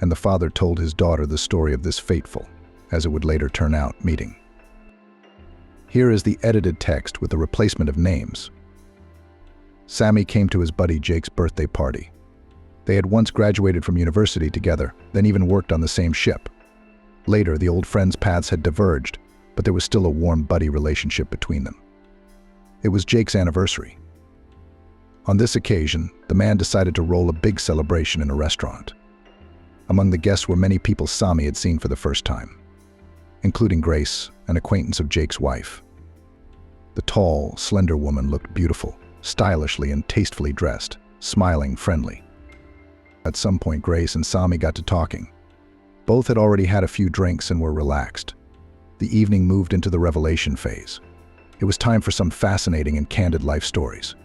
And the father told his daughter the story of this fateful, as it would later turn out, meeting. Here is the edited text with the replacement of names. Sammy came to his buddy Jake's birthday party. They had once graduated from university together, then even worked on the same ship. Later, the old friends' paths had diverged, but there was still a warm buddy relationship between them. It was Jake's anniversary. On this occasion, the man decided to roll a big celebration in a restaurant. Among the guests were many people Sammy had seen for the first time, including Grace, an acquaintance of Jake's wife. The tall, slender woman looked beautiful, stylishly and tastefully dressed, smiling, friendly. At some point, Grace and Sammy got to talking. Both had already had a few drinks and were relaxed. The evening moved into the revelation phase. It was time for some fascinating and candid life stories.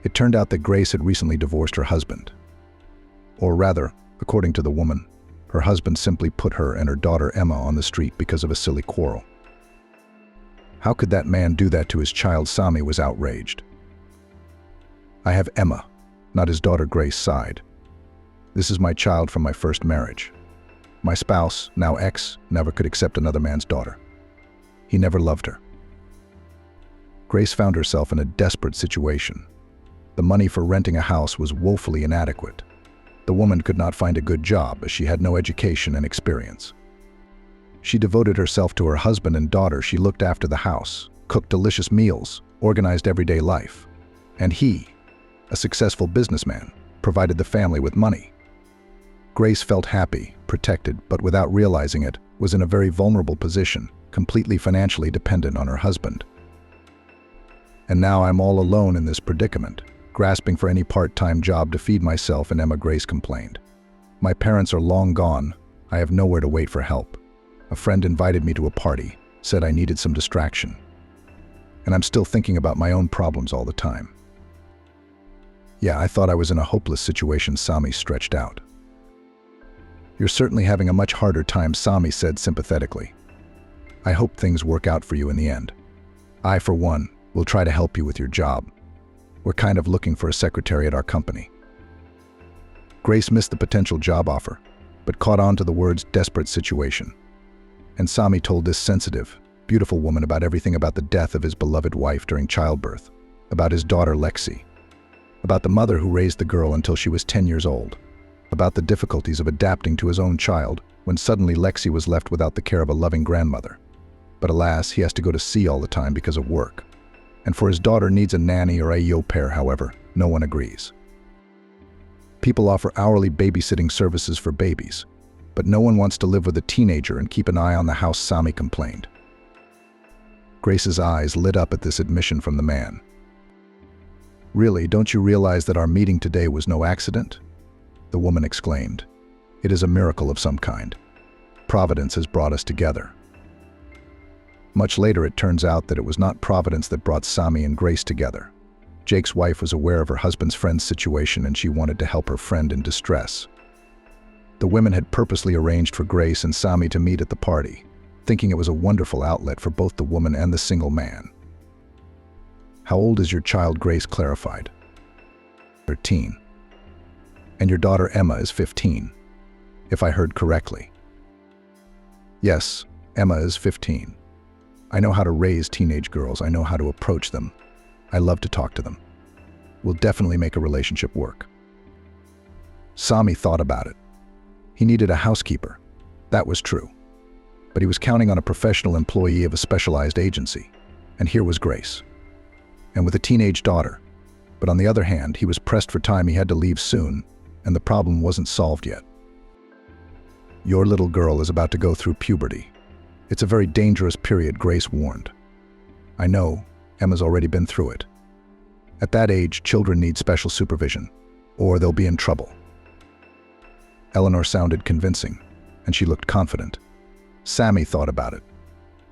It turned out that Grace had recently divorced her husband. Or rather, according to the woman, her husband simply put her and her daughter Emma on the street because of a silly quarrel. How could that man do that to his child? Sammy was outraged. "I have Emma," not his daughter Grace sighed. "This is my child from my first marriage. My spouse, now ex, never could accept another man's daughter. He never loved her." Grace found herself in a desperate situation. The money for renting a house was woefully inadequate. The woman could not find a good job as she had no education and experience. She devoted herself to her husband and daughter. She looked after the house, cooked delicious meals, organized everyday life. And he, a successful businessman, provided the family with money. Grace felt happy, protected, but without realizing it, was in a very vulnerable position, completely financially dependent on her husband. "And now I'm all alone in this predicament, grasping for any part-time job to feed myself," and Emma, Grace complained. "My parents are long gone. I have nowhere to wait for help. A friend invited me to a party, said I needed some distraction. And I'm still thinking about my own problems all the time." "Yeah, I thought I was in a hopeless situation," Sammy stretched out. "You're certainly having a much harder time," Sammy said sympathetically. "I hope things work out for you in the end. I, for one, will try to help you with your job. We're kind of looking for a secretary at our company." Grace missed the potential job offer, but caught on to the words "desperate situation." And Sammy told this sensitive, beautiful woman about everything, about the death of his beloved wife during childbirth, about his daughter Lexi, about the mother who raised the girl until she was 10 years old, about the difficulties of adapting to his own child when suddenly Lexi was left without the care of a loving grandmother. But alas, he has to go to sea all the time because of work. And for his daughter needs a nanny or a au pair. However, no one agrees. People offer hourly babysitting services for babies, but no one wants to live with a teenager and keep an eye on the house, Sammy complained. Grace's eyes lit up at this admission from the man. "Really, don't you realize that our meeting today was no accident?" the woman exclaimed. "It is a miracle of some kind. Providence has brought us together." Much later, it turns out that it was not Providence that brought Sammy and Grace together. Jake's wife was aware of her husband's friend's situation and she wanted to help her friend in distress. The women had purposely arranged for Grace and Sammy to meet at the party, thinking it was a wonderful outlet for both the woman and the single man. "How old is your child?" Grace clarified. 13. "And your daughter Emma is 15, if I heard correctly." "Yes, Emma is 15. I know how to raise teenage girls. I know how to approach them. I love to talk to them. We'll definitely make a relationship work." Sammy thought about it. He needed a housekeeper. That was true. But he was counting on a professional employee of a specialized agency. And here was Grace. And with a teenage daughter. But on the other hand, he was pressed for time, he had to leave soon, and the problem wasn't solved yet. Your little girl is about to go through puberty. It's a very dangerous period, Grace warned. I know, Emma's already been through it. At that age, children need special supervision, or they'll be in trouble. Eleanor sounded convincing, and she looked confident. Sammy thought about it.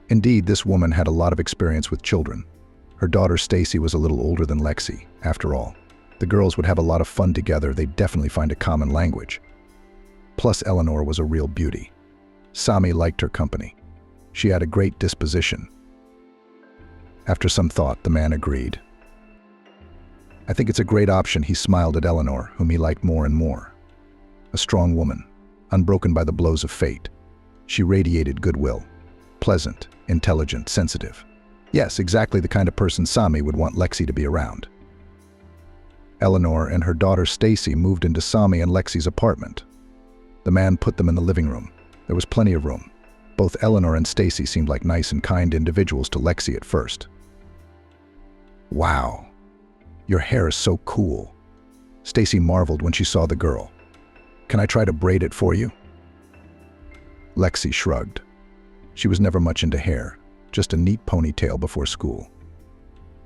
Indeed, this woman had a lot of experience with children. Her daughter Stacy was a little older than Lexi, after all. The girls would have a lot of fun together, they'd definitely find a common language. Plus, Eleanor was a real beauty. Sammy liked her company. She had a great disposition. After some thought, the man agreed. I think it's a great option, he smiled at Eleanor, whom he liked more and more. A strong woman, unbroken by the blows of fate. She radiated goodwill. Pleasant, intelligent, sensitive. Yes, exactly the kind of person Sammy would want Lexi to be around. Eleanor and her daughter Stacy moved into Sammy and Lexi's apartment. The man put them in the living room. There was plenty of room. Both Eleanor and Stacy seemed like nice and kind individuals to Lexi at first. Wow, your hair is so cool. Stacy marveled when she saw the girl. Can I try to braid it for you? Lexi shrugged. She was never much into hair, just a neat ponytail before school.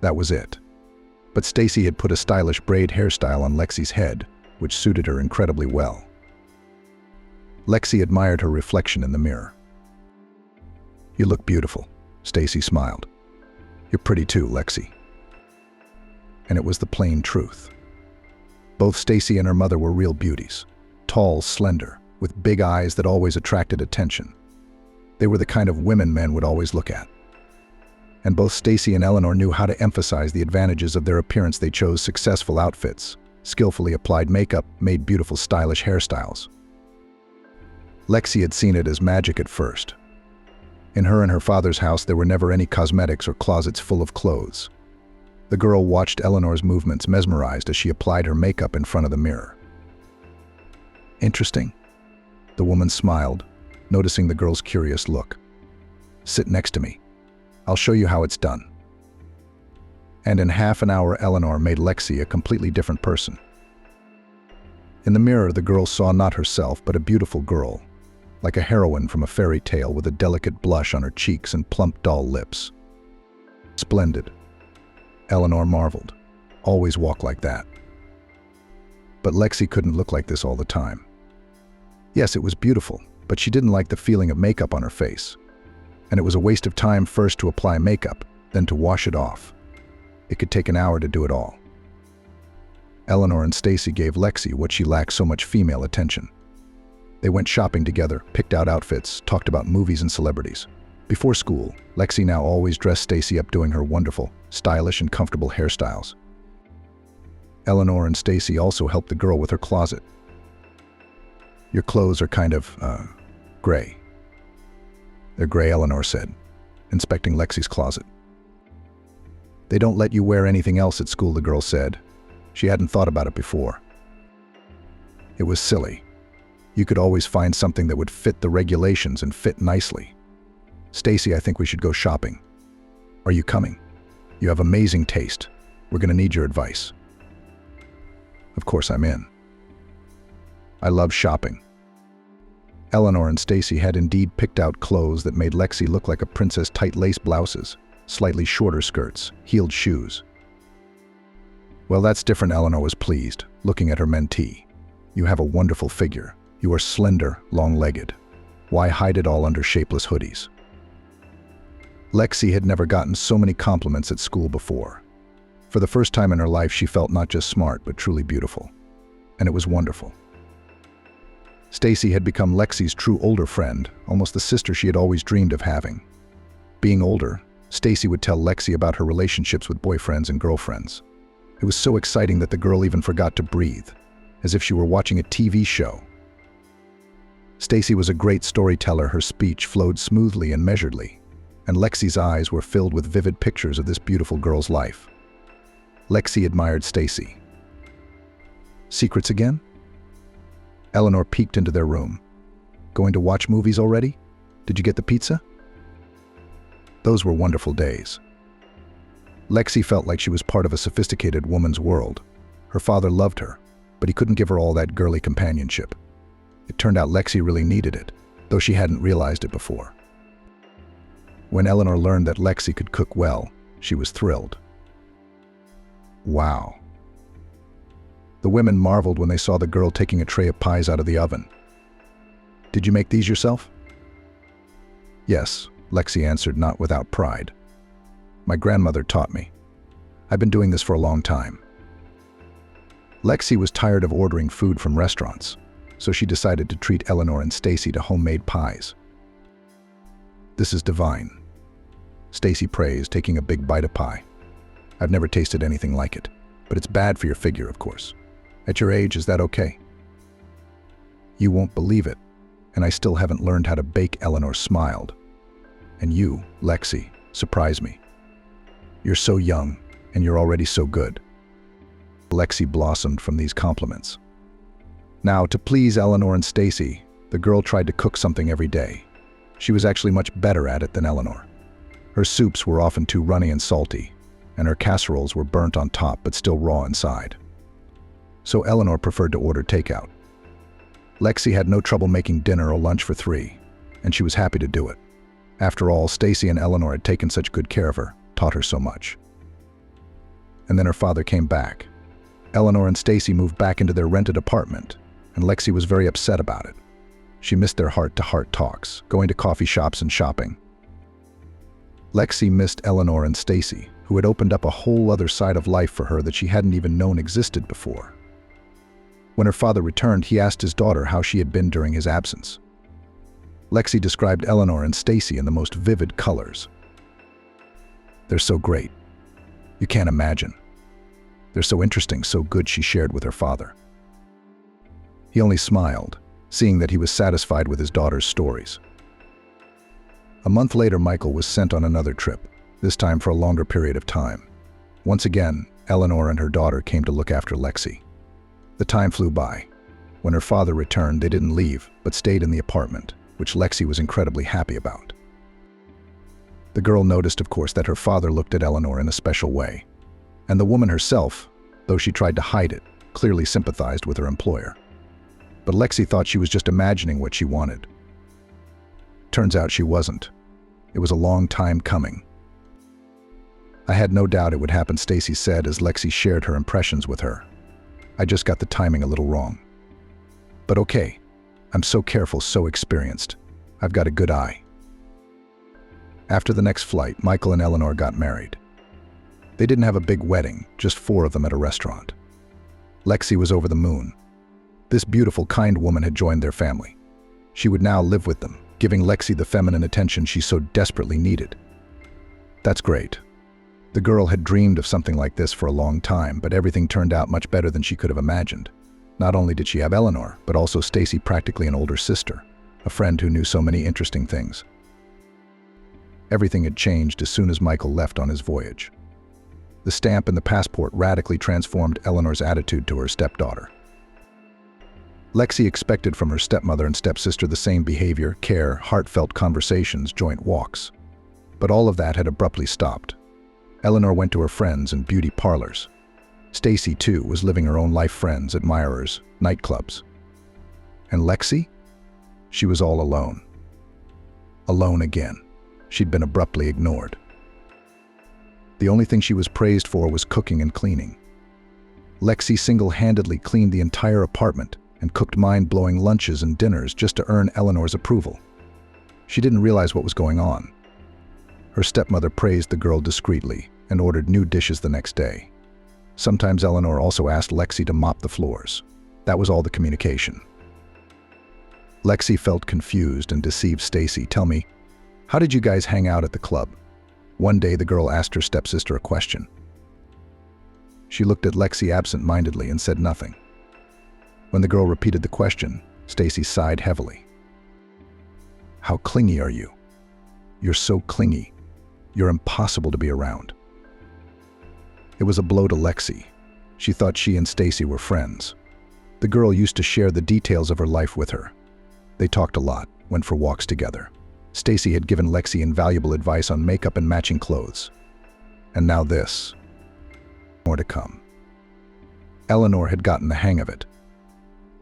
That was it. But Stacy had put a stylish braid hairstyle on Lexi's head, which suited her incredibly well. Lexi admired her reflection in the mirror. You look beautiful, Stacy smiled. You're pretty too, Lexi. And it was the plain truth. Both Stacy and her mother were real beauties. Tall, slender, with big eyes that always attracted attention. They were the kind of women men would always look at. And both Stacy and Eleanor knew how to emphasize the advantages of their appearance. They chose successful outfits, skillfully applied makeup, made beautiful stylish hairstyles. Lexi had seen it as magic at first. In her and her father's house, there were never any cosmetics or closets full of clothes. The girl watched Eleanor's movements, mesmerized as she applied her makeup in front of the mirror. Interesting. The woman smiled, noticing the girl's curious look. Sit next to me. I'll show you how it's done. And in half an hour, Eleanor made Lexi a completely different person. In the mirror, the girl saw not herself, but a beautiful girl, like a heroine from a fairy tale with a delicate blush on her cheeks and plump, dull lips. Splendid. Eleanor marveled. Always walk like that. But Lexi couldn't look like this all the time. Yes, it was beautiful, but she didn't like the feeling of makeup on her face. And it was a waste of time first to apply makeup, then to wash it off. It could take an hour to do it all. Eleanor and Stacy gave Lexi what she lacked, so much female attention. They went shopping together, picked out outfits, talked about movies and celebrities. Before school, Lexi now always dressed Stacy up, doing her wonderful, stylish and comfortable hairstyles. Eleanor and Stacy also helped the girl with her closet. Your clothes are kind of, gray. They're gray, Eleanor said, inspecting Lexi's closet. They don't let you wear anything else at school, the girl said. She hadn't thought about it before. It was silly. You could always find something that would fit the regulations and fit nicely. Stacy, I think we should go shopping. Are you coming? You have amazing taste. We're going to need your advice. Of course I'm in. I love shopping. Eleanor and Stacy had indeed picked out clothes that made Lexi look like a princess: tight lace blouses, slightly shorter skirts, heeled shoes. Well, that's different, Eleanor was pleased, looking at her mentee. You have a wonderful figure. You are slender, long-legged. Why hide it all under shapeless hoodies? Lexi had never gotten so many compliments at school before. For the first time in her life, she felt not just smart, but truly beautiful. And it was wonderful. Stacy had become Lexi's true older friend, almost the sister she had always dreamed of having. Being older, Stacy would tell Lexi about her relationships with boyfriends and girlfriends. It was so exciting that the girl even forgot to breathe, as if she were watching a TV show. Stacy was a great storyteller. Her speech flowed smoothly and measuredly, and Lexi's eyes were filled with vivid pictures of this beautiful girl's life. Lexi admired Stacy. Secrets again? Eleanor peeked into their room. Going to watch movies already? Did you get the pizza? Those were wonderful days. Lexi felt like she was part of a sophisticated woman's world. Her father loved her, but he couldn't give her all that girly companionship. It turned out Lexi really needed it, though she hadn't realized it before. When Eleanor learned that Lexi could cook well, she was thrilled. Wow. The women marveled when they saw the girl taking a tray of pies out of the oven. Did you make these yourself? Yes, Lexi answered, not without pride. My grandmother taught me. I've been doing this for a long time. Lexi was tired of ordering food from restaurants, so she decided to treat Eleanor and Stacy to homemade pies. This is divine, Stacy praised, taking a big bite of pie. I've never tasted anything like it, but it's bad for your figure, of course. At your age, is that okay? You won't believe it, and I still haven't learned how to bake, Eleanor smiled. And you, Lexi, surprise me. You're so young, and you're already so good. Lexi blossomed from these compliments. Now, to please Eleanor and Stacy, the girl tried to cook something every day. She was actually much better at it than Eleanor. Her soups were often too runny and salty, and her casseroles were burnt on top but still raw inside. So Eleanor preferred to order takeout. Lexi had no trouble making dinner or lunch for three, and she was happy to do it. After all, Stacy and Eleanor had taken such good care of her, taught her so much. And then her father came back. Eleanor and Stacy moved back into their rented apartment, and Lexi was very upset about it. She missed their heart-to-heart talks, going to coffee shops and shopping. Lexi missed Eleanor and Stacy, who had opened up a whole other side of life for her that she hadn't even known existed before. When her father returned, he asked his daughter how she had been during his absence. Lexi described Eleanor and Stacy in the most vivid colors. They're so great. You can't imagine. They're so interesting, so good, she shared with her father. He only smiled, seeing that he was satisfied with his daughter's stories. A month later, Michael was sent on another trip, this time for a longer period of time. Once again, Eleanor and her daughter came to look after Lexi. The time flew by. When her father returned, they didn't leave, but stayed in the apartment, which Lexi was incredibly happy about. The girl noticed, of course, that her father looked at Eleanor in a special way. And the woman herself, though she tried to hide it, clearly sympathized with her employer. But Lexi thought she was just imagining what she wanted. Turns out she wasn't. It was a long time coming. I had no doubt it would happen, Stacy said as Lexi shared her impressions with her. I just got the timing a little wrong. But okay, I'm so careful, so experienced. I've got a good eye. After the next flight, Michael and Eleanor got married. They didn't have a big wedding, just 4 of them at a restaurant. Lexi was over the moon. This beautiful, kind woman had joined their family. She would now live with them, giving Lexi the feminine attention she so desperately needed. That's great. The girl had dreamed of something like this for a long time, but everything turned out much better than she could have imagined. Not only did she have Eleanor, but also Stacy, practically an older sister, a friend who knew so many interesting things. Everything had changed as soon as Michael left on his voyage. The stamp and the passport radically transformed Eleanor's attitude to her stepdaughter. Lexi expected from her stepmother and stepsister the same behavior, care, heartfelt conversations, joint walks. But all of that had abruptly stopped. Eleanor went to her friends and beauty parlors. Stacy, too, was living her own life, friends, admirers, nightclubs. And Lexi? She was all alone. Alone again. She'd been abruptly ignored. The only thing she was praised for was cooking and cleaning. Lexi single-handedly cleaned the entire apartment and cooked mind-blowing lunches and dinners just to earn Eleanor's approval. She didn't realize what was going on. Her stepmother praised the girl discreetly and ordered new dishes the next day. Sometimes Eleanor also asked Lexi to mop the floors. That was all the communication. Lexi felt confused and deceived Stacy. Tell me, how did you guys hang out at the club? One day the girl asked her stepsister a question. She looked at Lexi absent-mindedly and said nothing. When the girl repeated the question, Stacy sighed heavily. How clingy are you? You're so clingy. You're impossible to be around. It was a blow to Lexi. She thought she and Stacy were friends. The girl used to share the details of her life with her. They talked a lot, went for walks together. Stacy had given Lexi invaluable advice on makeup and matching clothes. And now this. More to come. Eleanor had gotten the hang of it.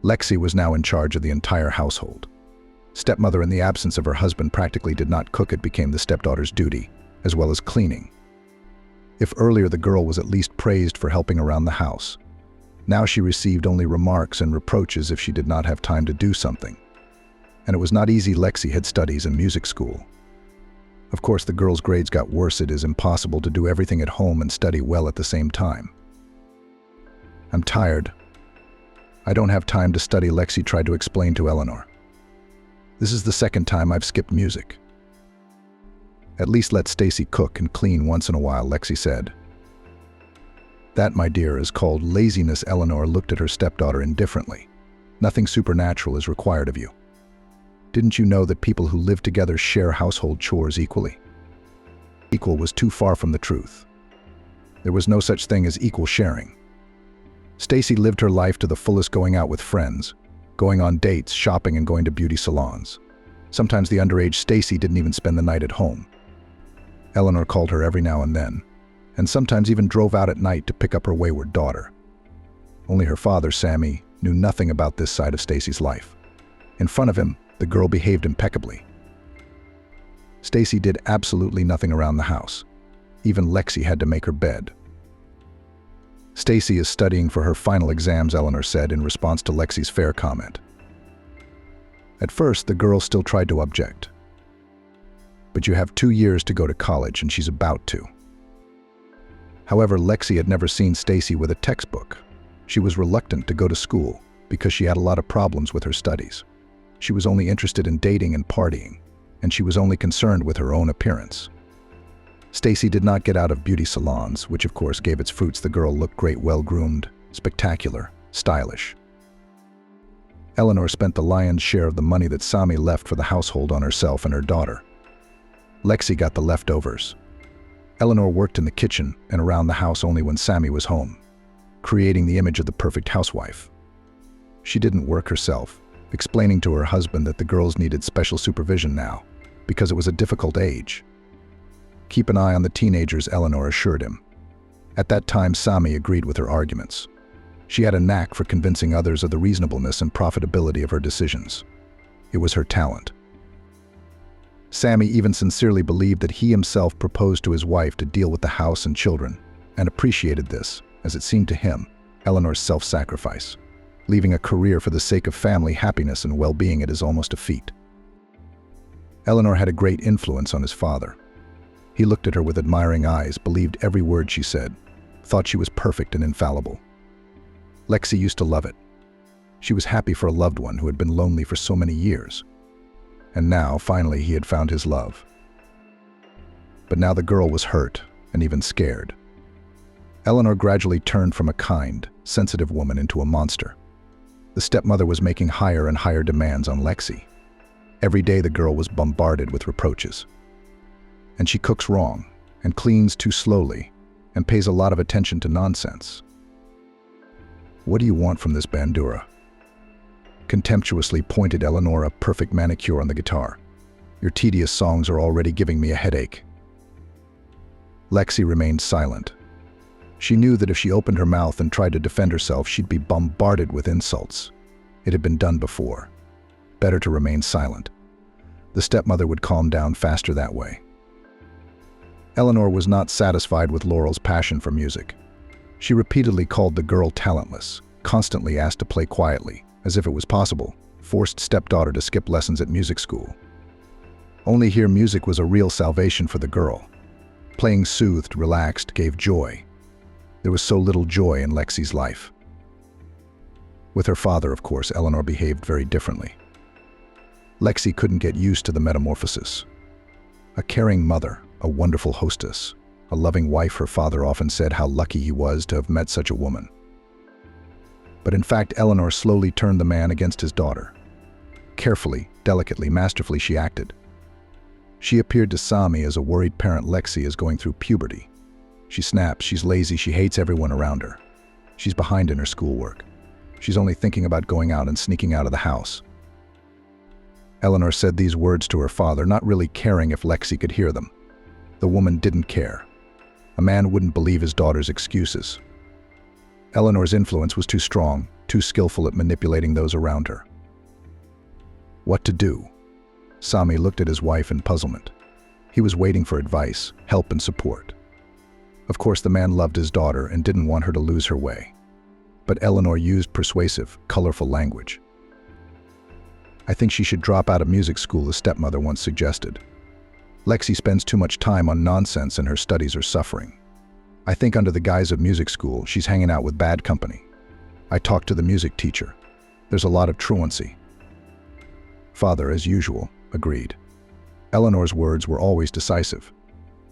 Lexi was now in charge of the entire household. Stepmother, in the absence of her husband, practically did not cook. It became the stepdaughter's duty, as well as cleaning. If earlier the girl was at least praised for helping around the house, now she received only remarks and reproaches if she did not have time to do something. And it was not easy. Lexi had studies in music school. Of course, the girl's grades got worse. It is impossible to do everything at home and study well at the same time. I'm tired. I don't have time to study, Lexi tried to explain to Eleanor. This is the second time I've skipped music. At least let Stacy cook and clean once in a while, Lexi said. That, my dear, is called laziness. Eleanor looked at her stepdaughter indifferently. Nothing supernatural is required of you. Didn't you know that people who live together share household chores equally? Equal was too far from the truth. There was no such thing as equal sharing. Stacy lived her life to the fullest, going out with friends, going on dates, shopping, and going to beauty salons. Sometimes the underage Stacy didn't even spend the night at home. Eleanor called her every now and then, and sometimes even drove out at night to pick up her wayward daughter. Only her father, Sammy, knew nothing about this side of Stacy's life. In front of him, the girl behaved impeccably. Stacy did absolutely nothing around the house. Even Lexi had to make her bed. Stacy is studying for her final exams, Eleanor said in response to Lexi's fair comment. At first, the girl still tried to object. But you have 2 years to go to college, and she's about to. However, Lexi had never seen Stacy with a textbook. She was reluctant to go to school because she had a lot of problems with her studies. She was only interested in dating and partying, and she was only concerned with her own appearance. Stacy did not get out of beauty salons, which of course gave its fruits. The girl looked great, well-groomed, spectacular, stylish. Eleanor spent the lion's share of the money that Sammy left for the household on herself and her daughter. Lexi got the leftovers. Eleanor worked in the kitchen and around the house only when Sammy was home, creating the image of the perfect housewife. She didn't work herself, explaining to her husband that the girls needed special supervision now, because it was a difficult age. Keep an eye on the teenagers, Eleanor assured him. At that time, Sammy agreed with her arguments. She had a knack for convincing others of the reasonableness and profitability of her decisions. It was her talent. Sammy even sincerely believed that he himself proposed to his wife to deal with the house and children, and appreciated this, as it seemed to him, Eleanor's self-sacrifice. Leaving a career for the sake of family happiness and well-being, it is almost a feat. Eleanor had a great influence on his father. He looked at her with admiring eyes, believed every word she said, thought she was perfect and infallible. Lexi used to love it. She was happy for a loved one who had been lonely for so many years. And now, finally, he had found his love. But now the girl was hurt and even scared. Eleanor gradually turned from a kind, sensitive woman into a monster. The stepmother was making higher and higher demands on Lexi. Every day the girl was bombarded with reproaches. And she cooks wrong, and cleans too slowly, and pays a lot of attention to nonsense. What do you want from this bandura? Contemptuously pointed Eleanor a perfect manicure on the guitar. Your tedious songs are already giving me a headache. Lexi remained silent. She knew that if she opened her mouth and tried to defend herself, she'd be bombarded with insults. It had been done before. Better to remain silent. The stepmother would calm down faster that way. Eleanor was not satisfied with Laurel's passion for music. She repeatedly called the girl talentless, constantly asked to play quietly, as if it was possible, forced stepdaughter to skip lessons at music school. Only here music was a real salvation for the girl. Playing soothed, relaxed, gave joy. There was so little joy in Lexi's life. With her father, of course, Eleanor behaved very differently. Lexi couldn't get used to the metamorphosis. A caring mother, a wonderful hostess, a loving wife, her father often said how lucky he was to have met such a woman. But in fact, Eleanor slowly turned the man against his daughter. Carefully, delicately, masterfully she acted. She appeared to Sammy as a worried parent. Lexi is going through puberty. She snaps, she's lazy, she hates everyone around her. She's behind in her schoolwork. She's only thinking about going out and sneaking out of the house. Eleanor said these words to her father, not really caring if Lexi could hear them. The woman didn't care. A man wouldn't believe his daughter's excuses. Eleanor's influence was too strong, too skillful at manipulating those around her. What to do? Sami looked at his wife in puzzlement. He was waiting for advice, help, and support. Of course, the man loved his daughter and didn't want her to lose her way. But Eleanor used persuasive, colorful language. I think she should drop out of music school, the stepmother once suggested. Lexi spends too much time on nonsense and her studies are suffering. I think under the guise of music school, she's hanging out with bad company. I talked to the music teacher. There's a lot of truancy. Father, as usual, agreed. Eleanor's words were always decisive.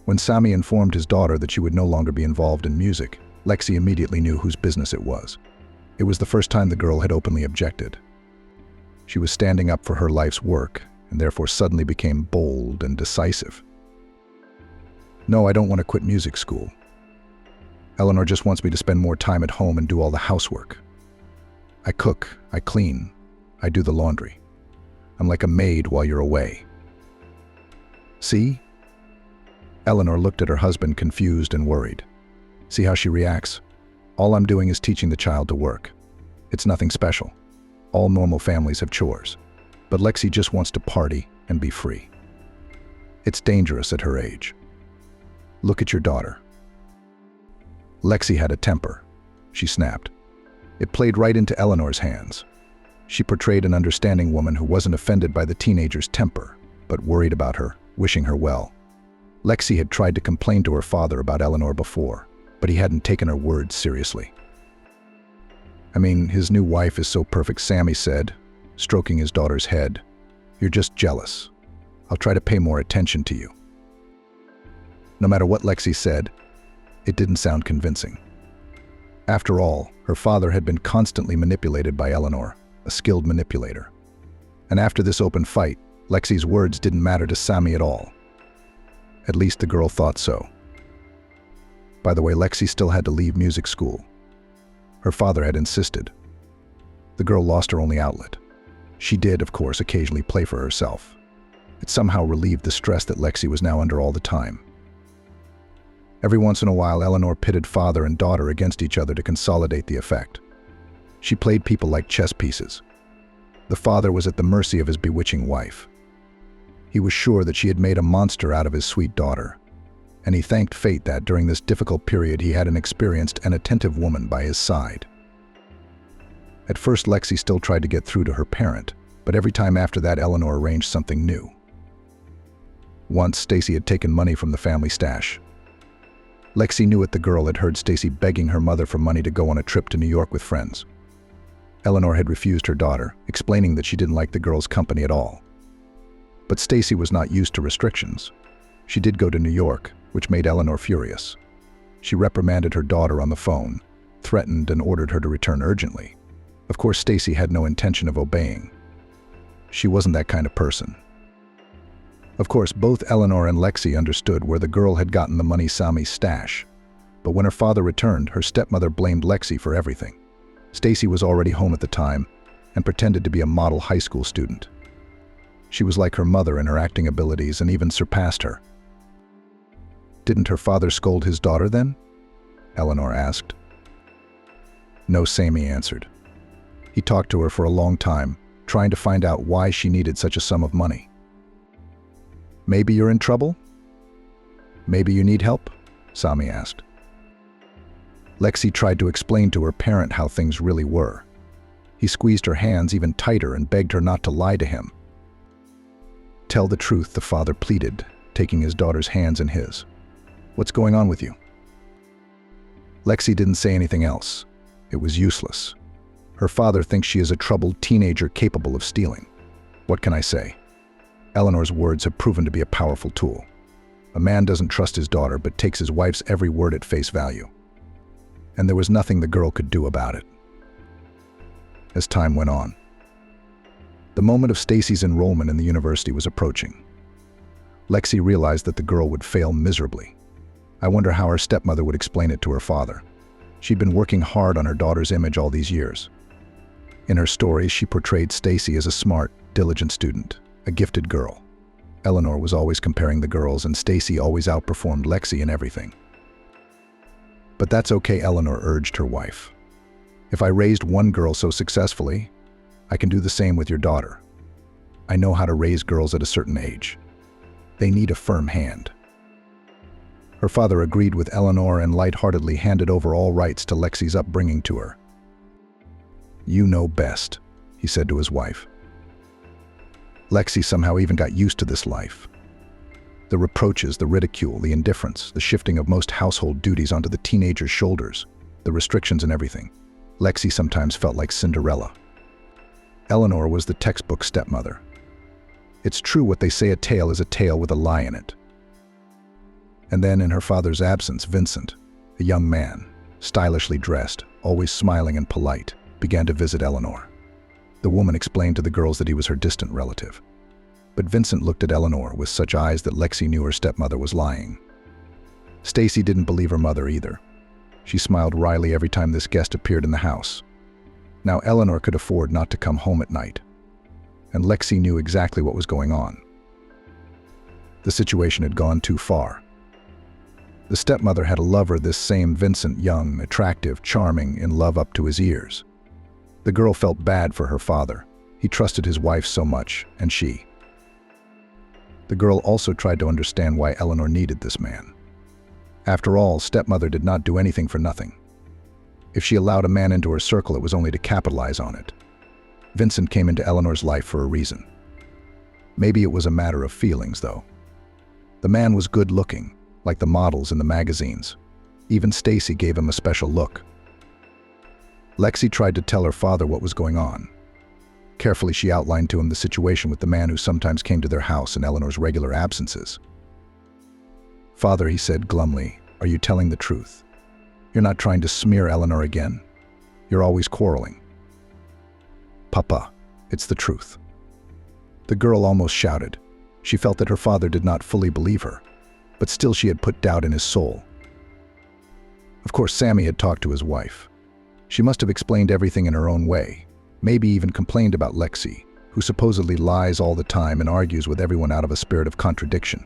When Sami informed his daughter that she would no longer be involved in music, Lexi immediately knew whose business it was. It was the first time the girl had openly objected. She was standing up for her life's work, and therefore suddenly became bold and decisive. No, I don't want to quit music school. Eleanor just wants me to spend more time at home and do all the housework. I cook, I clean, I do the laundry. I'm like a maid while you're away. See? Eleanor looked at her husband confused and worried. See how she reacts? All I'm doing is teaching the child to work. It's nothing special. All normal families have chores. But Lexi just wants to party and be free. It's dangerous at her age. Look at your daughter. Lexi had a temper. She snapped. It played right into Eleanor's hands. She portrayed an understanding woman who wasn't offended by the teenager's temper, but worried about her, wishing her well. Lexi had tried to complain to her father about Eleanor before, but he hadn't taken her words seriously. I mean, his new wife is so perfect, Sami said, stroking his daughter's head. You're just jealous. I'll try to pay more attention to you. No matter what Lexi said, it didn't sound convincing. After all, her father had been constantly manipulated by Eleanor, a skilled manipulator. And after this open fight, Lexi's words didn't matter to Sami at all. At least the girl thought so. By the way, Lexi still had to leave music school. Her father had insisted. The girl lost her only outlet. She did, of course, occasionally play for herself. It somehow relieved the stress that Lexi was now under all the time. Every once in a while, Eleanor pitted father and daughter against each other to consolidate the effect. She played people like chess pieces. The father was at the mercy of his bewitching wife. He was sure that she had made a monster out of his sweet daughter, and he thanked fate that during this difficult period he had an experienced and attentive woman by his side. At first, Lexi still tried to get through to her parent, but every time after that, Eleanor arranged something new. Once, Stacy had taken money from the family stash. Lexi knew it. The girl had heard Stacy begging her mother for money to go on a trip to New York with friends. Eleanor had refused her daughter, explaining that she didn't like the girl's company at all. But Stacy was not used to restrictions. She did go to New York, which made Eleanor furious. She reprimanded her daughter on the phone, threatened and ordered her to return urgently. Of course, Stacy had no intention of obeying. She wasn't that kind of person. Of course, both Eleanor and Lexi understood where the girl had gotten the money Sami's stash. But when her father returned, her stepmother blamed Lexi for everything. Stacy was already home at the time and pretended to be a model high school student. She was like her mother in her acting abilities and even surpassed her. Didn't her father scold his daughter then? Eleanor asked. No, Sami answered. He talked to her for a long time, trying to find out why she needed such a sum of money. Maybe you're in trouble? Maybe you need help? Sami asked. Lexi tried to explain to her parent how things really were. He squeezed her hands even tighter and begged her not to lie to him. Tell the truth, the father pleaded, taking his daughter's hands in his. What's going on with you? Lexi didn't say anything else. It was useless. Her father thinks she is a troubled teenager capable of stealing. What can I say? Eleanor's words have proven to be a powerful tool. A man doesn't trust his daughter but takes his wife's every word at face value. And there was nothing the girl could do about it. As time went on, the moment of Stacy's enrollment in the university was approaching. Lexi realized that the girl would fail miserably. I wonder how her stepmother would explain it to her father. She'd been working hard on her daughter's image all these years. In her stories, she portrayed Stacy as a smart, diligent student, a gifted girl. Eleanor was always comparing the girls, and Stacy always outperformed Lexi in everything. But that's okay, Eleanor urged her wife. If I raised one girl so successfully, I can do the same with your daughter. I know how to raise girls at a certain age. They need a firm hand. Her father agreed with Eleanor and lightheartedly handed over all rights to Lexi's upbringing to her. You know best, he said to his wife. Lexi somehow even got used to this life. The reproaches, the ridicule, the indifference, the shifting of most household duties onto the teenager's shoulders, the restrictions and everything. Lexi sometimes felt like Cinderella. Eleanor was the textbook stepmother. It's true what they say, a tale is a tale with a lie in it. And then, in her father's absence, Vincent, a young man, stylishly dressed, always smiling and polite, began to visit Eleanor. The woman explained to the girls that he was her distant relative. But Vincent looked at Eleanor with such eyes that Lexi knew her stepmother was lying. Stacy didn't believe her mother either. She smiled wryly every time this guest appeared in the house. Now Eleanor could afford not to come home at night. And Lexi knew exactly what was going on. The situation had gone too far. The stepmother had a lover, this same Vincent, young, attractive, charming, in love up to his ears. The girl felt bad for her father. He trusted his wife so much, and she. The girl also tried to understand why Eleanor needed this man. After all, stepmother did not do anything for nothing. If she allowed a man into her circle, it was only to capitalize on it. Vincent came into Eleanor's life for a reason. Maybe it was a matter of feelings, though. The man was good-looking, like the models in the magazines. Even Stacy gave him a special look. Lexi tried to tell her father what was going on. Carefully, she outlined to him the situation with the man who sometimes came to their house in Eleanor's regular absences. Father, he said glumly, are you telling the truth? You're not trying to smear Eleanor again? You're always quarreling. Papa, it's the truth. The girl almost shouted. She felt that her father did not fully believe her, but still she had put doubt in his soul. Of course, Sammy had talked to his wife. She must have explained everything in her own way, maybe even complained about Lexi, who supposedly lies all the time and argues with everyone out of a spirit of contradiction.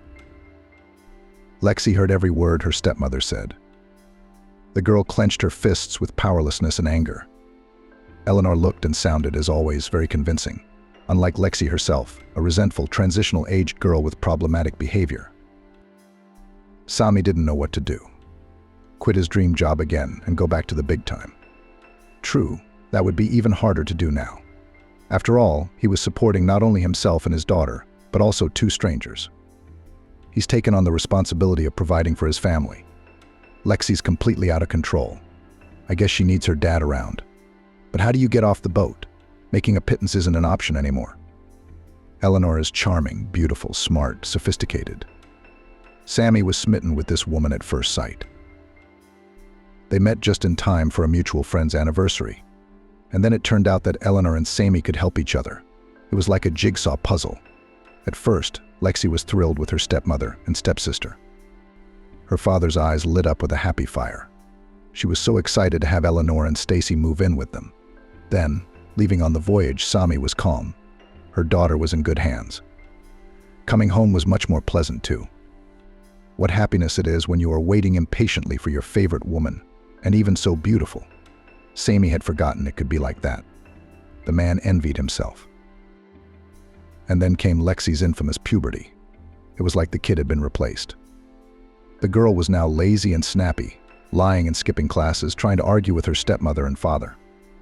Lexi heard every word her stepmother said. The girl clenched her fists with powerlessness and anger. Eleanor looked and sounded, as always, very convincing. Unlike Lexi herself, a resentful, transitional-aged girl with problematic behavior. Sammy didn't know what to do. Quit his dream job again and go back to the big time. True, that would be even harder to do now. After all, he was supporting not only himself and his daughter, but also two strangers. He's taken on the responsibility of providing for his family. Lexi's completely out of control. I guess she needs her dad around. But how do you get off the boat? Making a pittance isn't an option anymore. Eleanor is charming, beautiful, smart, sophisticated. Sammy was smitten with this woman at first sight. They met just in time for a mutual friend's anniversary. And then it turned out that Eleanor and Sammy could help each other. It was like a jigsaw puzzle. At first, Lexi was thrilled with her stepmother and stepsister. Her father's eyes lit up with a happy fire. She was so excited to have Eleanor and Stacy move in with them. Then, leaving on the voyage, Sammy was calm. Her daughter was in good hands. Coming home was much more pleasant too. What happiness it is when you are waiting impatiently for your favorite woman, and even so beautiful. Sammy had forgotten it could be like that. The man envied himself. And then came Lexi's infamous puberty. It was like the kid had been replaced. The girl was now lazy and snappy, lying and skipping classes, trying to argue with her stepmother and father.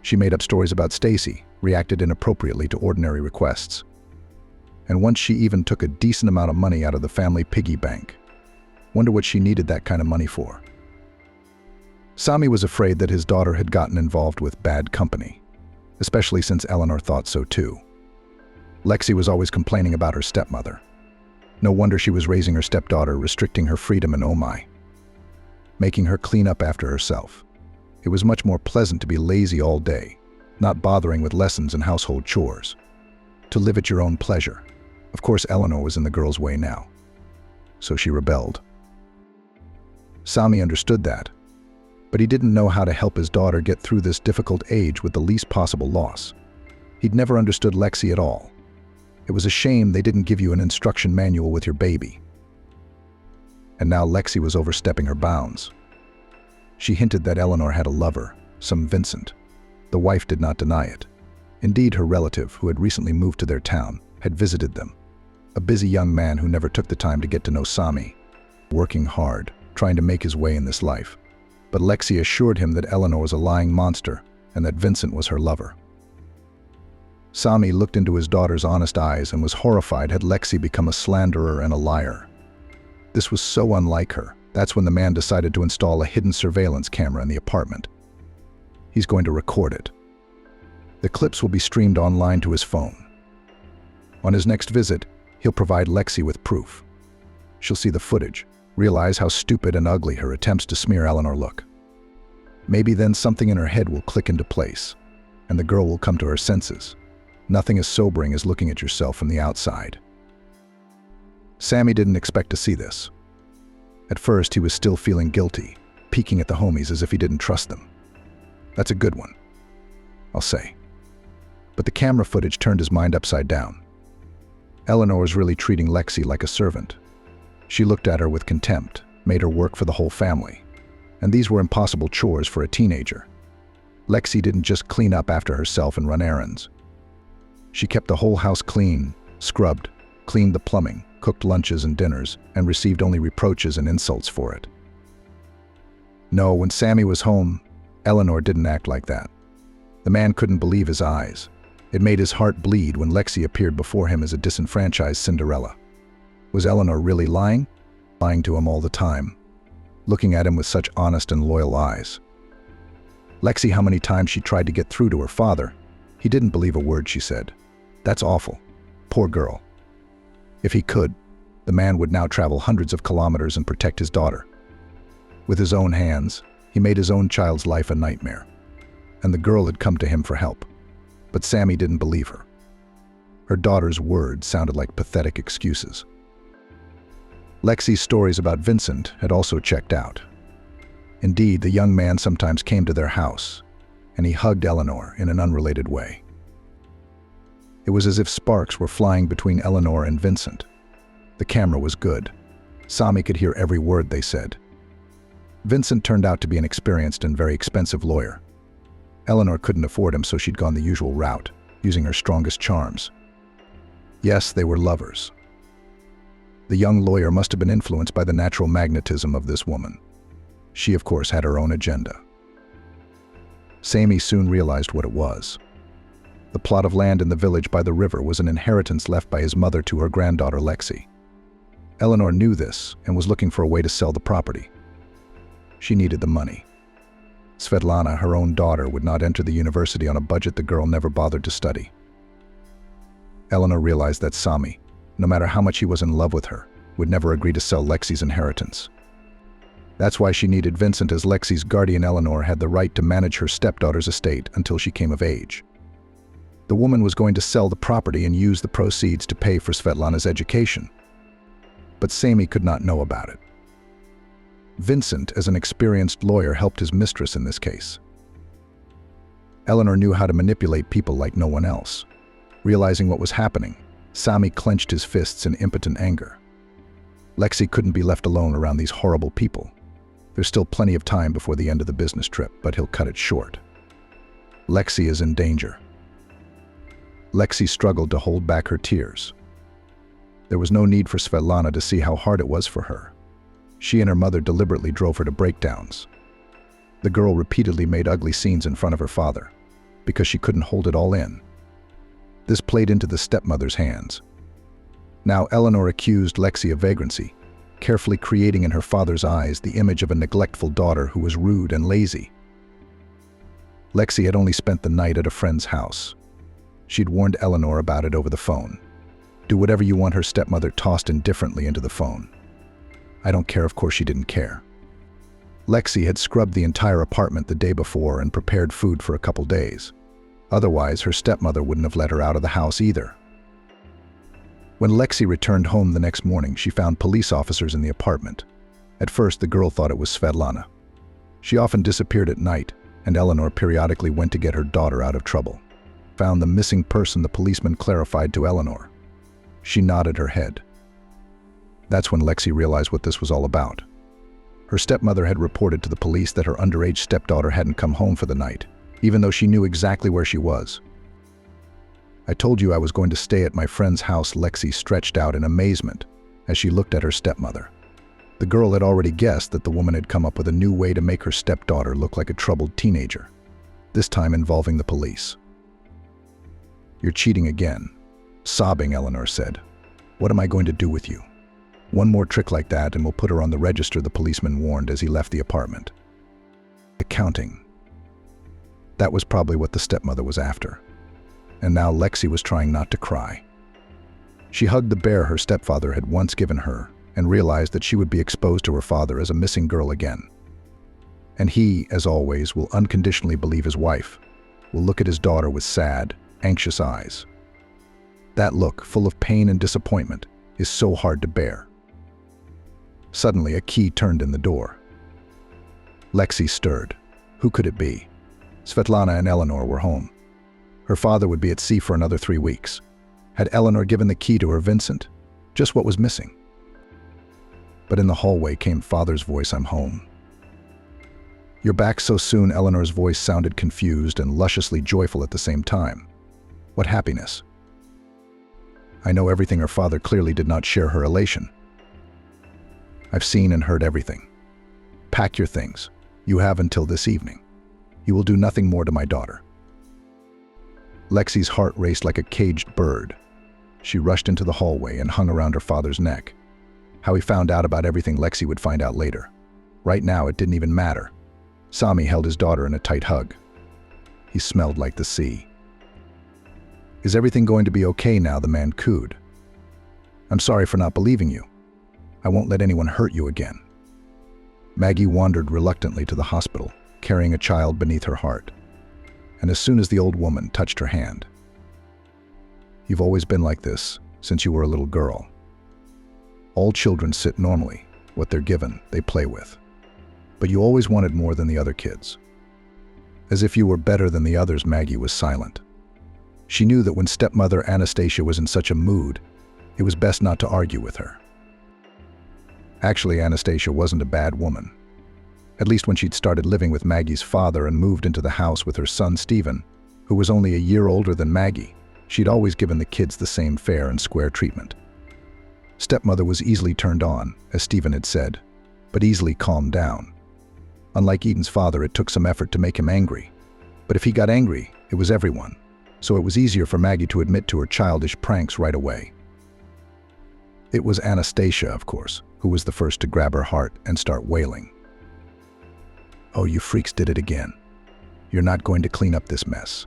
She made up stories about Stacy, reacted inappropriately to ordinary requests. And once she even took a decent amount of money out of the family piggy bank. Wonder what she needed that kind of money for. Sammy was afraid that his daughter had gotten involved with bad company, especially since Eleanor thought so too. Lexi was always complaining about her stepmother. No wonder she was raising her stepdaughter, restricting her freedom, and oh my, making her clean up after herself. It was much more pleasant to be lazy all day, not bothering with lessons and household chores. To live at your own pleasure. Of course, Eleanor was in the girl's way now. So she rebelled. Sammy understood that, but he didn't know how to help his daughter get through this difficult age with the least possible loss. He'd never understood Lexi at all. It was a shame they didn't give you an instruction manual with your baby. And now Lexi was overstepping her bounds. She hinted that Eleanor had a lover, some Vincent. The wife did not deny it. Indeed, her relative, who had recently moved to their town, had visited them. A busy young man who never took the time to get to know Sami, working hard, trying to make his way in this life. But Lexi assured him that Eleanor was a lying monster and that Vincent was her lover. Sami looked into his daughter's honest eyes and was horrified had Lexi become a slanderer and a liar. This was so unlike her. That's when the man decided to install a hidden surveillance camera in the apartment. He's going to record it. The clips will be streamed online to his phone. On his next visit, he'll provide Lexi with proof. She'll see the footage, realize how stupid and ugly her attempts to smear Eleanor look. Maybe then something in her head will click into place, and the girl will come to her senses. Nothing as sobering as looking at yourself from the outside. Sami didn't expect to see this. At first, he was still feeling guilty, peeking at the homies as if he didn't trust them. That's a good one, I'll say. But the camera footage turned his mind upside down. Eleanor was really treating Lexi like a servant. She looked at her with contempt, made her work for the whole family. And these were impossible chores for a teenager. Lexi didn't just clean up after herself and run errands. She kept the whole house clean, scrubbed, cleaned the plumbing, cooked lunches and dinners, and received only reproaches and insults for it. No, when Sami was home, Eleanor didn't act like that. The man couldn't believe his eyes. It made his heart bleed when Lexi appeared before him as a disenfranchised Cinderella. Was Eleanor really lying? Lying to him all the time, looking at him with such honest and loyal eyes. Lexi, how many times she tried to get through to her father. He didn't believe a word she said. That's awful. Poor girl. If he could, the man would now travel hundreds of kilometers and protect his daughter. With his own hands, he made his own child's life a nightmare. And the girl had come to him for help. But Sami didn't believe her. Her daughter's words sounded like pathetic excuses. Lexi's stories about Vincent had also checked out. Indeed, the young man sometimes came to their house, and he hugged Eleanor in an unrelated way. It was as if sparks were flying between Eleanor and Vincent. The camera was good. Sami could hear every word they said. Vincent turned out to be an experienced and very expensive lawyer. Eleanor couldn't afford him, so she'd gone the usual route, using her strongest charms. Yes, they were lovers. The young lawyer must have been influenced by the natural magnetism of this woman. She, of course, had her own agenda. Sami soon realized what it was. The plot of land in the village by the river was an inheritance left by his mother to her granddaughter Lexi. Eleanor knew this and was looking for a way to sell the property. She needed the money. Svetlana, her own daughter, would not enter the university on a budget the girl never bothered to study. Eleanor realized that Sami, no matter how much he was in love with her, would never agree to sell Lexi's inheritance. That's why she needed Vincent, as Lexi's guardian. Eleanor had the right to manage her stepdaughter's estate until she came of age. The woman was going to sell the property and use the proceeds to pay for Svetlana's education. But Sami could not know about it. Vincent, as an experienced lawyer, helped his mistress in this case. Eleanor knew how to manipulate people like no one else. Realizing what was happening, Sami clenched his fists in impotent anger. Lexi couldn't be left alone around these horrible people. There's still plenty of time before the end of the business trip, but he'll cut it short. Lexi is in danger. Lexi struggled to hold back her tears. There was no need for Svetlana to see how hard it was for her. She and her mother deliberately drove her to breakdowns. The girl repeatedly made ugly scenes in front of her father, because she couldn't hold it all in. This played into the stepmother's hands. Now Eleanor accused Lexi of vagrancy, carefully creating in her father's eyes the image of a neglectful daughter who was rude and lazy. Lexi had only spent the night at a friend's house. She'd warned Eleanor about it over the phone. Do whatever you want, her stepmother tossed indifferently into the phone. I don't care. Of course she didn't care. Lexi had scrubbed the entire apartment the day before and prepared food for a couple days. Otherwise, her stepmother wouldn't have let her out of the house either. When Lexi returned home the next morning, she found police officers in the apartment. At first, the girl thought it was Svetlana. She often disappeared at night, and Eleanor periodically went to get her daughter out of trouble. Found the missing person, the policeman clarified to Eleanor. She nodded her head. That's when Lexi realized what this was all about. Her stepmother had reported to the police that her underage stepdaughter hadn't come home for the night, even though she knew exactly where she was. "I told you I was going to stay at my friend's house," Lexi stretched out in amazement as she looked at her stepmother. The girl had already guessed that the woman had come up with a new way to make her stepdaughter look like a troubled teenager, this time involving the police. "You're cheating again," sobbing, Eleanor said. "What am I going to do with you? One more trick like that and we'll put her on the register," the policeman warned as he left the apartment. Accounting. That was probably what the stepmother was after. And now Lexi was trying not to cry. She hugged the bear her stepfather had once given her and realized that she would be exposed to her father as a missing girl again. And he, as always, will unconditionally believe his wife, will look at his daughter with sad, anxious eyes. That look, full of pain and disappointment, is so hard to bear. Suddenly, a key turned in the door. Lexi stirred. Who could it be? Svetlana and Eleanor were home. Her father would be at sea for another 3 weeks. Had Eleanor given the key to her Vincent? Just what was missing? But in the hallway came father's voice. "I'm home." "You're back so soon?" Eleanor's voice sounded confused and lusciously joyful at the same time. What happiness. I know everything. Her father clearly did not share her elation. "I've seen and heard everything. Pack your things. You have until this evening. You will do nothing more to my daughter." Lexi's heart raced like a caged bird. She rushed into the hallway and hung around her father's neck. How he found out about everything Lexi would find out later. Right now, it didn't even matter. Sami held his daughter in a tight hug. He smelled like the sea. "Is everything going to be okay now?" the man cooed. "I'm sorry for not believing you. I won't let anyone hurt you again." Maggie wandered reluctantly to the hospital, carrying a child beneath her heart. And as soon as the old woman touched her hand, "You've always been like this, since you were a little girl. All children sit normally. What they're given, they play with. But you always wanted more than the other kids. As if you were better than the others." Maggie was silent. She knew that when stepmother Anastasia was in such a mood, it was best not to argue with her. Actually, Anastasia wasn't a bad woman. At least when she'd started living with Maggie's father and moved into the house with her son Stephen, who was only a year older than Maggie, she'd always given the kids the same fair and square treatment. Stepmother was easily turned on, as Stephen had said, but easily calmed down. Unlike Eden's father, it took some effort to make him angry. But if he got angry, it was everyone, so it was easier for Maggie to admit to her childish pranks right away. It was Anastasia, of course, who was the first to grab her heart and start wailing. "Oh, you freaks did it again. You're not going to clean up this mess.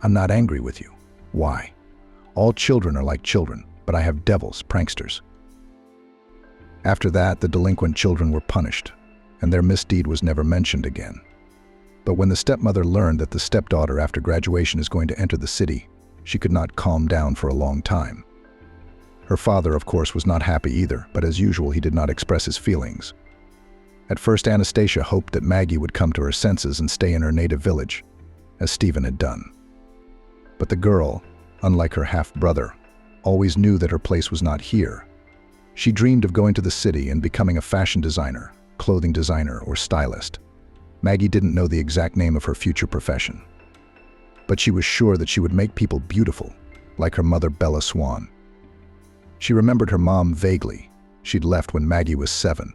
I'm not angry with you. Why? All children are like children, but I have devils, pranksters." After that, the delinquent children were punished, and their misdeed was never mentioned again. But when the stepmother learned that the stepdaughter after graduation is going to enter the city, she could not calm down for a long time. Her father, of course, was not happy either, but as usual, he did not express his feelings. At first, Anastasia hoped that Maggie would come to her senses and stay in her native village, as Stephen had done. But the girl, unlike her half-brother, always knew that her place was not here. She dreamed of going to the city and becoming a fashion designer, clothing designer, or stylist. Maggie didn't know the exact name of her future profession. But she was sure that she would make people beautiful, like her mother Bella Swan. She remembered her mom vaguely. She'd left when Maggie was 7.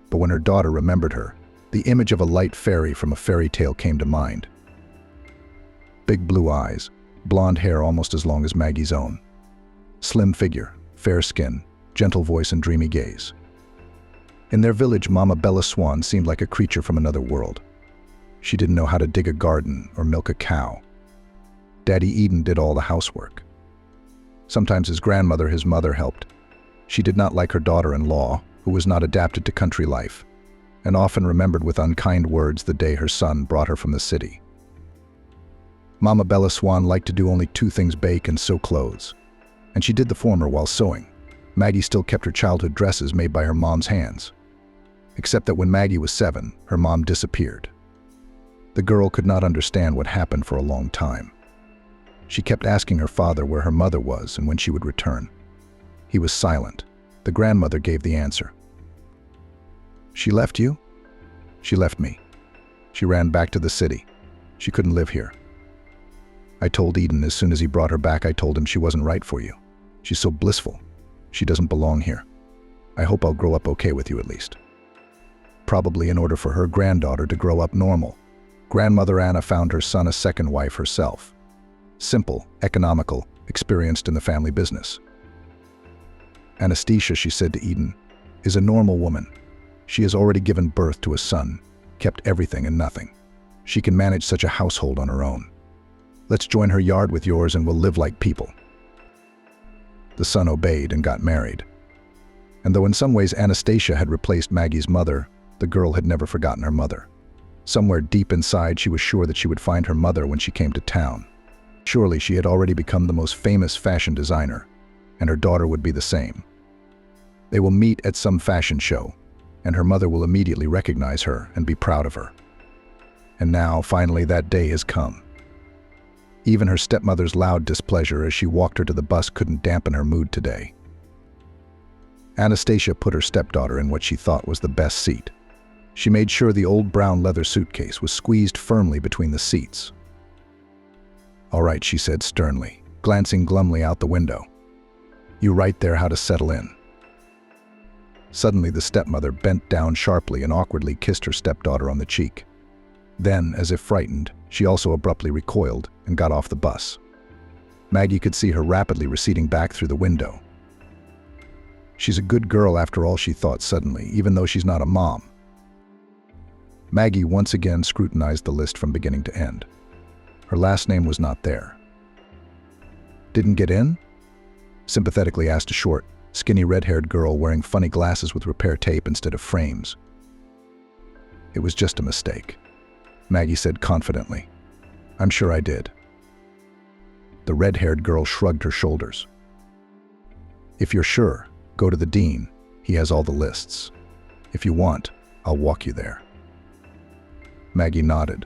But when her daughter remembered her, the image of a light fairy from a fairy tale came to mind. Big blue eyes, blonde hair almost as long as Maggie's own. Slim figure, fair skin, gentle voice and dreamy gaze. In their village, Mama Bella Swan seemed like a creature from another world. She didn't know how to dig a garden or milk a cow. Daddy Eden did all the housework. Sometimes his grandmother, his mother, helped. She did not like her daughter-in-law, who was not adapted to country life, and often remembered with unkind words the day her son brought her from the city. Mama Bella Swan liked to do only 2 things: bake and sew clothes. And she did the former while sewing. Maggie still kept her childhood dresses made by her mom's hands. Except that when Maggie was 7, her mom disappeared. The girl could not understand what happened for a long time. She kept asking her father where her mother was and when she would return. He was silent. The grandmother gave the answer. She left you? She left me. She ran back to the city. She couldn't live here. I told Eden as soon as he brought her back, I told him she wasn't right for you. She's so blissful. She doesn't belong here. I hope I'll grow up okay with you at least. Probably in order for her granddaughter to grow up normal. Grandmother Anna found her son a second wife herself. Simple, economical, experienced in the family business. Anastasia, she said to Eden, is a normal woman. She has already given birth to a son, kept everything and nothing. She can manage such a household on her own. Let's join her yard with yours and we'll live like people. The son obeyed and got married. And though in some ways Anastasia had replaced Maggie's mother, the girl had never forgotten her mother. Somewhere deep inside, she was sure that she would find her mother when she came to town. Surely she had already become the most famous fashion designer, and her daughter would be the same. They will meet at some fashion show, and her mother will immediately recognize her and be proud of her. And now, finally, that day has come. Even her stepmother's loud displeasure as she walked her to the bus couldn't dampen her mood today. Anastasia put her stepdaughter in what she thought was the best seat. She made sure the old brown leather suitcase was squeezed firmly between the seats. "All right," she said sternly, glancing glumly out the window. "You write there how to settle in." Suddenly the stepmother bent down sharply and awkwardly kissed her stepdaughter on the cheek. Then, as if frightened, she also abruptly recoiled and got off the bus. Maggie could see her rapidly receding back through the window. She's a good girl after all, she thought suddenly, even though she's not a mom. Maggie once again scrutinized the list from beginning to end. Her last name was not there. "Didn't get in?" sympathetically asked a short, skinny red-haired girl wearing funny glasses with repair tape instead of frames. "It was just a mistake," Maggie said confidently. "I'm sure I did." The red-haired girl shrugged her shoulders. "If you're sure, go to the dean. He has all the lists. If you want, I'll walk you there." Maggie nodded.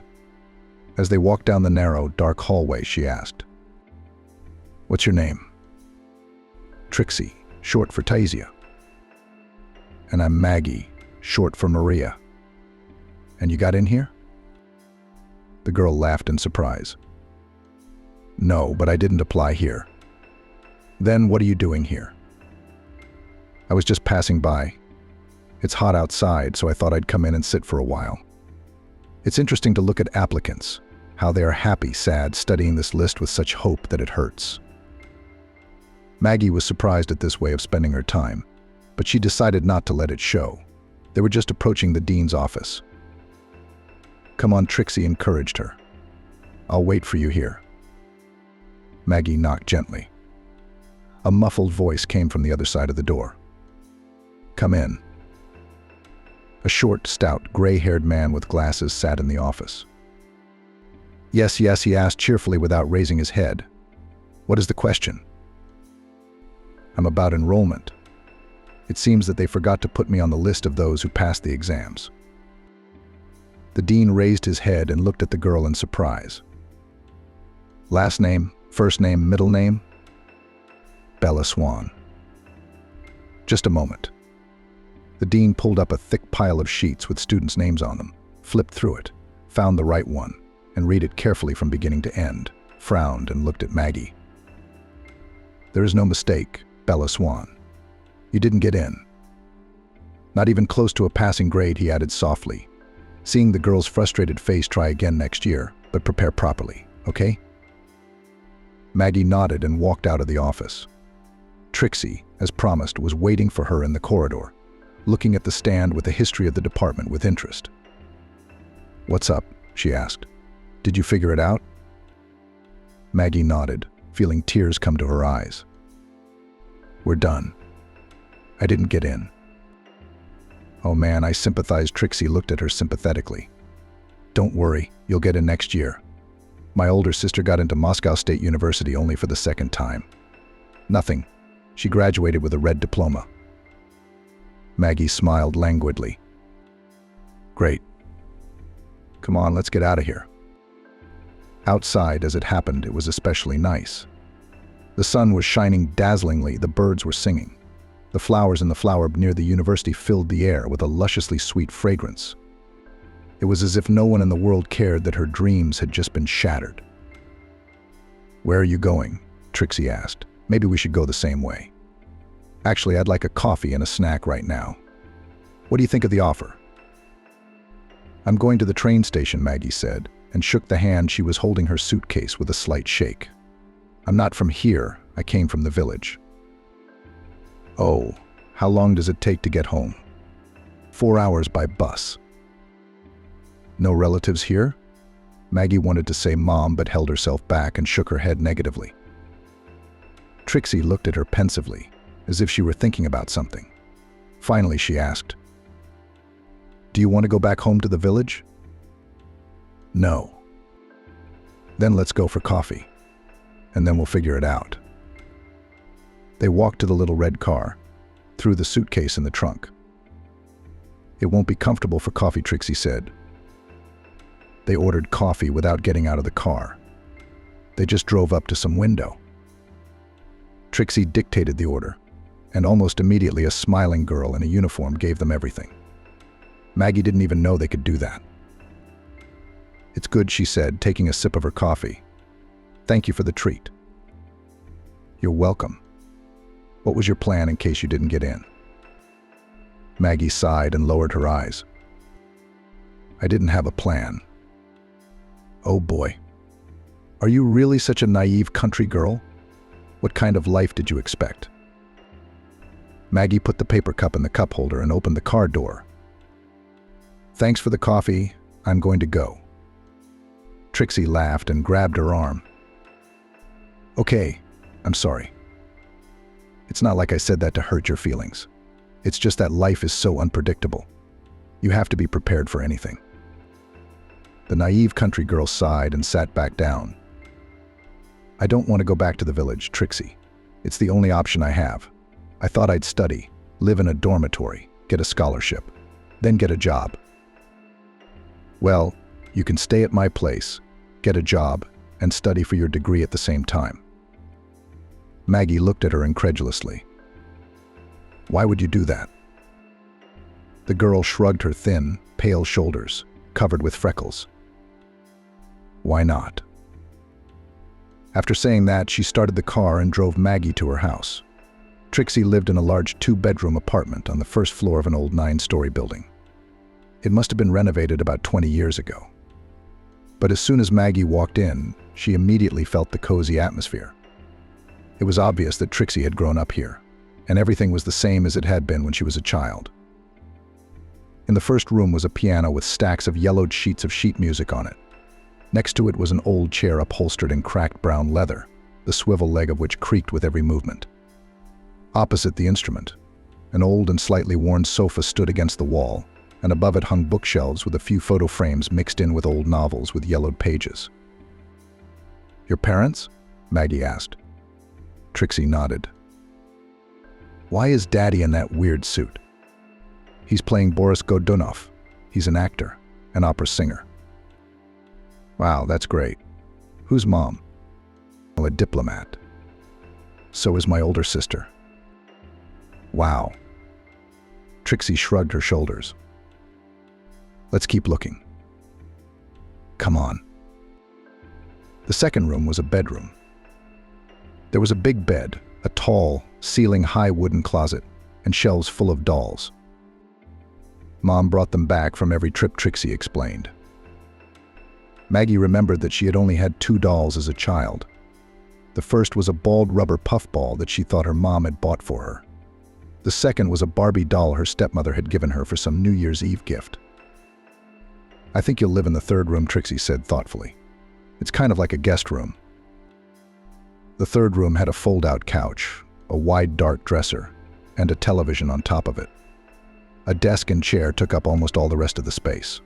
As they walked down the narrow, dark hallway, she asked, "What's your name?" "Trixie, short for Taisia." "And I'm Maggie, short for Maria." "And you got in here?" The girl laughed in surprise. "No, but I didn't apply here." "Then what are you doing here?" "I was just passing by. It's hot outside, so I thought I'd come in and sit for a while. It's interesting to look at applicants, how they are happy, sad, studying this list with such hope that it hurts." Maggie was surprised at this way of spending her time, but she decided not to let it show. They were just approaching the dean's office. "Come on," Trixie encouraged her. "I'll wait for you here." Maggie knocked gently. A muffled voice came from the other side of the door. "Come in." A short, stout, gray-haired man with glasses sat in the office. "Yes, yes," he asked cheerfully without raising his head. "What is the question?" "I'm about enrollment. It seems that they forgot to put me on the list of those who passed the exams." The dean raised his head and looked at the girl in surprise. "Last name, first name, middle name?" "Bella Swan." "Just a moment." The dean pulled up a thick pile of sheets with students' names on them, flipped through it, found the right one, and read it carefully from beginning to end, frowned and looked at Maggie. "There is no mistake, Bella Swan. You didn't get in." "Not even close to a passing grade," he added softly, seeing the girl's frustrated face. "Try again next year, but prepare properly, okay?" Maggie nodded and walked out of the office. Trixie, as promised, was waiting for her in the corridor, looking at the stand with the history of the department with interest. "What's up?" she asked. "Did you figure it out?" Maggie nodded, feeling tears come to her eyes. "We're done. I didn't get in." "Oh man," I sympathized. Trixie looked at her sympathetically. "Don't worry, you'll get in next year. My older sister got into Moscow State University only for the second time. Nothing. She graduated with a red diploma." Maggie smiled languidly. "Great. Come on, let's get out of here." Outside, as it happened, it was especially nice. The sun was shining dazzlingly, the birds were singing. The flowers in the flower near the university filled the air with a lusciously sweet fragrance. It was as if no one in the world cared that her dreams had just been shattered. "Where are you going?" Trixie asked. "Maybe we should go the same way." "Actually, I'd like a coffee and a snack right now. What do you think of the offer?" "I'm going to the train station," Maggie said, and shook the hand she was holding her suitcase with a slight shake. "I'm not from here. I came from the village." "Oh, how long does it take to get home?" 4 hours by bus." "No relatives here?" Maggie wanted to say mom but held herself back and shook her head negatively. Trixie looked at her pensively, as if she were thinking about something. Finally, she asked, "Do you want to go back home to the village?" "No." "Then let's go for coffee, and then we'll figure it out." They walked to the little red car, threw the suitcase in the trunk. "It won't be comfortable for coffee," Trixie said. They ordered coffee without getting out of the car. They just drove up to some window. Trixie dictated the order, and almost immediately a smiling girl in a uniform gave them everything. Maggie didn't even know they could do that. "It's good," she said, taking a sip of her coffee. "Thank you for the treat." "You're welcome. What was your plan in case you didn't get in?" Maggie sighed and lowered her eyes. "I didn't have a plan." "Oh boy. Are you really such a naive country girl? What kind of life did you expect?" Maggie put the paper cup in the cup holder and opened the car door. "Thanks for the coffee. I'm going to go." Trixie laughed and grabbed her arm. "Okay, I'm sorry. It's not like I said that to hurt your feelings. It's just that life is so unpredictable. You have to be prepared for anything." The naive country girl sighed and sat back down. "I don't want to go back to the village, Trixie. It's the only option I have. I thought I'd study, live in a dormitory, get a scholarship, then get a job." "Well, you can stay at my place, get a job, and study for your degree at the same time." Maggie looked at her incredulously. "Why would you do that?" The girl shrugged her thin, pale shoulders, covered with freckles. "Why not?" After saying that, she started the car and drove Maggie to her house. Trixie lived in a large 2-bedroom apartment on the first floor of an old 9-story building. It must have been renovated about 20 years ago. But as soon as Maggie walked in, she immediately felt the cozy atmosphere. It was obvious that Trixie had grown up here, and everything was the same as it had been when she was a child. In the first room was a piano with stacks of yellowed sheets of sheet music on it. Next to it was an old chair upholstered in cracked brown leather, the swivel leg of which creaked with every movement. Opposite the instrument, an old and slightly worn sofa stood against the wall, and above it hung bookshelves with a few photo frames mixed in with old novels with yellowed pages. "Your parents?" Maggie asked. Trixie nodded. "Why is Daddy in that weird suit?" "He's playing Boris Godunov. He's an actor, an opera singer." "Wow, that's great. Who's Mom?" "A diplomat." "So is my older sister." "Wow." Trixie shrugged her shoulders. "Let's keep looking." "Come on." The second room was a bedroom. There was a big bed, a tall, ceiling-high wooden closet, and shelves full of dolls. Mom brought them back from every trip, Trixie explained. Maggie remembered that she had only had 2 dolls as a child. The first was a bald rubber puffball that she thought her mom had bought for her. The second was a Barbie doll her stepmother had given her for some New Year's Eve gift. "I think you'll live in the third room," Trixie said thoughtfully. "It's kind of like a guest room." The third room had a fold-out couch, a wide dark dresser, and a television on top of it. A desk and chair took up almost all the rest of the space.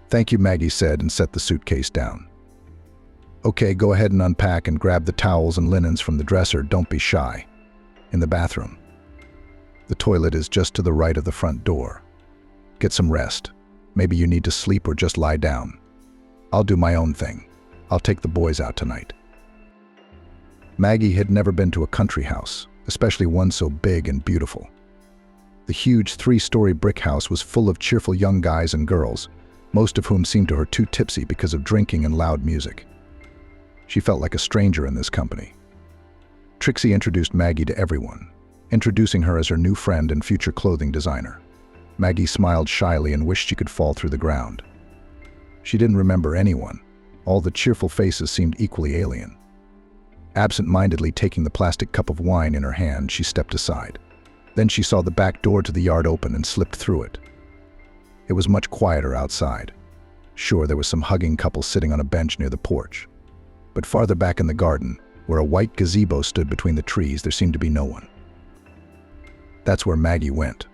"Thank you," Maggie said and set the suitcase down. "Okay, go ahead and unpack and grab the towels and linens from the dresser. Don't be shy." "In the bathroom. The toilet is just to the right of the front door. Get some rest. Maybe you need to sleep or just lie down. I'll do my own thing. I'll take the boys out tonight." Maggie had never been to a country house, especially one so big and beautiful. The huge 3-story brick house was full of cheerful young guys and girls, most of whom seemed to her too tipsy because of drinking and loud music. She felt like a stranger in this company. Trixie introduced Maggie to everyone, introducing her as her new friend and future clothing designer. Maggie smiled shyly and wished she could fall through the ground. She didn't remember anyone. All the cheerful faces seemed equally alien. Absent-mindedly taking the plastic cup of wine in her hand, she stepped aside. Then she saw the back door to the yard open and slipped through it. It was much quieter outside. Sure, there was some hugging couple sitting on a bench near the porch. But farther back in the garden, where a white gazebo stood between the trees, there seemed to be no one. That's where Maggie went.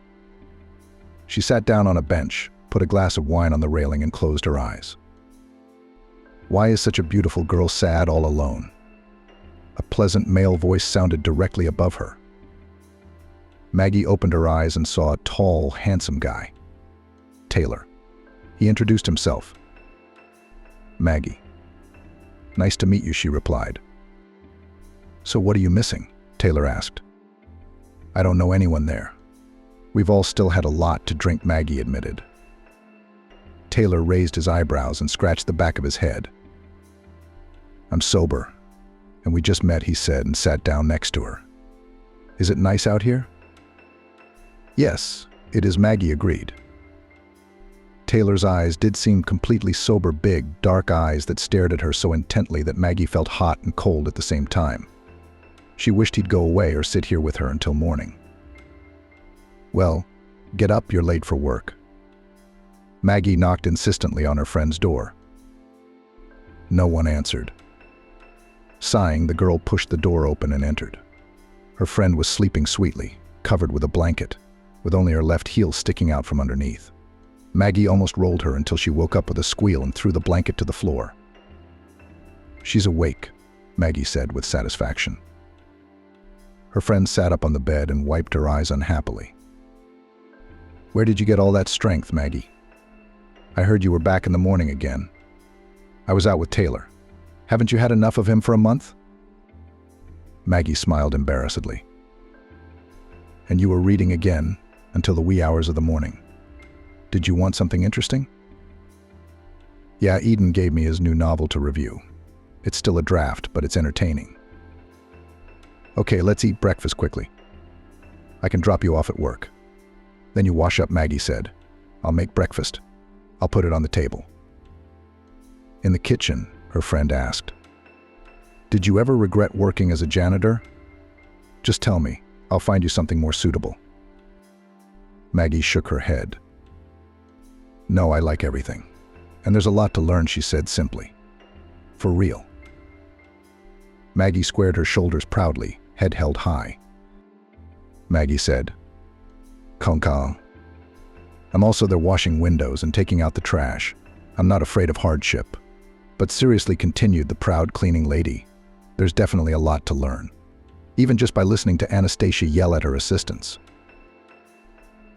She sat down on a bench, put a glass of wine on the railing, and closed her eyes. Why is such a beautiful girl sad all alone? A pleasant male voice sounded directly above her. Maggie opened her eyes and saw a tall, handsome guy. Taylor. He introduced himself. Maggie. Nice to meet you, she replied. So what are you missing? Taylor asked. I don't know anyone there. We've all still had a lot to drink, Maggie admitted. Taylor raised his eyebrows and scratched the back of his head. I'm sober, and we just met, he said, and sat down next to her. Is it nice out here? Yes, it is, Maggie agreed. Taylor's eyes did seem completely sober, big, dark eyes that stared at her so intently that Maggie felt hot and cold at the same time. She wished he'd go away or sit here with her until morning. Well, get up, you're late for work. Maggie knocked insistently on her friend's door. No one answered. Sighing, the girl pushed the door open and entered. Her friend was sleeping sweetly, covered with a blanket, with only her left heel sticking out from underneath. Maggie almost rolled her until she woke up with a squeal and threw the blanket to the floor. She's awake, Maggie said with satisfaction. Her friend sat up on the bed and wiped her eyes unhappily. Where did you get all that strength, Maggie? I heard you were back in the morning again. I was out with Taylor. Haven't you had enough of him for a month? Maggie smiled embarrassedly. And you were reading again until the wee hours of the morning. Did you want something interesting? Yeah, Eden gave me his new novel to review. It's still a draft, but it's entertaining. Okay, let's eat breakfast quickly. I can drop you off at work. Then you wash up, Maggie said. I'll make breakfast. I'll put it on the table. In the kitchen, her friend asked. Did you ever regret working as a janitor? Just tell me. I'll find you something more suitable. Maggie shook her head. No, I like everything. And there's a lot to learn, she said simply. For real. Maggie squared her shoulders proudly, head held high. Maggie said, Konka. I'm also there washing windows and taking out the trash. I'm not afraid of hardship. But seriously, continued the proud cleaning lady, there's definitely a lot to learn. Even just by listening to Anastasia yell at her assistants.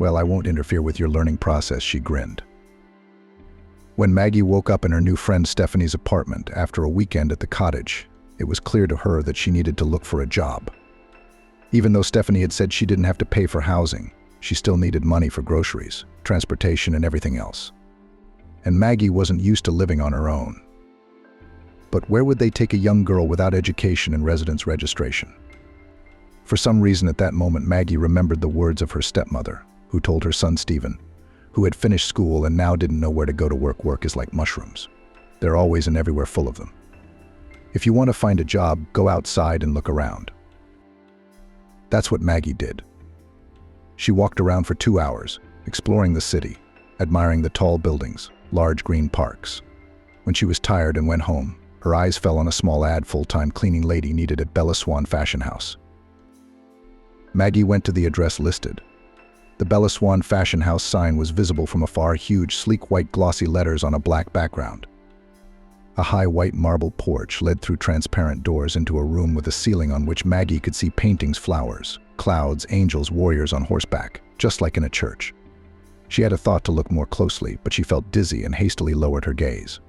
Well, I won't interfere with your learning process, she grinned. When Maggie woke up in her new friend Stephanie's apartment after a weekend at the cottage, it was clear to her that she needed to look for a job. Even though Stephanie had said she didn't have to pay for housing, she still needed money for groceries, transportation, and everything else. And Maggie wasn't used to living on her own. But where would they take a young girl without education and residence registration? For some reason at that moment, Maggie remembered the words of her stepmother, who told her son Stephen, who had finished school and now didn't know where to go to work. Work is like mushrooms. They're always and everywhere full of them. If you want to find a job, go outside and look around. That's what Maggie did. She walked around for 2 hours, exploring the city, admiring the tall buildings, large green parks. When she was tired and went home, her eyes fell on a small ad full-time cleaning lady needed at Bella Swan Fashion House. Maggie went to the address listed. The Bella Swan Fashion House sign was visible from afar, huge, sleek white glossy letters on a black background. A high white marble porch led through transparent doors into a room with a ceiling on which Maggie could see paintings, flowers, clouds, angels, warriors on horseback, just like in a church. She had a thought to look more closely, but she felt dizzy and hastily lowered her gaze.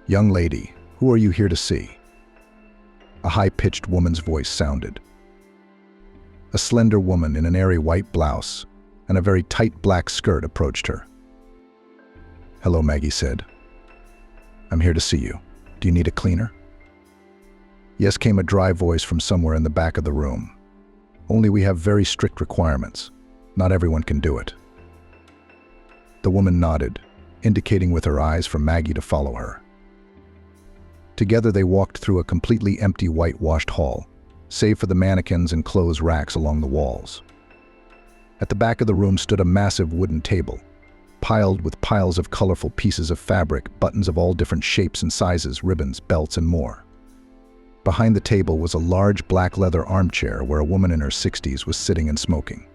Young lady, who are you here to see? A high-pitched woman's voice sounded. A slender woman in an airy white blouse and a very tight black skirt approached her. "Hello," Maggie said. "I'm here to see you. Do you need a cleaner?" "Yes," came a dry voice from somewhere in the back of the room. "Only we have very strict requirements. Not everyone can do it." The woman nodded, indicating with her eyes for Maggie to follow her. Together they walked through a completely empty whitewashed hall, save for the mannequins and clothes racks along the walls. At the back of the room stood a massive wooden table, piled with piles of colorful pieces of fabric, buttons of all different shapes and sizes, ribbons, belts, and more. Behind the table was a large black leather armchair where a woman in her 60s was sitting and smoking.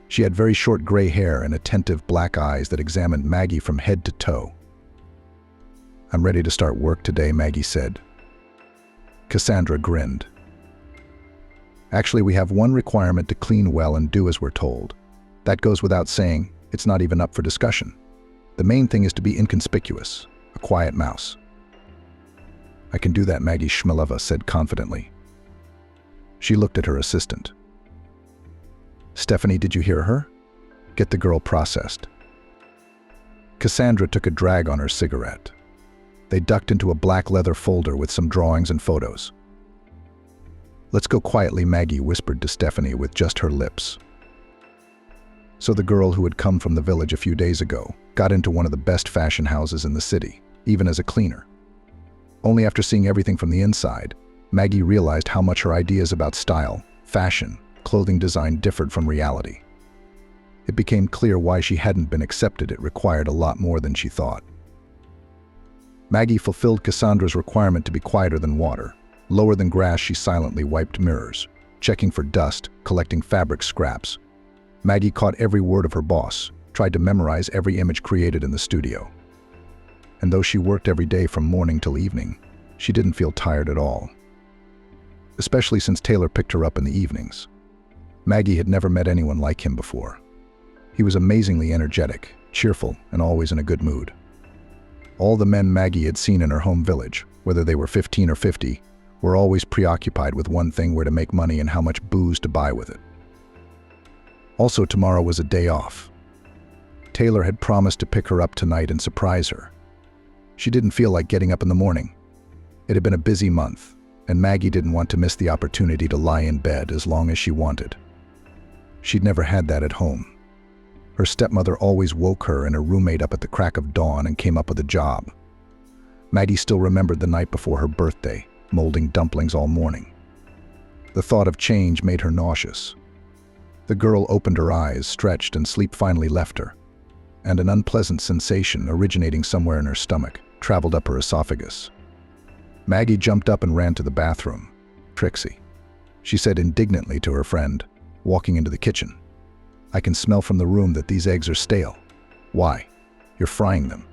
She had very short gray hair and attentive black eyes that examined Maggie from head to toe. "I'm ready to start work today," Maggie said. Cassandra grinned. "Actually, we have one requirement: to clean well and do as we're told. That goes without saying. It's not even up for discussion. The main thing is to be inconspicuous, a quiet mouse." "I can do that," Maggie Shmilova said confidently. She looked at her assistant. "Stephanie, did you hear her? Get the girl processed." Cassandra took a drag on her cigarette. They ducked into a black leather folder with some drawings and photos. "Let's go quietly," Maggie whispered to Stephanie with just her lips. So the girl who had come from the village a few days ago got into one of the best fashion houses in the city, even as a cleaner. Only after seeing everything from the inside, Maggie realized how much her ideas about style, fashion, clothing design differed from reality. It became clear why she hadn't been accepted. It required a lot more than she thought. Maggie fulfilled Cassandra's requirement to be quieter than water. Lower than grass, she silently wiped mirrors, checking for dust, collecting fabric scraps. Maggie caught every word of her boss, tried to memorize every image created in the studio. And though she worked every day from morning till evening, she didn't feel tired at all. Especially since Taylor picked her up in the evenings. Maggie had never met anyone like him before. He was amazingly energetic, cheerful, and always in a good mood. All the men Maggie had seen in her home village, whether they were 15 or 50, were always preoccupied with one thing: where to make money and how much booze to buy with it. Also, tomorrow was a day off. Taylor had promised to pick her up tonight and surprise her. She didn't feel like getting up in the morning. It had been a busy month, and Maggie didn't want to miss the opportunity to lie in bed as long as she wanted. She'd never had that at home. Her stepmother always woke her and her roommate up at the crack of dawn and came up with a job. Maggie still remembered the night before her birthday, molding dumplings all morning. The thought of change made her nauseous. The girl opened her eyes, stretched, and sleep finally left her, and an unpleasant sensation originating somewhere in her stomach traveled up her esophagus. Maggie jumped up and ran to the bathroom. "Trixie," she said indignantly to her friend, walking into the kitchen. "I can smell from the room that these eggs are stale." "Why? You're frying them."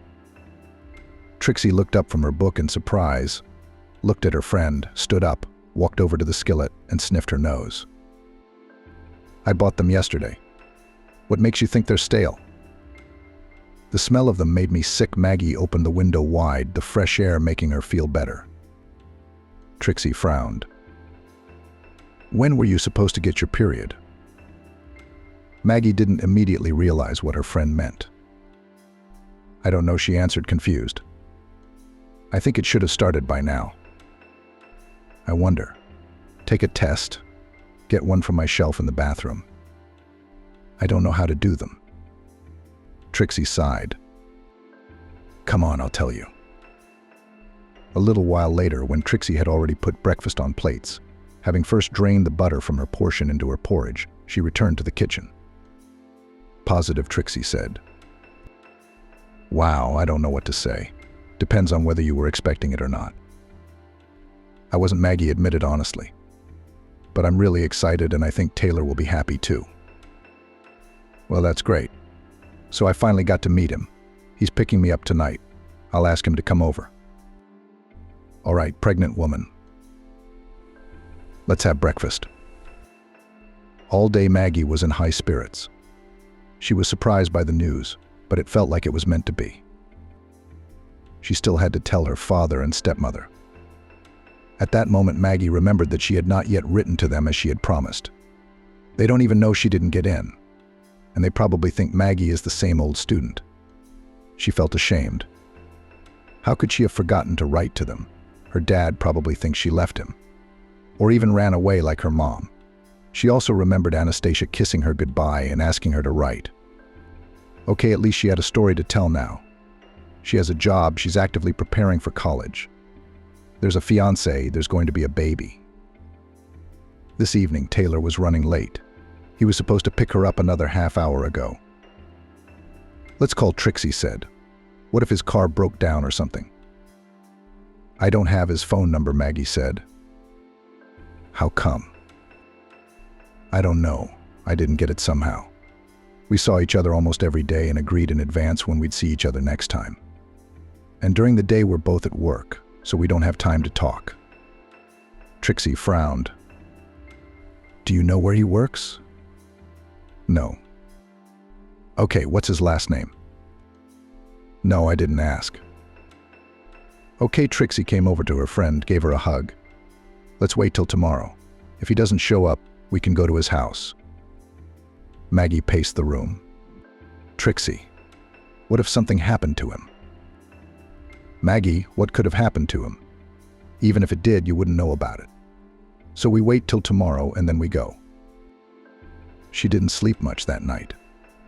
Trixie looked up from her book in surprise, looked at her friend, stood up, walked over to the skillet, and sniffed her nose. "I bought them yesterday. What makes you think they're stale?" "The smell of them made me sick." Maggie opened the window wide, the fresh air making her feel better. Trixie frowned. "When were you supposed to get your period?" Maggie didn't immediately realize what her friend meant. "I don't know," she answered, confused. "I think it should have started by now." "I wonder. Take a test. Get one from my shelf in the bathroom." "I don't know how to do them." Trixie sighed. "Come on, I'll tell you." A little while later, when Trixie had already put breakfast on plates, having first drained the butter from her portion into her porridge, she returned to the kitchen. "Positive," Trixie said. "Wow, I don't know what to say. Depends on whether you were expecting it or not." "I wasn't," Maggie admitted honestly. "But I'm really excited, and I think Taylor will be happy too." "Well, that's great. So I finally got to meet him. He's picking me up tonight. I'll ask him to come over." "All right, pregnant woman. Let's have breakfast." All day Maggie was in high spirits. She was surprised by the news, but it felt like it was meant to be. She still had to tell her father and stepmother. At that moment, Maggie remembered that she had not yet written to them as she had promised. They don't even know she didn't get in, and they probably think Maggie is the same old student. She felt ashamed. How could she have forgotten to write to them? Her dad probably thinks she left him, or even ran away like her mom. She also remembered Anastasia kissing her goodbye and asking her to write. Okay, at least she had a story to tell now. She has a job, she's actively preparing for college. There's a fiancé, there's going to be a baby. This evening, Taylor was running late. He was supposed to pick her up another half hour ago. Let's call, Trixie said. What if his car broke down or something? I don't have his phone number, Maggie said. How come? I don't know. I didn't get it somehow. We saw each other almost every day and agreed in advance when we'd see each other next time. And during the day we're both at work, so we don't have time to talk. Trixie frowned. Do you know where he works? No. Okay, what's his last name? No, I didn't ask. Okay, Trixie came over to her friend, gave her a hug. Let's wait till tomorrow. If he doesn't show up, we can go to his house. Maggie paced the room. Trixie, what if something happened to him? Maggie, what could have happened to him? Even if it did, you wouldn't know about it. So we wait till tomorrow and then we go. She didn't sleep much that night.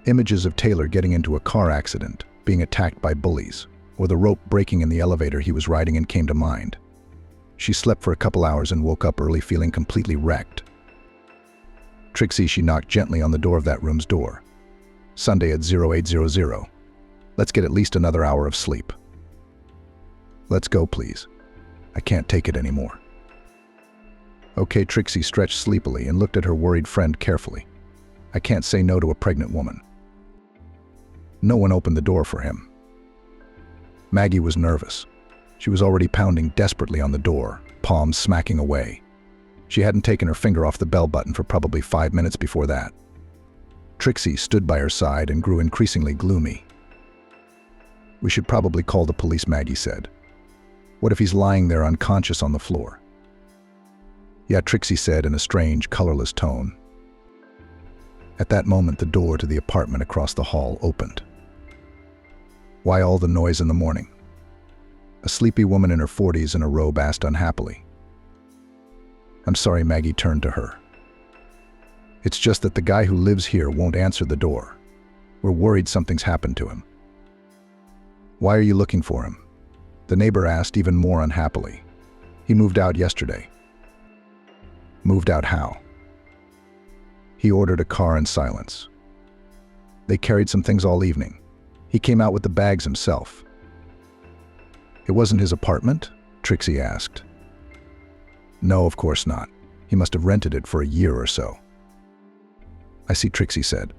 Images of Taylor getting into a car accident, being attacked by bullies, or the rope breaking in the elevator he was riding in came to mind. She slept for a couple hours and woke up early feeling completely wrecked. Trixie, she knocked gently on the door of that room's door. Sunday at 0800. Let's get at least another hour of sleep. Let's go, please. I can't take it anymore. Okay, Trixie stretched sleepily and looked at her worried friend carefully. I can't say no to a pregnant woman. No one opened the door for him. Maggie was nervous. She was already pounding desperately on the door, palms smacking away. She hadn't taken her finger off the bell button for probably 5 minutes before that. Trixie stood by her side and grew increasingly gloomy. We should probably call the police, Maggie said. What if he's lying there unconscious on the floor? Yeah, Trixie said in a strange, colorless tone. At that moment, the door to the apartment across the hall opened. Why all the noise in the morning? A sleepy woman in her 40s in a robe asked unhappily. I'm sorry, Maggie turned to her. It's just that the guy who lives here won't answer the door. We're worried something's happened to him. Why are you looking for him? The neighbor asked even more unhappily. He moved out yesterday. Moved out how? He ordered a car in silence. They carried some things all evening. He came out with the bags himself. It wasn't his apartment? Trixie asked. No, of course not. He must have rented it for a year or so. I see, Trixie said.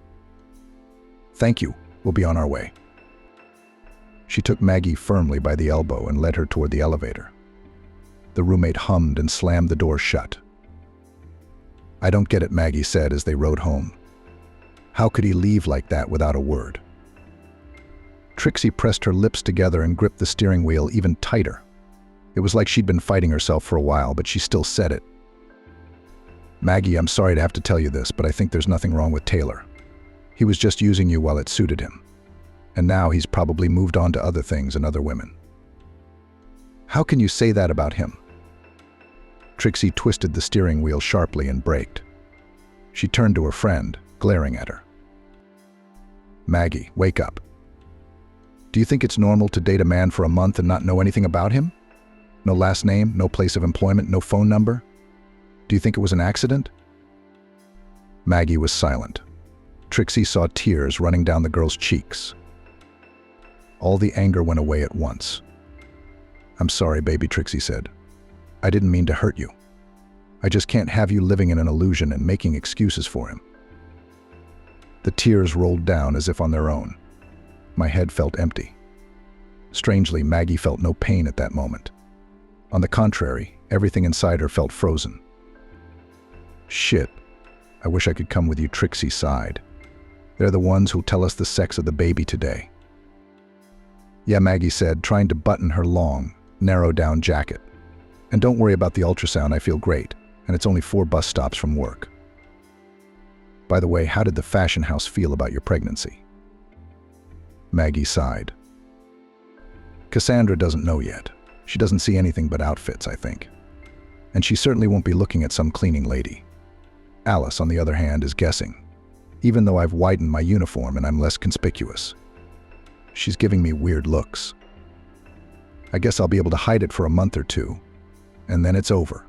Thank you. We'll be on our way. She took Maggie firmly by the elbow and led her toward the elevator. The roommate hummed and slammed the door shut. I don't get it, Maggie said as they rode home. How could he leave like that without a word? Trixie pressed her lips together and gripped the steering wheel even tighter. It was like she'd been fighting herself for a while, but she still said it. Maggie, I'm sorry to have to tell you this, but I think there's nothing wrong with Taylor. He was just using you while it suited him. And now he's probably moved on to other things and other women. How can you say that about him? Trixie twisted the steering wheel sharply and braked. She turned to her friend, glaring at her. Maggie, wake up. Do you think it's normal to date a man for a month and not know anything about him? No last name, no place of employment, no phone number? Do you think it was an accident? Maggie was silent. Trixie saw tears running down the girl's cheeks. All the anger went away at once. I'm sorry, baby, Trixie said. I didn't mean to hurt you. I just can't have you living in an illusion and making excuses for him. The tears rolled down as if on their own. My head felt empty. Strangely, Maggie felt no pain at that moment. On the contrary, everything inside her felt frozen. Shit. I wish I could come with you, Trixie sighed. They're the ones who'll tell us the sex of the baby today. Yeah, Maggie said, trying to button her long, narrow-down jacket. And don't worry about the ultrasound, I feel great, and it's only 4 bus stops from work. By the way, how did the fashion house feel about your pregnancy? Maggie sighed. Cassandra doesn't know yet. She doesn't see anything but outfits, I think. And she certainly won't be looking at some cleaning lady. Alice, on the other hand, is guessing, even though I've widened my uniform and I'm less conspicuous. She's giving me weird looks. I guess I'll be able to hide it for a month or two, and then it's over.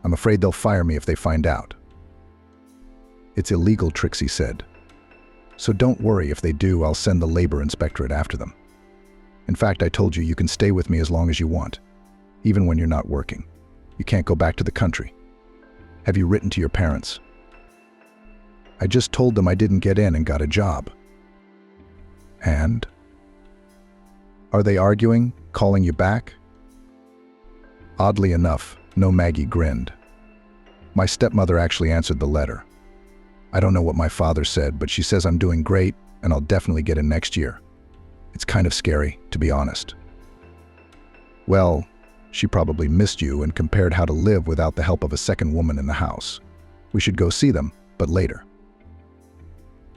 I'm afraid they'll fire me if they find out. It's illegal, Trixie said. So don't worry, if they do, I'll send the labor inspectorate after them. In fact, I told you you can stay with me as long as you want, even when you're not working. You can't go back to the country. Have you written to your parents? I just told them I didn't get in and got a job. And? Are they arguing, calling you back? Oddly enough, no. Maggie grinned. My stepmother actually answered the letter. I don't know what my father said, but she says I'm doing great and I'll definitely get in next year. It's kind of scary, to be honest. Well, she probably missed you and compared how to live without the help of a second woman in the house. We should go see them, but later.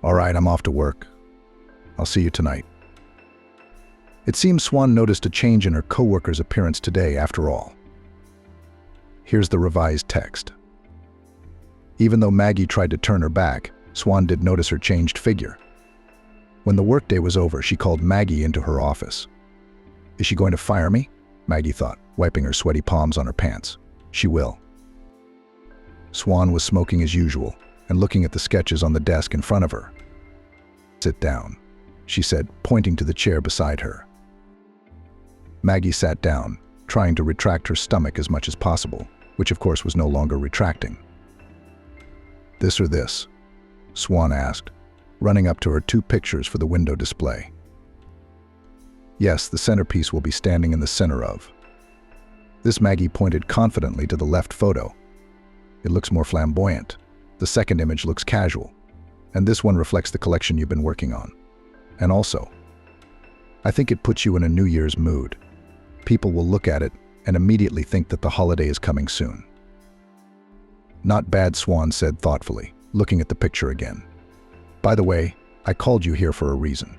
All right, I'm off to work. I'll see you tonight. It seems Swan noticed a change in her co-worker's appearance today, after all. Here's the revised text. Even though Maggie tried to turn her back, Swan did notice her changed figure. When the workday was over, she called Maggie into her office. Is she going to fire me? Maggie thought, wiping her sweaty palms on her pants. She will. Swan was smoking as usual and looking at the sketches on the desk in front of her. Sit down, she said, pointing to the chair beside her. Maggie sat down, trying to retract her stomach as much as possible, which of course was no longer retracting. This or this? Swan asked, running up to her 2 pictures for the window display. Yes, the centerpiece will be standing in the center of. This. Maggie pointed confidently to the left photo. It looks more flamboyant. The second image looks casual. And this one reflects the collection you've been working on. And also, I think it puts you in a New Year's mood. People will look at it and immediately think that the holiday is coming soon. Not bad, Swan said thoughtfully, looking at the picture again. By the way, I called you here for a reason.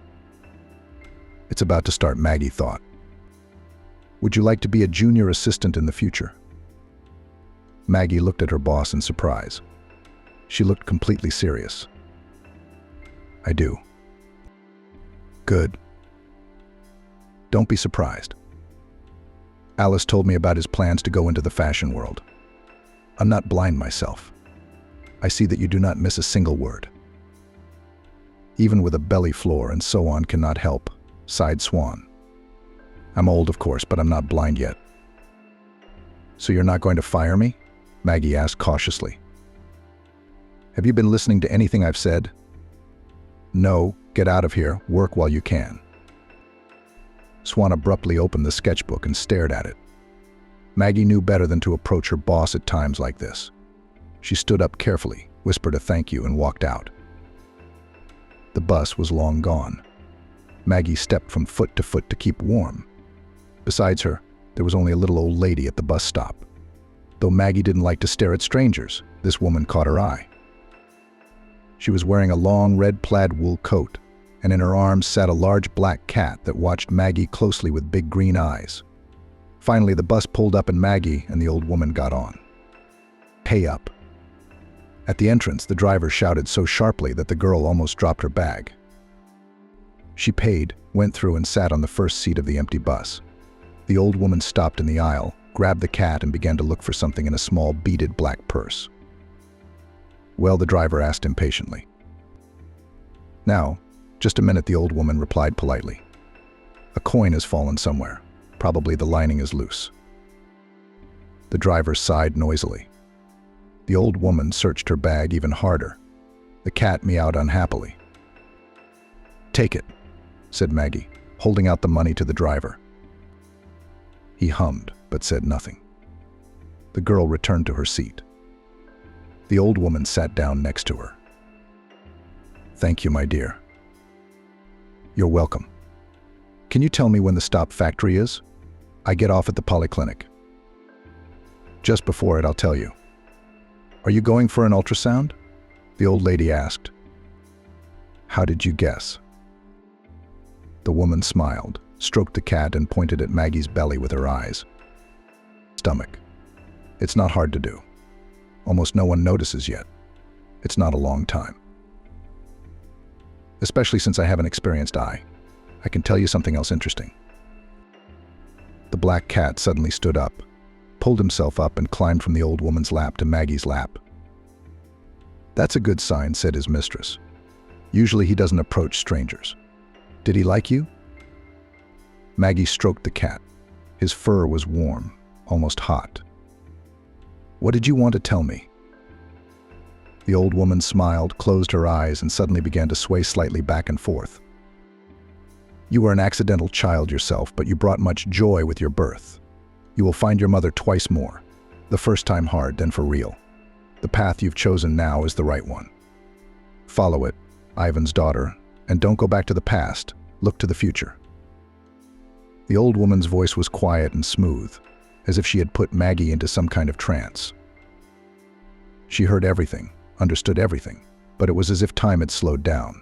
It's about to start, Maggie thought. Would you like to be a junior assistant in the future? Maggie looked at her boss in surprise. She looked completely serious. I do. Good. Don't be surprised. Alice told me about his plans to go into the fashion world. I'm not blind myself. I see that you do not miss a single word. Even with a belly floor and so on cannot help, sighed Swan. I'm old, of course, but I'm not blind yet. So you're not going to fire me? Maggie asked cautiously. Have you been listening to anything I've said? No, get out of here, work while you can. Swan abruptly opened the sketchbook and stared at it. Maggie knew better than to approach her boss at times like this. She stood up carefully, whispered a thank you, and walked out. The bus was long gone. Maggie stepped from foot to keep warm. Besides her, there was only a little old lady at the bus stop. Though Maggie didn't like to stare at strangers, this woman caught her eye. She was wearing a long red plaid wool coat, and in her arms sat a large black cat that watched Maggie closely with big green eyes. Finally, the bus pulled up and Maggie and the old woman got on. Pay up. At the entrance, the driver shouted so sharply that the girl almost dropped her bag. She paid, went through and sat on the first seat of the empty bus. The old woman stopped in the aisle, grabbed the cat and began to look for something in a small beaded black purse. Well, the driver asked impatiently. Now, just a minute, the old woman replied politely. A coin has fallen somewhere. Probably the lining is loose. The driver sighed noisily. The old woman searched her bag even harder. The cat meowed unhappily. Take it, said Maggie, holding out the money to the driver. He hummed, but said nothing. The girl returned to her seat. The old woman sat down next to her. Thank you, my dear. You're welcome. Can you tell me when the stop factory is? I get off at the polyclinic. Just before it, I'll tell you. Are you going for an ultrasound? The old lady asked. "How did you guess?" The woman smiled, stroked the cat, and pointed at Maggie's belly with her eyes. "Stomach. It's not hard to do. Almost no one notices yet. It's not a long time. Especially since I have an experienced eye. I can tell you something else interesting." The black cat suddenly stood up, pulled himself up, and climbed from the old woman's lap to Maggie's lap. "That's a good sign," said his mistress. "Usually he doesn't approach strangers. Did he like you?" Maggie stroked the cat. His fur was warm, almost hot. "What did you want to tell me?" The old woman smiled, closed her eyes, and suddenly began to sway slightly back and forth. "You were an accidental child yourself, but you brought much joy with your birth. You will find your mother twice more, the first time hard, then for real. The path you've chosen now is the right one. Follow it, Ivan's daughter, and don't go back to the past, look to the future." The old woman's voice was quiet and smooth, as if she had put Maggie into some kind of trance. She heard everything, understood everything, but it was as if time had slowed down.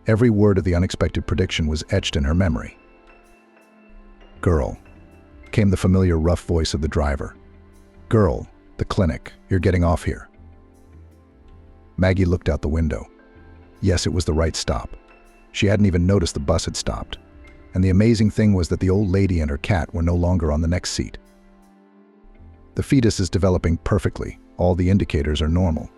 Every word of the unexpected prediction was etched in her memory. "Girl," came the familiar rough voice of the driver. "Girl, the clinic, you're getting off here." Maggie looked out the window. Yes, it was the right stop. She hadn't even noticed the bus had stopped. And the amazing thing was that the old lady and her cat were no longer on the next seat. "The fetus is developing perfectly. All the indicators are normal.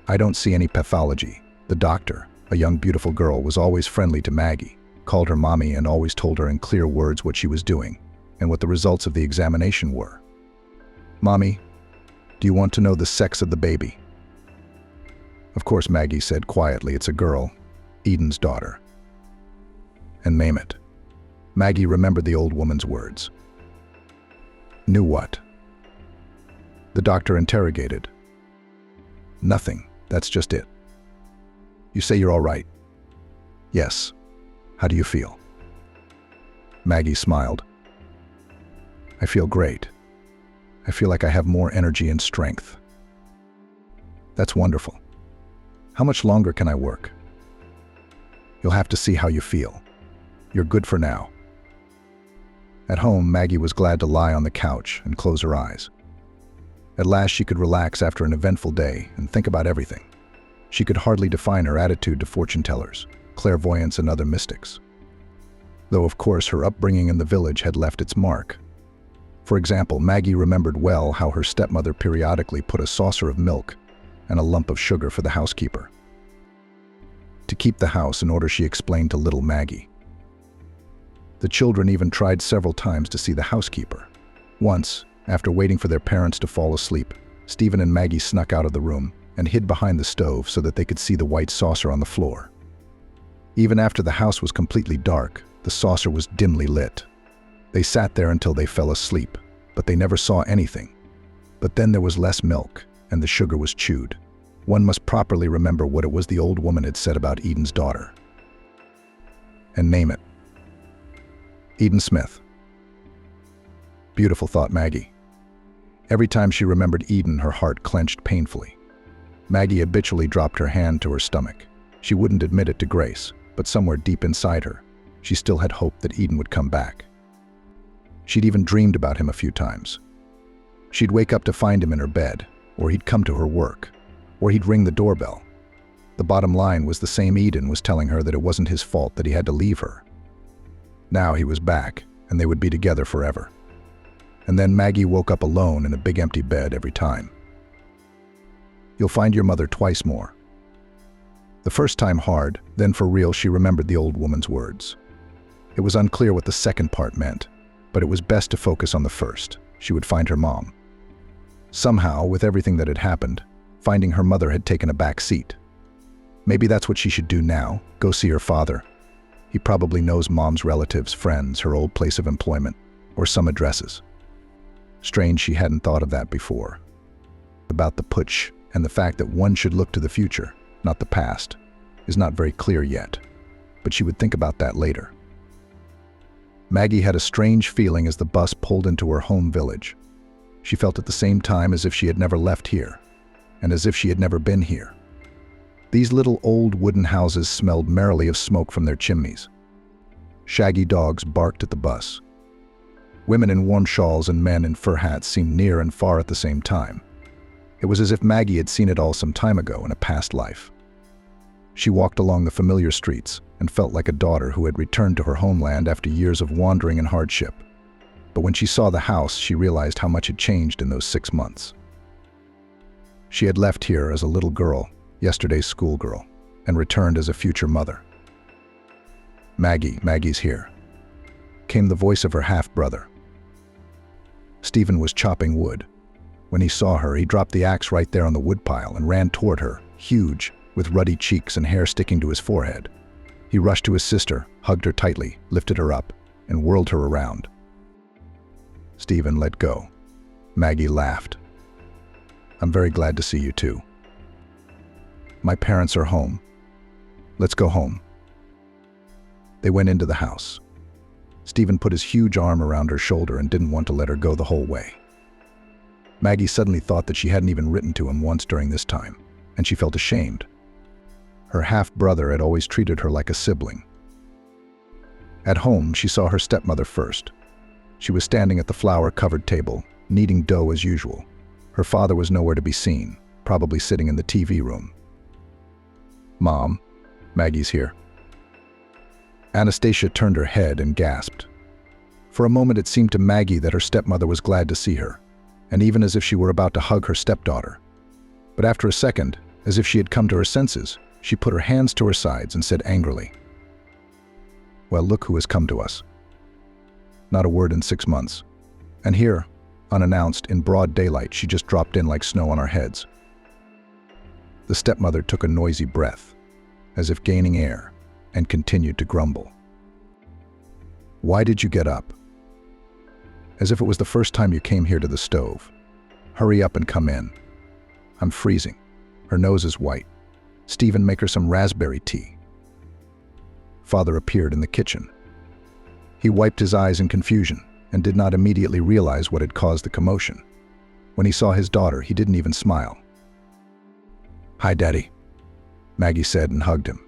I don't see any pathology." The doctor, a young beautiful girl, was always friendly to Maggie, called her mommy, and always told her in clear words what she was doing and what the results of the examination were. "Mommy, do you want to know the sex of the baby?" "Of course," Maggie said quietly. "It's a girl, Eden's daughter." "And name it." Maggie remembered the old woman's words. "Knew what?" The doctor interrogated. "Nothing. That's just it." "You say you're all right?" "Yes. How do you feel?" Maggie smiled. "I feel great. I feel like I have more energy and strength." "That's wonderful. How much longer can I work?" "You'll have to see how you feel. You're good for now." At home, Maggie was glad to lie on the couch and close her eyes. At last she could relax after an eventful day and think about everything. She could hardly define her attitude to fortune-tellers, clairvoyants, and other mystics. Though, of course, her upbringing in the village had left its mark. For example, Maggie remembered well how her stepmother periodically put a saucer of milk and a lump of sugar for the housekeeper. To keep the house in order, she explained to little Maggie. The children even tried several times to see the housekeeper. Once, after waiting for their parents to fall asleep, Stephen and Maggie snuck out of the room and hid behind the stove so that they could see the white saucer on the floor. Even after the house was completely dark, the saucer was dimly lit. They sat there until they fell asleep, but they never saw anything. But then there was less milk, and the sugar was chewed. One must properly remember what it was the old woman had said about Eden's daughter. "And name it." "Eden Smith." Beautiful, thought Maggie. Every time she remembered Eden, her heart clenched painfully. Maggie habitually dropped her hand to her stomach. She wouldn't admit it to Grace, but somewhere deep inside her, she still had hoped that Eden would come back. She'd even dreamed about him a few times. She'd wake up to find him in her bed, or he'd come to her work, or he'd ring the doorbell. The bottom line was the same Eden was telling her that it wasn't his fault that he had to leave her. Now he was back, and they would be together forever. And then Maggie woke up alone in a big empty bed every time. "You'll find your mother twice more." The first time hard, then for real, she remembered the old woman's words. It was unclear what the second part meant, but it was best to focus on the first. She would find her mom. Somehow, with everything that had happened, finding her mother had taken a back seat. Maybe that's what she should do now, go see her father. He probably knows mom's relatives, friends, her old place of employment, or some addresses. Strange she hadn't thought of that before. About the putsch and the fact that one should look to the future, not the past, is not very clear yet, but she would think about that later. Maggie had a strange feeling as the bus pulled into her home village. She felt at the same time as if she had never left here, and as if she had never been here. These little old wooden houses smelled merrily of smoke from their chimneys. Shaggy dogs barked at the bus. Women in warm shawls and men in fur hats seemed near and far at the same time. It was as if Maggie had seen it all some time ago in a past life. She walked along the familiar streets and felt like a daughter who had returned to her homeland after years of wandering and hardship. But when she saw the house, she realized how much had changed in those 6 months. She had left here as a little girl, yesterday's schoolgirl, and returned as a future mother. Maggie's here, came the voice of her half-brother. Stephen was chopping wood. When he saw her, he dropped the axe right there on the woodpile and ran toward her, huge, with ruddy cheeks and hair sticking to his forehead. He rushed to his sister, hugged her tightly, lifted her up, and whirled her around. Stephen let go. Maggie laughed. "I'm very glad to see you too. My parents are home. Let's go home." They went into the house. Stephen put his huge arm around her shoulder and didn't want to let her go the whole way. Maggie suddenly thought that she hadn't even written to him once during this time, and she felt ashamed. Her half-brother had always treated her like a sibling. At home, she saw her stepmother first. She was standing at the flour-covered table, kneading dough as usual. Her father was nowhere to be seen, probably sitting in the TV room. "Mom, Maggie's here." Anastasia turned her head and gasped. For a moment it seemed to Maggie that her stepmother was glad to see her, and even as if she were about to hug her stepdaughter. But after a second, as if she had come to her senses, she put her hands to her sides and said angrily, "Well, look who has come to us." Not a word in 6 months. And here, unannounced, in broad daylight, she just dropped in like snow on our heads. The stepmother took a noisy breath, as if gaining air, and continued to grumble. "Why did you get up? As if it was the first time you came here to the stove. Hurry up and come in. I'm freezing." Her nose is white. "Stephen, make her some raspberry tea." Father appeared in the kitchen. He wiped his eyes in confusion and did not immediately realize what had caused the commotion. When he saw his daughter, he didn't even smile. "Hi, Daddy," Maggie said and hugged him.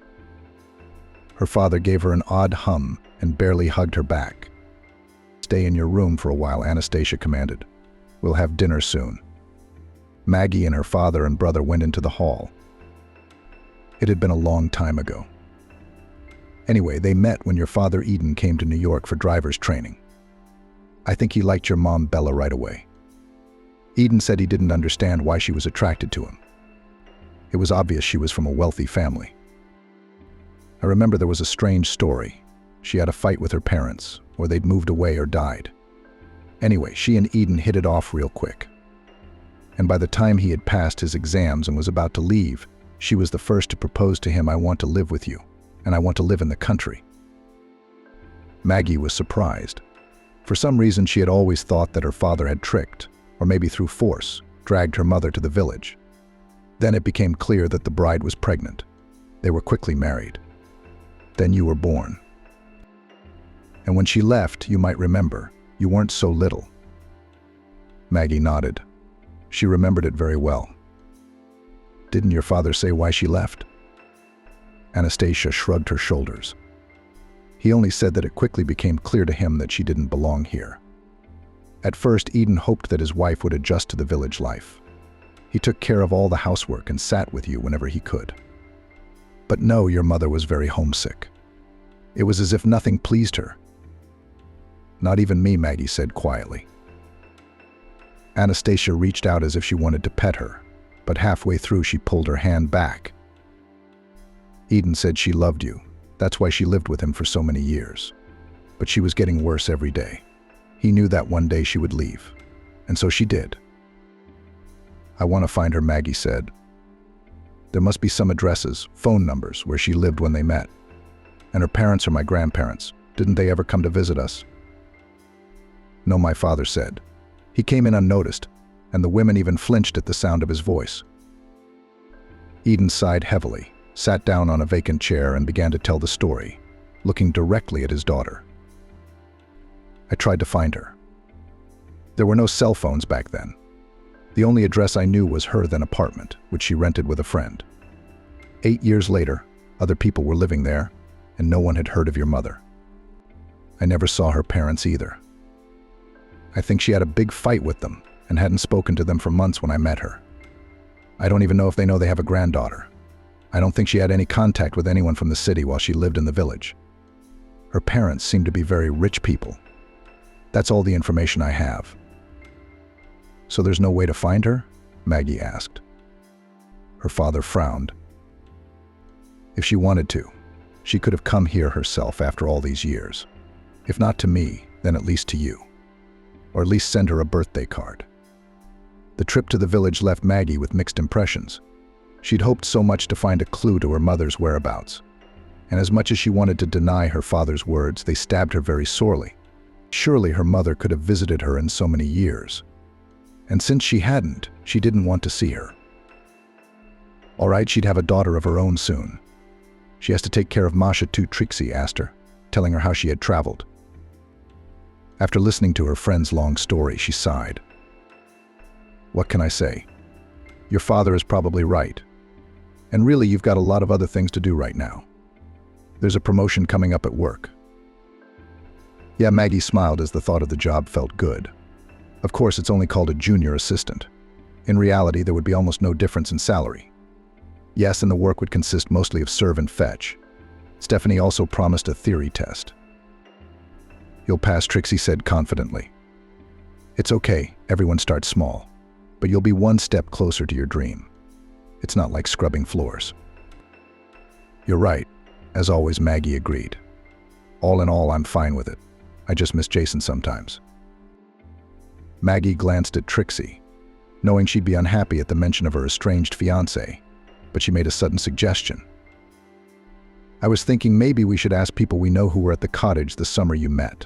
Her father gave her an odd hum and barely hugged her back. "Stay in your room for a while," Anastasia commanded. "We'll have dinner soon." Maggie and her father and brother went into the hall. It had been a long time ago. Anyway, they met when your father Eden came to New York for driver's training. I think he liked your mom Bella right away. Eden said he didn't understand why she was attracted to him. It was obvious she was from a wealthy family. I remember there was a strange story. She had a fight with her parents, or they'd moved away or died. Anyway, she and Eden hit it off real quick. And by the time he had passed his exams and was about to leave, she was the first to propose to him, "I want to live with you, and I want to live in the country." Maggie was surprised. For some reason, she had always thought that her father had tricked, or maybe through force, dragged her mother to the village. Then it became clear that the bride was pregnant. They were quickly married. Then you were born. And when she left, you might remember, you weren't so little. Maggie nodded. She remembered it very well. "Didn't your father say why she left?" Anastasia shrugged her shoulders. He only said that it quickly became clear to him that she didn't belong here. At first, Eden hoped that his wife would adjust to the village life. He took care of all the housework and sat with you whenever he could. But no, your mother was very homesick. It was as if nothing pleased her. "Not even me," Maggie said quietly. Anastasia reached out as if she wanted to pet her, but halfway through she pulled her hand back. "Eden said she loved you. That's why she lived with him for so many years. But she was getting worse every day. He knew that one day she would leave. And so she did." "I want to find her," Maggie said. "There must be some addresses, phone numbers, where she lived when they met. And her parents are my grandparents. Didn't they ever come to visit us?" "No," my father said. He came in unnoticed, and the women even flinched at the sound of his voice. Eden sighed heavily, sat down on a vacant chair and began to tell the story, looking directly at his daughter. "I tried to find her. There were no cell phones back then. The only address I knew was her then apartment, which she rented with a friend. 8 years later, other people were living there, and no one had heard of your mother. I never saw her parents either. I think she had a big fight with them and hadn't spoken to them for months when I met her. I don't even know if they know they have a granddaughter. I don't think she had any contact with anyone from the city while she lived in the village. Her parents seemed to be very rich people. That's all the information I have. So there's no way to find her? Maggie asked. Her father frowned. If she wanted to, she could have come here herself after all these years. If not to me, then at least to you. Or at least send her a birthday card. The trip to the village left Maggie with mixed impressions. She'd hoped so much to find a clue to her mother's whereabouts. And as much as she wanted to deny her father's words, they stabbed her very sorely. Surely her mother could have visited her in so many years. And since she hadn't, she didn't want to see her. All right, she'd have a daughter of her own soon. She has to take care of Masha too, Trixie asked her, telling her how she had traveled. After listening to her friend's long story, she sighed. What can I say? Your father is probably right. And really, you've got a lot of other things to do right now. There's a promotion coming up at work. Yeah, Maggie smiled as the thought of the job felt good. Of course, it's only called a junior assistant. In reality, there would be almost no difference in salary. Yes, and the work would consist mostly of serve and fetch. Stephanie also promised a theory test. You'll pass, Trixie said confidently. It's okay, everyone starts small, but you'll be one step closer to your dream. It's not like scrubbing floors. You're right, as always, Maggie agreed. All in all, I'm fine with it. I just miss Jason sometimes. Maggie glanced at Trixie, knowing she'd be unhappy at the mention of her estranged fiancé, but she made a sudden suggestion. I was thinking maybe we should ask people we know who were at the cottage the summer you met.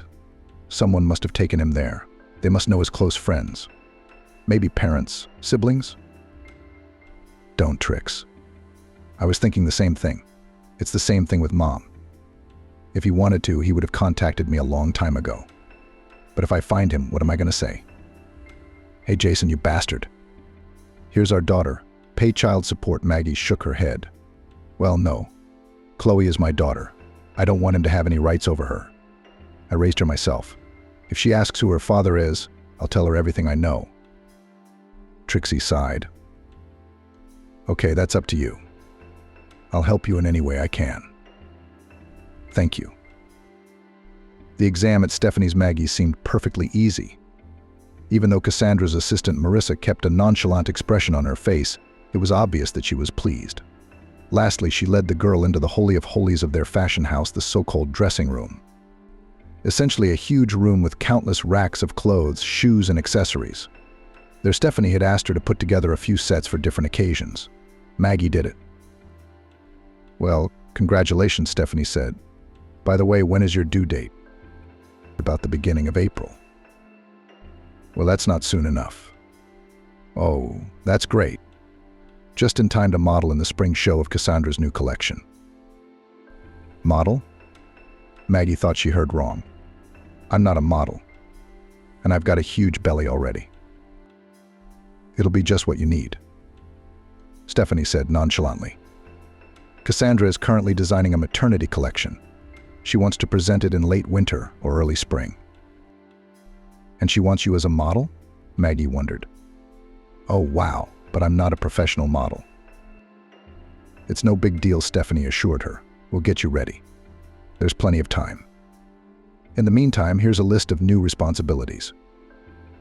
Someone must have taken him there. They must know his close friends. Maybe parents, siblings? Don't, Trix. I was thinking the same thing. It's the same thing with Mom. If he wanted to, he would have contacted me a long time ago. But if I find him, what am I going to say? Hey, Jason, you bastard. Here's our daughter. Pay child support. Maggie shook her head. Well, no. Chloe is my daughter. I don't want him to have any rights over her. I raised her myself. If she asks who her father is, I'll tell her everything I know. Trixie sighed. Okay, that's up to you. I'll help you in any way I can. Thank you. The exam at Stephanie's Maggie's seemed perfectly easy. Even though Cassandra's assistant Marissa kept a nonchalant expression on her face, it was obvious that she was pleased. Lastly, she led the girl into the holy of holies of their fashion house, the so-called dressing room. Essentially a huge room with countless racks of clothes, shoes, and accessories. There, Stephanie had asked her to put together a few sets for different occasions. Maggie did it. Well, congratulations, Stephanie said. By the way, when is your due date? About the beginning of April. Well, that's not soon enough. Oh, that's great. Just in time to model in the spring show of Cassandra's new collection. Model? Maggie thought she heard wrong. I'm not a model. And I've got a huge belly already. It'll be just what you need. Stephanie said nonchalantly. Cassandra is currently designing a maternity collection. She wants to present it in late winter or early spring. And she wants you as a model? Maggie wondered. Oh, wow, but I'm not a professional model. It's no big deal, Stephanie assured her. We'll get you ready. There's plenty of time. In the meantime, here's a list of new responsibilities.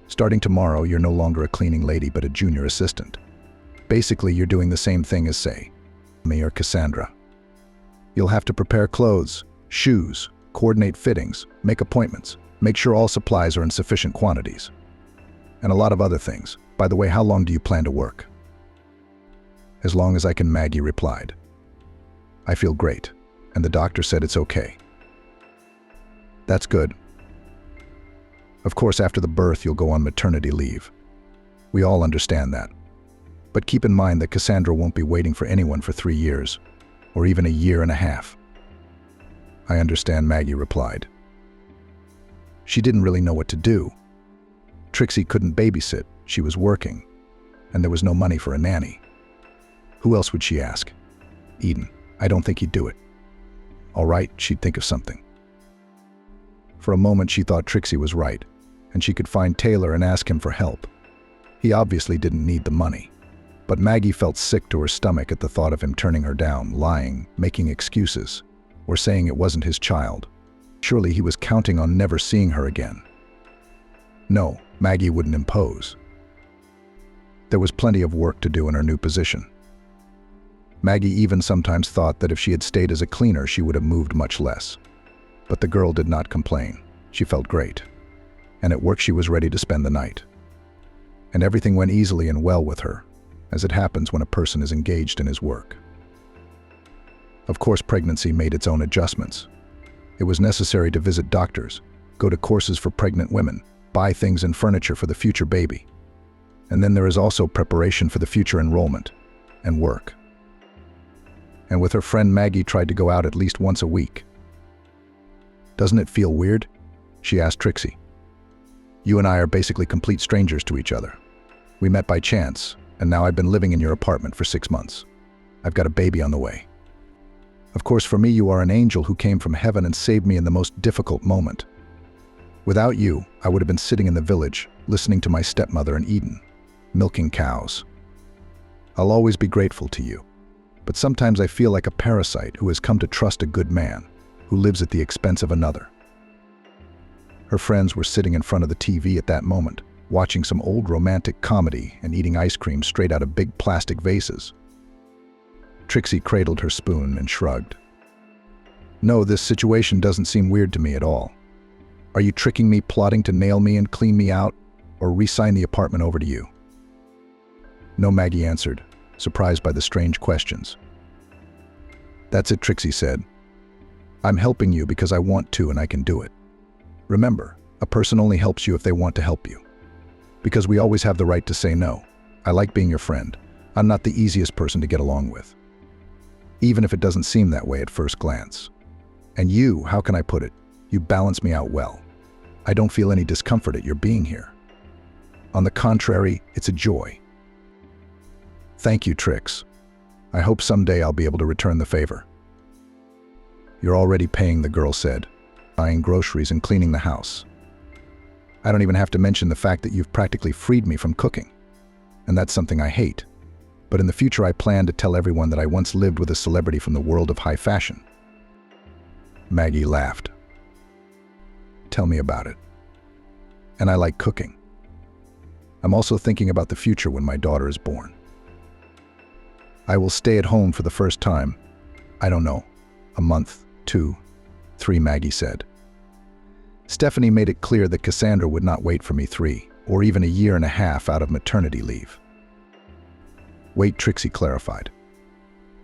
Starting tomorrow, you're no longer a cleaning lady, but a junior assistant. Basically, you're doing the same thing as, say, me or Cassandra. You'll have to prepare clothes, shoes, coordinate fittings, make appointments, make sure all supplies are in sufficient quantities. And a lot of other things. By the way, how long do you plan to work? As long as I can, Maggie replied. I feel great, and the doctor said it's okay. That's good. Of course, after the birth, you'll go on maternity leave. We all understand that. But keep in mind that Cassandra won't be waiting for anyone for 3 years, or even a year and a half. I understand, Maggie replied. She didn't really know what to do. Trixie couldn't babysit, she was working, and there was no money for a nanny. Who else would she ask? Eden, I don't think he'd do it. All right, she'd think of something. For a moment she thought Trixie was right, and she could find Taylor and ask him for help. He obviously didn't need the money. But Maggie felt sick to her stomach at the thought of him turning her down, lying, making excuses, or saying it wasn't his child. Surely he was counting on never seeing her again. No, Maggie wouldn't impose. There was plenty of work to do in her new position. Maggie even sometimes thought that if she had stayed as a cleaner, she would have moved much less. But the girl did not complain. She felt great. And at work she was ready to spend the night. And everything went easily and well with her, as it happens when a person is engaged in his work. Of course, pregnancy made its own adjustments. It was necessary to visit doctors, go to courses for pregnant women, buy things and furniture for the future baby. And then there is also preparation for the future enrollment and work. And with her friend Maggie tried to go out at least once a week. Doesn't it feel weird? She asked Trixie. You and I are basically complete strangers to each other. We met by chance, and now I've been living in your apartment for 6 months. I've got a baby on the way. Of course, for me, you are an angel who came from heaven and saved me in the most difficult moment. Without you, I would have been sitting in the village, listening to my stepmother in Eden, milking cows. I'll always be grateful to you, but sometimes I feel like a parasite who has come to trust a good man, who lives at the expense of another. Her friends were sitting in front of the TV at that moment, watching some old romantic comedy and eating ice cream straight out of big plastic vases. Trixie cradled her spoon and shrugged. No, this situation doesn't seem weird to me at all. Are you tricking me, plotting to nail me and clean me out, or re-sign the apartment over to you? No, Maggie answered, surprised by the strange questions. That's it, Trixie said. I'm helping you because I want to and I can do it. Remember, a person only helps you if they want to help you. Because we always have the right to say no. I like being your friend. I'm not the easiest person to get along with. Even if it doesn't seem that way at first glance. And you, how can I put it? You balance me out well. I don't feel any discomfort at your being here. On the contrary, it's a joy. Thank you, Trix. I hope someday I'll be able to return the favor. You're already paying, the girl said, buying groceries and cleaning the house. I don't even have to mention the fact that you've practically freed me from cooking. And that's something I hate. But in the future I plan to tell everyone that I once lived with a celebrity from the world of high fashion. Maggie laughed. Tell me about it. And I like cooking. I'm also thinking about the future when my daughter is born. I will stay at home for the first time. I don't know, a month, 2, 3, Maggie said. Stephanie made it clear that Cassandra would not wait for me 3 or even a year and a half out of maternity leave. Wait, Trixie clarified.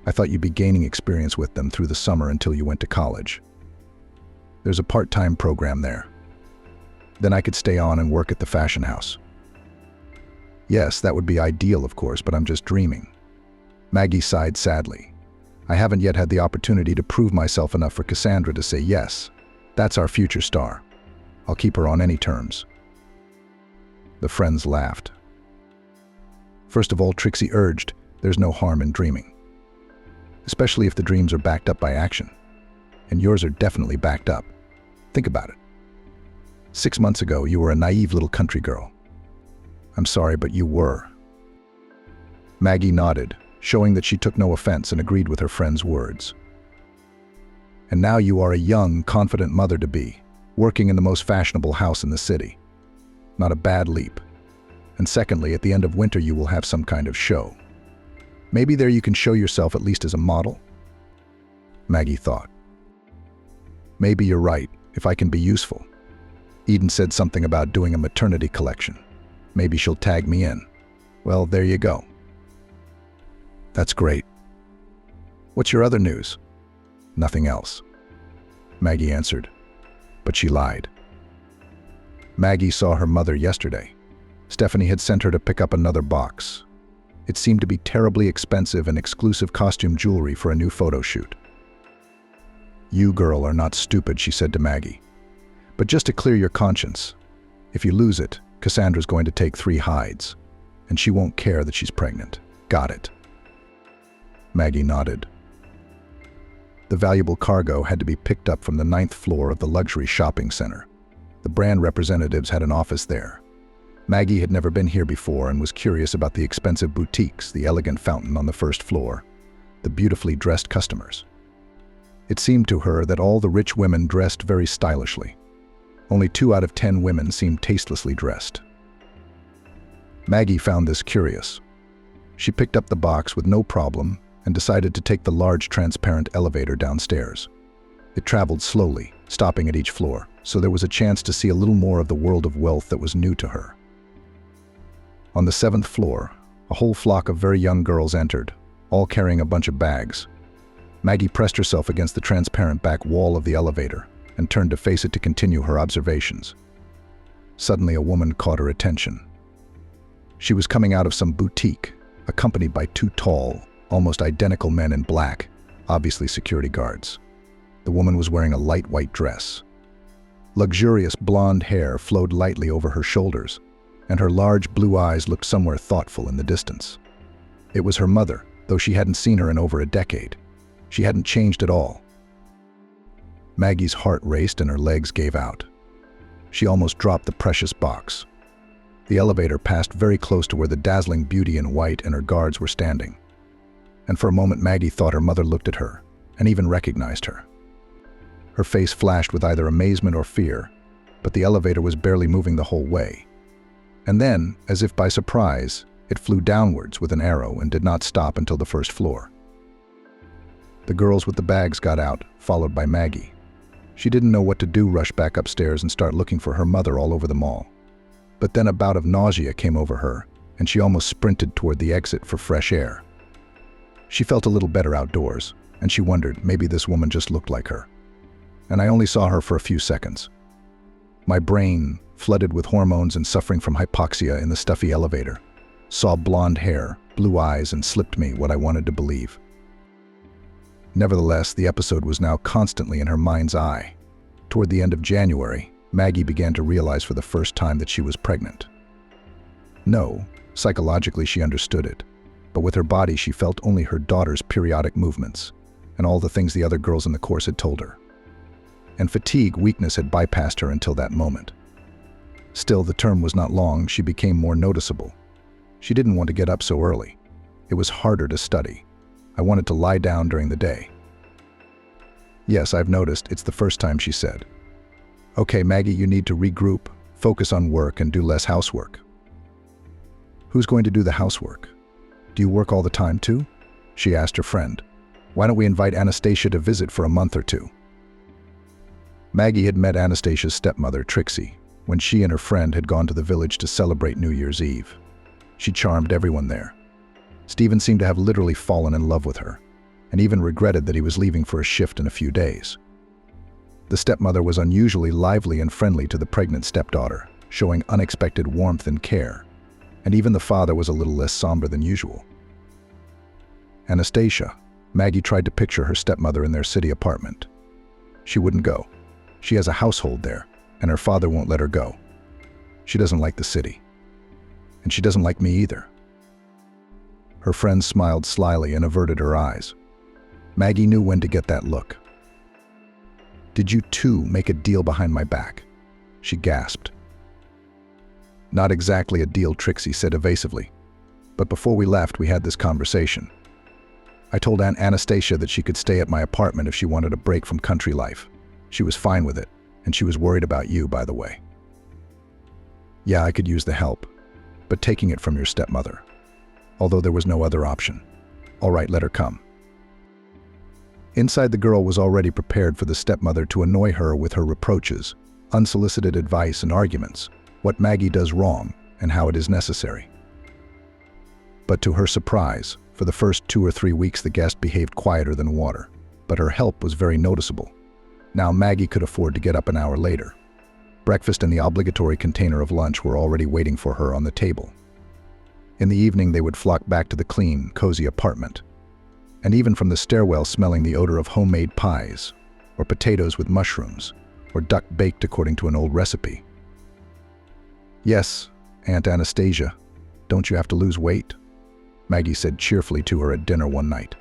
I thought you'd be gaining experience with them through the summer until you went to college. There's a part-time program there. Then I could stay on and work at the fashion house. Yes, that would be ideal, of course, but I'm just dreaming. Maggie sighed sadly. I haven't yet had the opportunity to prove myself enough for Cassandra to say yes. That's our future star. I'll keep her on any terms. The friends laughed. First of all, Trixie urged, there's no harm in dreaming. Especially if the dreams are backed up by action. And yours are definitely backed up. Think about it. 6 months ago, you were a naive little country girl. I'm sorry, but you were. Maggie nodded, showing that she took no offense and agreed with her friend's words. And now you are a young, confident mother-to-be, working in the most fashionable house in the city. Not a bad leap. And secondly, at the end of winter you will have some kind of show. Maybe there you can show yourself at least as a model? Maggie thought. Maybe you're right, if I can be useful. Eden said something about doing a maternity collection. Maybe she'll tag me in. Well, there you go. That's great. What's your other news? Nothing else. Maggie answered, but she lied. Maggie saw her mother yesterday. Stephanie had sent her to pick up another box. It seemed to be terribly expensive and exclusive costume jewelry for a new photo shoot. You, girl, are not stupid, she said to Maggie. But just to clear your conscience, if you lose it, Cassandra's going to take 3 hides, and she won't care that she's pregnant. Got it? Maggie nodded. The valuable cargo had to be picked up from the 9th floor of the luxury shopping center. The brand representatives had an office there. Maggie had never been here before and was curious about the expensive boutiques, the elegant fountain on the 1st floor, the beautifully dressed customers. It seemed to her that all the rich women dressed very stylishly. Only 2 out of 10 women seemed tastelessly dressed. Maggie found this curious. She picked up the box with no problem and decided to take the large transparent elevator downstairs. It traveled slowly, stopping at each floor, so there was a chance to see a little more of the world of wealth that was new to her. On the 7th floor, a whole flock of very young girls entered, all carrying a bunch of bags. Maggie pressed herself against the transparent back wall of the elevator and turned to face it to continue her observations. Suddenly, a woman caught her attention. She was coming out of some boutique, accompanied by 2 tall, almost identical men in black, obviously security guards. The woman was wearing a light white dress. Luxurious blonde hair flowed lightly over her shoulders, and her large blue eyes looked somewhere thoughtful in the distance. It was her mother, though she hadn't seen her in over a decade. She hadn't changed at all. Maggie's heart raced and her legs gave out. She almost dropped the precious box. The elevator passed very close to where the dazzling beauty in white and her guards were standing. And for a moment Maggie thought her mother looked at her, and even recognized her. Her face flashed with either amazement or fear, but the elevator was barely moving the whole way. And then, as if by surprise, it flew downwards with an arrow and did not stop until the 1st floor. The girls with the bags got out, followed by Maggie. She didn't know what to do, rush back upstairs and start looking for her mother all over the mall. But then a bout of nausea came over her, and she almost sprinted toward the exit for fresh air. She felt a little better outdoors, and she wondered maybe this woman just looked like her. And I only saw her for a few seconds. My brain, flooded with hormones and suffering from hypoxia in the stuffy elevator, saw blonde hair, blue eyes, and slipped me what I wanted to believe. Nevertheless, the episode was now constantly in her mind's eye. Toward the end of January, Maggie began to realize for the first time that she was pregnant. No, psychologically she understood it, but with her body she felt only her daughter's periodic movements, and all the things the other girls in the course had told her. And fatigue, weakness had bypassed her until that moment. Still, the term was not long, she became more noticeable. She didn't want to get up so early. It was harder to study. I wanted to lie down during the day. Yes, I've noticed, it's the first time, she said. Okay, Maggie, you need to regroup, focus on work, and do less housework. Who's going to do the housework? Do you work all the time too? She asked her friend. Why don't we invite Anastasia to visit for a month or 2? Maggie had met Anastasia's stepmother, Trixie, when she and her friend had gone to the village to celebrate New Year's Eve. She charmed everyone there. Stephen seemed to have literally fallen in love with her, and even regretted that he was leaving for a shift in a few days. The stepmother was unusually lively and friendly to the pregnant stepdaughter, showing unexpected warmth and care, and even the father was a little less somber than usual. Anastasia, Maggie tried to picture her stepmother in their city apartment. She wouldn't go. She has a household there, and her father won't let her go. She doesn't like the city. And she doesn't like me either. Her friend smiled slyly and averted her eyes. Maggie knew when to get that look. Did you too make a deal behind my back? She gasped. Not exactly a deal, Trixie said evasively. But before we left, we had this conversation. I told Aunt Anastasia that she could stay at my apartment if she wanted a break from country life. She was fine with it, and she was worried about you, by the way. Yeah, I could use the help, but taking it from your stepmother. Although there was no other option. All right, let her come. Inside, the girl was already prepared for the stepmother to annoy her with her reproaches, unsolicited advice and arguments, what Maggie does wrong and how it is necessary. But to her surprise, for the first 2 or 3 weeks the guest behaved quieter than water, but her help was very noticeable. Now Maggie could afford to get up an hour later. Breakfast and the obligatory container of lunch were already waiting for her on the table. In the evening they would flock back to the clean, cozy apartment, and even from the stairwell smelling the odor of homemade pies, or potatoes with mushrooms, or duck baked according to an old recipe. Yes, Aunt Anastasia, don't you have to lose weight? Maggie said cheerfully to her at dinner one night.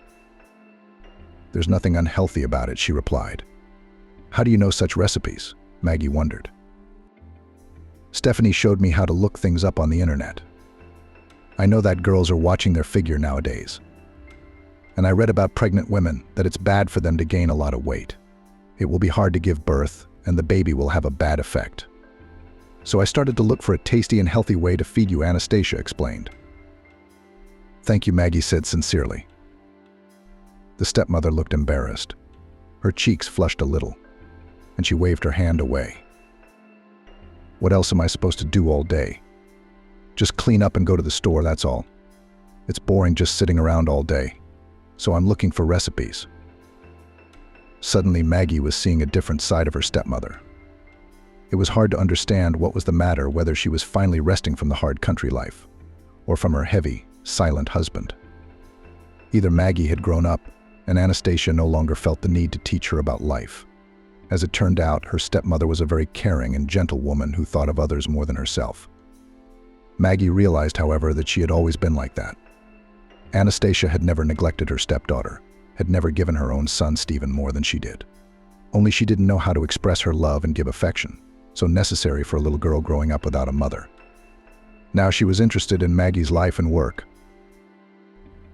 "There's nothing unhealthy about it," she replied. "How do you know such recipes?" Maggie wondered. "Stephanie showed me how to look things up on the internet. I know that girls are watching their figure nowadays. And I read about pregnant women that it's bad for them to gain a lot of weight. It will be hard to give birth, and the baby will have a bad effect. So I started to look for a tasty and healthy way to feed you," Anastasia explained. "Thank you," Maggie said sincerely. The stepmother looked embarrassed. Her cheeks flushed a little, and she waved her hand away. "What else am I supposed to do all day? Just clean up and go to the store, that's all. It's boring just sitting around all day. So I'm looking for recipes." Suddenly, Maggie was seeing a different side of her stepmother. It was hard to understand what was the matter, whether she was finally resting from the hard country life, or from her heavy, silent husband. Either Maggie had grown up, and Anastasia no longer felt the need to teach her about life. As it turned out, her stepmother was a very caring and gentle woman who thought of others more than herself. Maggie realized, however, that she had always been like that. Anastasia had never neglected her stepdaughter, had never given her own son Stephen more than she did. Only she didn't know how to express her love and give affection, so necessary for a little girl growing up without a mother. Now she was interested in Maggie's life and work.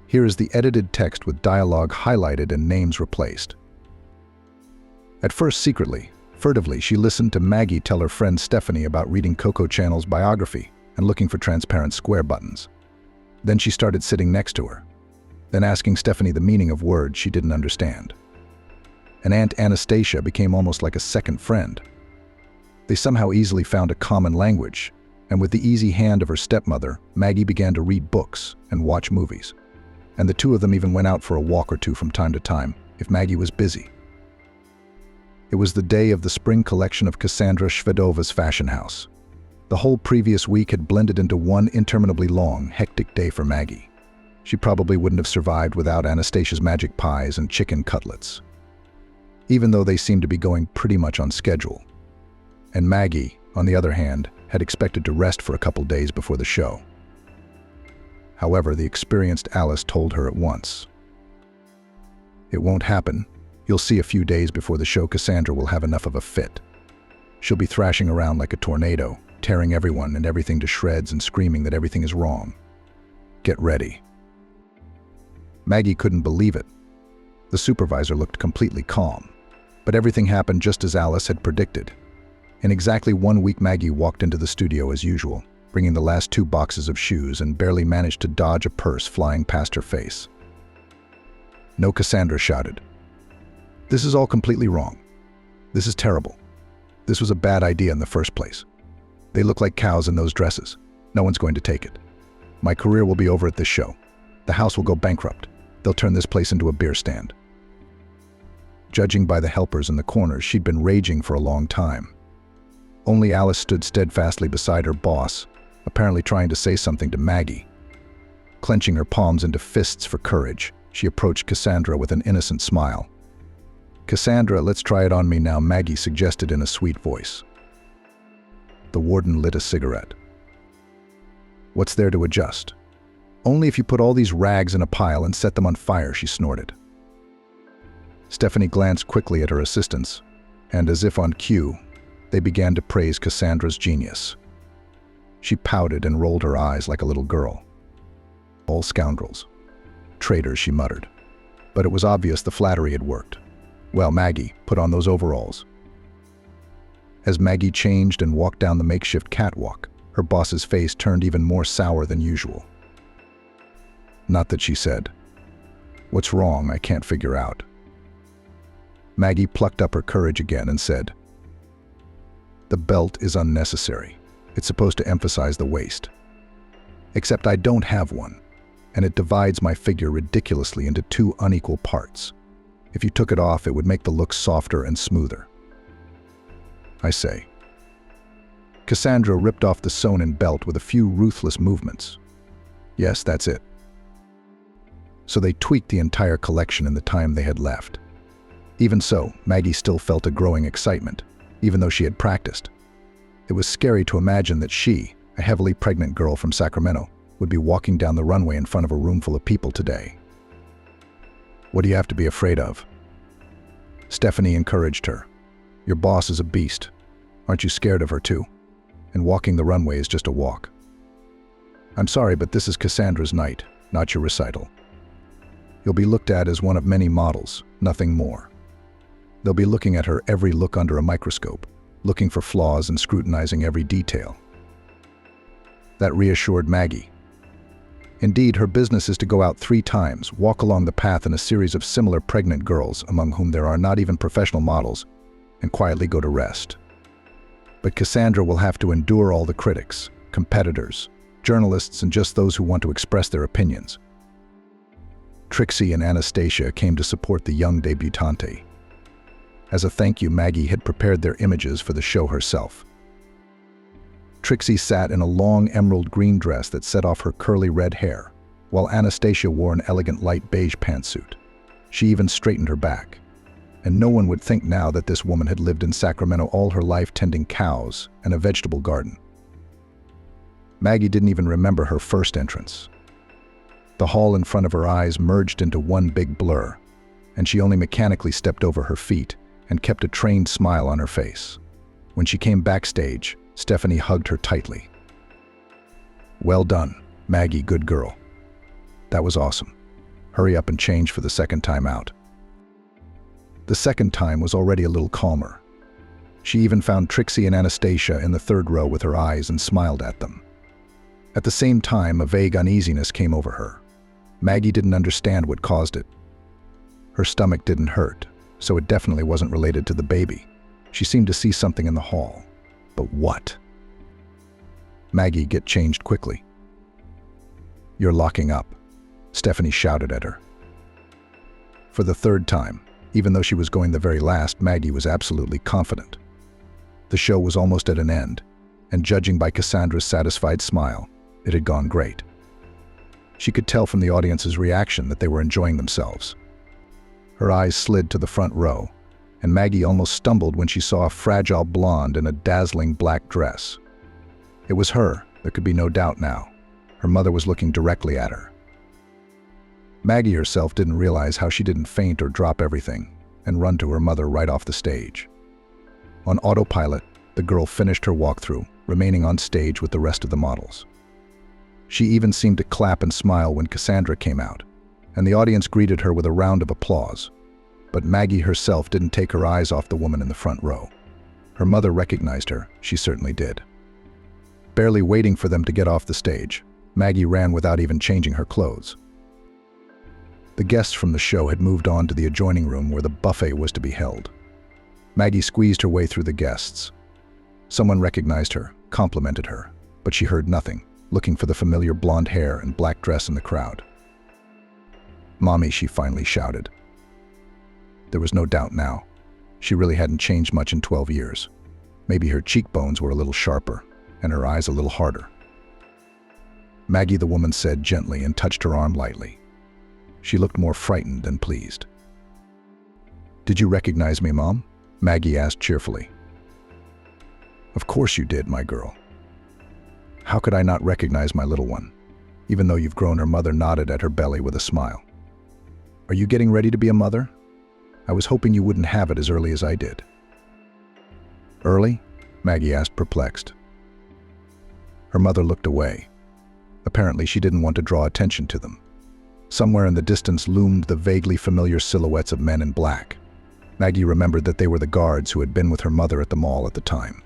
Here is the edited text with dialogue highlighted and names replaced. At first secretly, furtively, she listened to Maggie tell her friend Stephanie about reading Coco Chanel's biography and looking for transparent square buttons. Then she started sitting next to her, then asking Stephanie the meaning of words she didn't understand. And Aunt Anastasia became almost like a second friend. They somehow easily found a common language, and with the easy hand of her stepmother, Maggie began to read books and watch movies. And the two of them even went out for a walk or two from time to time, if Maggie was busy. It was the day of the spring collection of Cassandra Shvedova's fashion house. The whole previous week had blended into one interminably long, hectic day for Maggie. She probably wouldn't have survived without Anastasia's magic pies and chicken cutlets, even though they seemed to be going pretty much on schedule. And Maggie, on the other hand, had expected to rest for a couple days before the show. However, the experienced Alice told her at once, "It won't happen. You'll see a few days before the show Cassandra will have enough of a fit. She'll be thrashing around like a tornado, tearing everyone and everything to shreds and screaming that everything is wrong. Get ready." Maggie couldn't believe it. The supervisor looked completely calm, but everything happened just as Alice had predicted. In exactly 1 week, Maggie walked into the studio as usual, bringing the last 2 boxes of shoes, and barely managed to dodge a purse flying past her face. "No," Cassandra shouted. "This is all completely wrong. This is terrible. This was a bad idea in the first place. They look like cows in those dresses. No one's going to take it. My career will be over at this show. The house will go bankrupt. They'll turn this place into a beer stand." Judging by the helpers in the corners, she'd been raging for a long time. Only Alice stood steadfastly beside her boss, apparently trying to say something to Maggie. Clenching her palms into fists for courage, she approached Cassandra with an innocent smile. "Cassandra, let's try it on me now," Maggie suggested in a sweet voice. The warden lit a cigarette. "What's there to adjust? Only if you put all these rags in a pile and set them on fire," she snorted. Stephanie glanced quickly at her assistants, and as if on cue, they began to praise Cassandra's genius. She pouted and rolled her eyes like a little girl. "All scoundrels. Traitors," she muttered. But it was obvious the flattery had worked. "Well, Maggie, put on those overalls." As Maggie changed and walked down the makeshift catwalk, her boss's face turned even more sour than usual. "Not that," she said. "What's wrong? I can't figure out." Maggie plucked up her courage again and said, "The belt is unnecessary. It's supposed to emphasize the waist. Except I don't have one, and it divides my figure ridiculously into 2 unequal parts. If you took it off, it would make the look softer and smoother." "I say." Cassandra ripped off the sewn-in belt with a few ruthless movements. "Yes, that's it." So they tweaked the entire collection in the time they had left. Even so, Maggie still felt a growing excitement, even though she had practiced. It was scary to imagine that she, a heavily pregnant girl from Sacramento, would be walking down the runway in front of a room full of people today. What do you have to be afraid of? Stephanie encouraged her. Your boss is a beast. Aren't you scared of her too? And walking the runway is just a walk. I'm sorry, but this is Cassandra's night, not your recital. You'll be looked at as one of many models, nothing more. They'll be looking at her every look under a microscope, looking for flaws and scrutinizing every detail. That reassured Maggie. Indeed, her business is to go out 3 times, walk along the path in a series of similar pregnant girls, among whom there are not even professional models, and quietly go to rest. But Cassandra will have to endure all the critics, competitors, journalists, and just those who want to express their opinions. Trixie and Anastasia came to support the young debutante. As a thank you, Maggie had prepared their images for the show herself. Trixie sat in a long emerald green dress that set off her curly red hair, while Anastasia wore an elegant light beige pantsuit. She even straightened her back. And no one would think now that this woman had lived in Sacramento all her life tending cows and a vegetable garden. Maggie didn't even remember her first entrance. The hall in front of her eyes merged into one big blur, and she only mechanically stepped over her feet and kept a trained smile on her face. When she came backstage, Stephanie hugged her tightly. Well done, Maggie, good girl. That was awesome. Hurry up and change for the second time out. The second time was already a little calmer. She even found Trixie and Anastasia in the third row with her eyes and smiled at them. At the same time, a vague uneasiness came over her. Maggie didn't understand what caused it. Her stomach didn't hurt, so it definitely wasn't related to the baby. She seemed to see something in the hall. But what? Maggie, get changed quickly. You're locking up, Stephanie shouted at her. For the third time, even though she was going the very last, Maggie was absolutely confident. The show was almost at an end, and judging by Cassandra's satisfied smile, it had gone great. She could tell from the audience's reaction that they were enjoying themselves. Her eyes slid to the front row, and Maggie almost stumbled when she saw a fragile blonde in a dazzling black dress. It was her, there could be no doubt now. Her mother was looking directly at her. Maggie herself didn't realize how she didn't faint or drop everything and run to her mother right off the stage. On autopilot, the girl finished her walkthrough, remaining on stage with the rest of the models. She even seemed to clap and smile when Cassandra came out, and the audience greeted her with a round of applause. But Maggie herself didn't take her eyes off the woman in the front row. Her mother recognized her, she certainly did. Barely waiting for them to get off the stage, Maggie ran without even changing her clothes. The guests from the show had moved on to the adjoining room where the buffet was to be held. Maggie squeezed her way through the guests. Someone recognized her, complimented her, but she heard nothing, looking for the familiar blonde hair and black dress in the crowd. "Mommy," she finally shouted. There was no doubt now. She really hadn't changed much in 12 years. Maybe her cheekbones were a little sharper, and her eyes a little harder. "Maggie," the woman said gently and touched her arm lightly. She looked more frightened than pleased. "Did you recognize me, Mom?" Maggie asked cheerfully. "Of course you did, my girl. How could I not recognize my little one, even though you've grown?" Her mother nodded at her belly with a smile. "Are you getting ready to be a mother? I was hoping you wouldn't have it as early as I did." "Early?" Maggie asked, perplexed. Her mother looked away. Apparently, she didn't want to draw attention to them. Somewhere in the distance loomed the vaguely familiar silhouettes of men in black. Maggie remembered that they were the guards who had been with her mother at the mall at the time.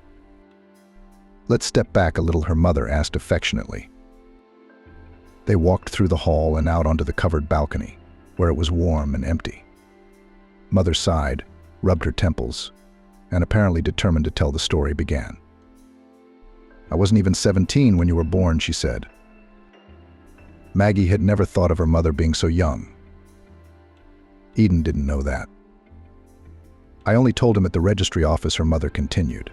"Let's step back a little," her mother asked affectionately. They walked through the hall and out onto the covered balcony, where it was warm and empty. Mother sighed, rubbed her temples, and apparently determined to tell the story began. "I wasn't even 17 when you were born," she said. Maggie had never thought of her mother being so young. Eden didn't know that. "I only told him at the registry office," her mother continued.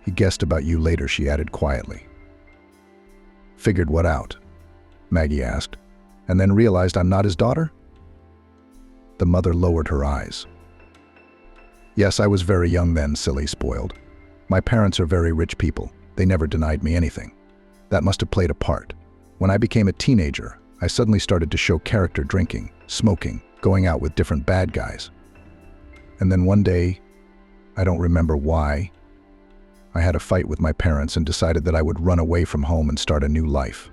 "He guessed about you later," she added quietly. "Figured what out?" Maggie asked, "and then realized I'm not his daughter?" The mother lowered her eyes. "Yes, I was very young then, silly spoiled. My parents are very rich people. They never denied me anything. That must have played a part. When I became a teenager, I suddenly started to show character drinking, smoking, going out with different bad guys. And then one day, I don't remember why, I had a fight with my parents and decided that I would run away from home and start a new life.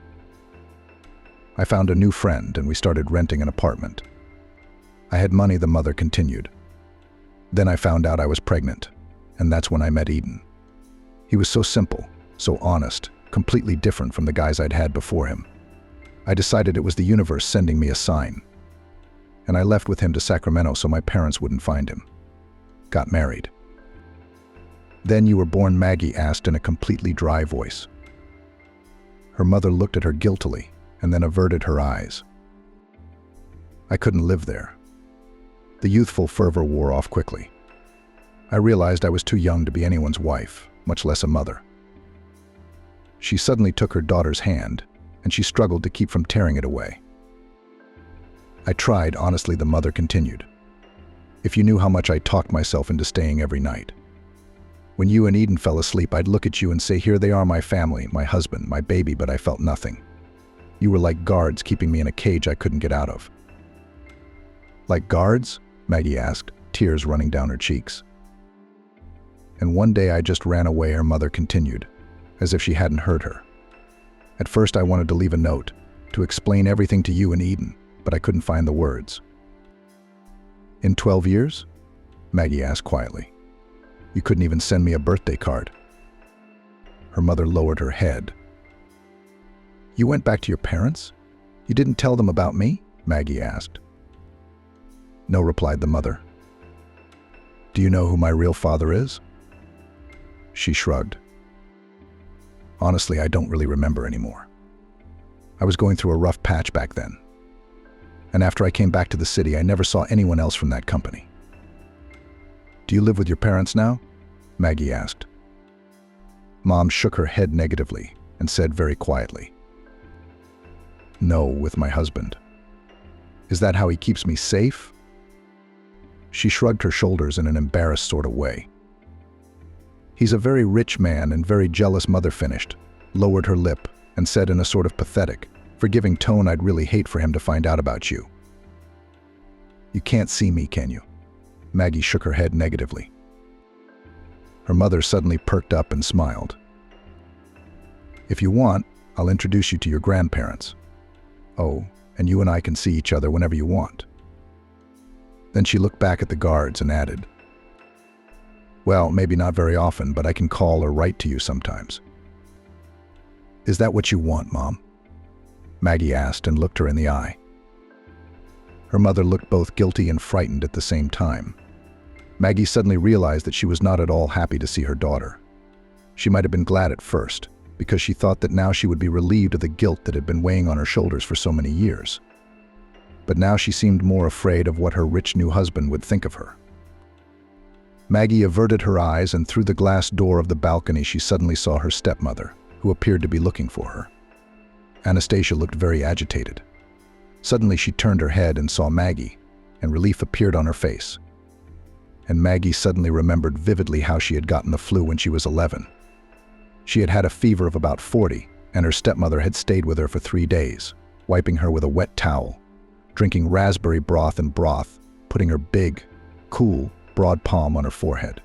I found a new friend and we started renting an apartment. I had money, the mother continued. Then I found out I was pregnant, and that's when I met Eden. He was so simple, so honest, completely different from the guys I'd had before him. I decided it was the universe sending me a sign. And I left with him to Sacramento so my parents wouldn't find him. Got married. Then you were born, Maggie asked in a completely dry voice. Her mother looked at her guiltily and then averted her eyes. I couldn't live there. The youthful fervor wore off quickly. I realized I was too young to be anyone's wife, much less a mother. She suddenly took her daughter's hand, and she struggled to keep from tearing it away. I tried, honestly, the mother continued. If you knew how much I talked myself into staying every night. When you and Eden fell asleep, I'd look at you and say, here they are, my family, my husband, my baby, but I felt nothing. You were like guards keeping me in a cage I couldn't get out of. Like guards? Maggie asked, tears running down her cheeks. And one day I just ran away, her mother continued, as if she hadn't heard her. At first I wanted to leave a note, to explain everything to you and Eden, but I couldn't find the words. In 12 years? Maggie asked quietly. You couldn't even send me a birthday card. Her mother lowered her head. You went back to your parents? You didn't tell them about me? Maggie asked. No, replied the mother. Do you know who my real father is? She shrugged. Honestly, I don't really remember anymore. I was going through a rough patch back then. And after I came back to the city, I never saw anyone else from that company. Do you live with your parents now? Maggie asked. Mom shook her head negatively and said very quietly, no, with my husband. Is that how he keeps me safe? She shrugged her shoulders in an embarrassed sort of way. He's a very rich man and very jealous, mother finished, lowered her lip, and said in a sort of pathetic, forgiving tone, I'd really hate for him to find out about you. You can't see me, can you? Maggie shook her head negatively. Her mother suddenly perked up and smiled. If you want, I'll introduce you to your grandparents. Oh, and you and I can see each other whenever you want. Then she looked back at the guards and added, well, maybe not very often, but I can call or write to you sometimes. Is that what you want, Mom? Maggie asked and looked her in the eye. Her mother looked both guilty and frightened at the same time. Maggie suddenly realized that she was not at all happy to see her daughter. She might have been glad at first, because she thought that now she would be relieved of the guilt that had been weighing on her shoulders for so many years. But now she seemed more afraid of what her rich new husband would think of her. Maggie averted her eyes, and through the glass door of the balcony she suddenly saw her stepmother, who appeared to be looking for her. Anastasia looked very agitated. Suddenly she turned her head and saw Maggie, and relief appeared on her face. And Maggie suddenly remembered vividly how she had gotten the flu when she was 11. She had had a fever of about 40, and her stepmother had stayed with her for 3 days, wiping her with a wet towel, drinking raspberry broth and broth, putting her big, cool, broad palm on her forehead.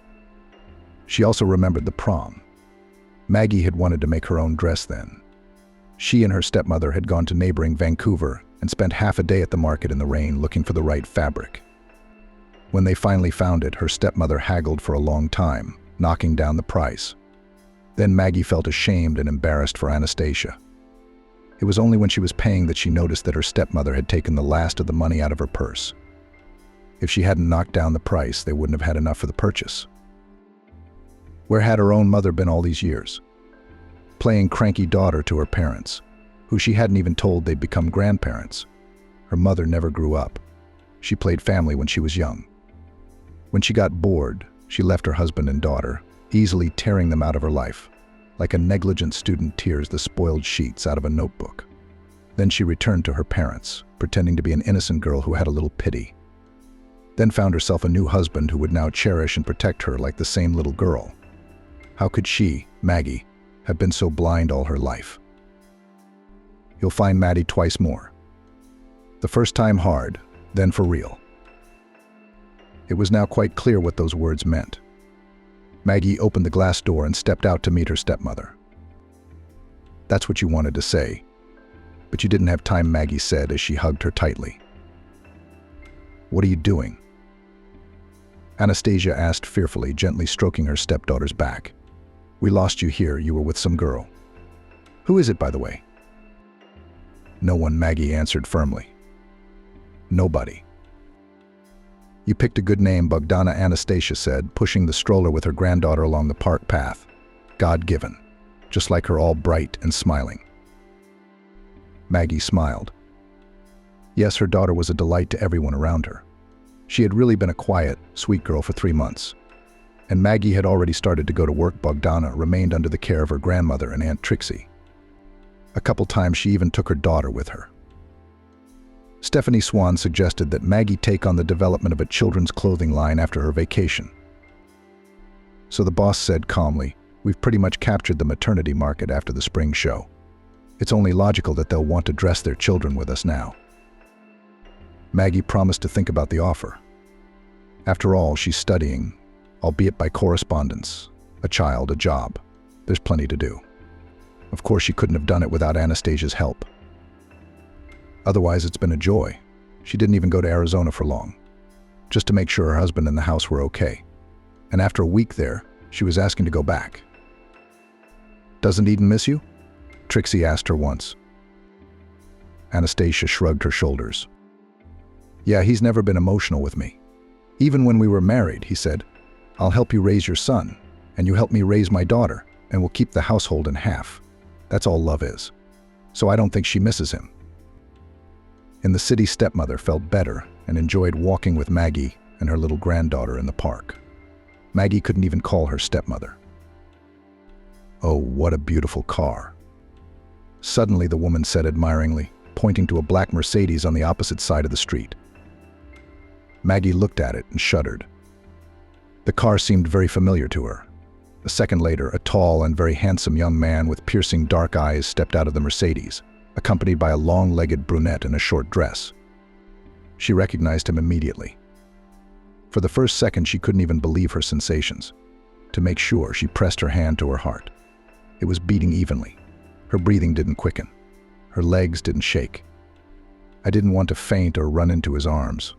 She also remembered the prom. Maggie had wanted to make her own dress then. She and her stepmother had gone to neighboring Vancouver and spent half a day at the market in the rain looking for the right fabric. When they finally found it, her stepmother haggled for a long time, knocking down the price. Then Maggie felt ashamed and embarrassed for Anastasia. It was only when she was paying that she noticed that her stepmother had taken the last of the money out of her purse. If she hadn't knocked down the price, they wouldn't have had enough for the purchase. Where had her own mother been all these years? Playing cranky daughter to her parents, who she hadn't even told they'd become grandparents. Her mother never grew up. She played family when she was young. When she got bored, she left her husband and daughter, easily tearing them out of her life, like a negligent student tears the spoiled sheets out of a notebook. Then she returned to her parents, pretending to be an innocent girl who had a little pity. Then found herself a new husband who would now cherish and protect her like the same little girl. How could she, Maggie, have been so blind all her life? You'll find Maddie twice more, The first time hard, then for real. It was now quite clear what those words meant. Maggie opened the glass door and stepped out to meet her stepmother. "That's what you wanted to say, but you didn't have time," Maggie said as she hugged her tightly. "What are you doing?" Anastasia asked fearfully, gently stroking her stepdaughter's back. "We lost you here. You were with some girl. Who is it, by the way?" "No one," Maggie answered firmly. "Nobody." "You picked a good name," Bogdana, Anastasia said, pushing the stroller with her granddaughter along the park path. "God-given, just like her, all bright and smiling." Maggie smiled. Yes, her daughter was a delight to everyone around her. She had really been a quiet, sweet girl for 3 months. And Maggie had already started to go to work. Bogdana remained under the care of her grandmother and Aunt Trixie. A couple times she even took her daughter with her. Stephanie Swan suggested that Maggie take on the development of a children's clothing line after her vacation. So the boss said calmly, "We've pretty much captured the maternity market after the spring show. It's only logical that they'll want to dress their children with us now." Maggie promised to think about the offer. After all, she's studying, albeit by correspondence. A child, a job. There's plenty to do. Of course, she couldn't have done it without Anastasia's help. Otherwise, it's been a joy. She didn't even go to Arizona for long, just to make sure her husband and the house were okay. And after a week there, she was asking to go back. "Doesn't Eden miss you?" Trixie asked her once. Anastasia shrugged her shoulders. "Yeah, he's never been emotional with me. Even when we were married, he said, 'I'll help you raise your son, and you help me raise my daughter, and we'll keep the household in half.' That's all love is. So I don't think she misses him." In the city, stepmother felt better and enjoyed walking with Maggie and her little granddaughter in the park. Maggie couldn't even call her stepmother. "Oh, what a beautiful car." Suddenly, the woman said admiringly, pointing to a black Mercedes on the opposite side of the street. Maggie looked at it and shuddered. The car seemed very familiar to her. A second later, a tall and very handsome young man with piercing dark eyes stepped out of the Mercedes, accompanied by a long-legged brunette in a short dress. She recognized him immediately. For the first second, she couldn't even believe her sensations. To make sure, she pressed her hand to her heart. It was beating evenly. Her breathing didn't quicken. Her legs didn't shake. I didn't want to faint or run into his arms.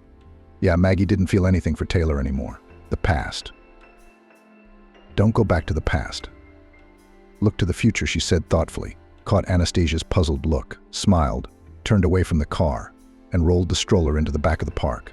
Yeah, Maggie didn't feel anything for Taylor anymore. The past. "Don't go back to the past. Look to the future," she said thoughtfully, caught Anastasia's puzzled look, smiled, turned away from the car, and rolled the stroller into the back of the park.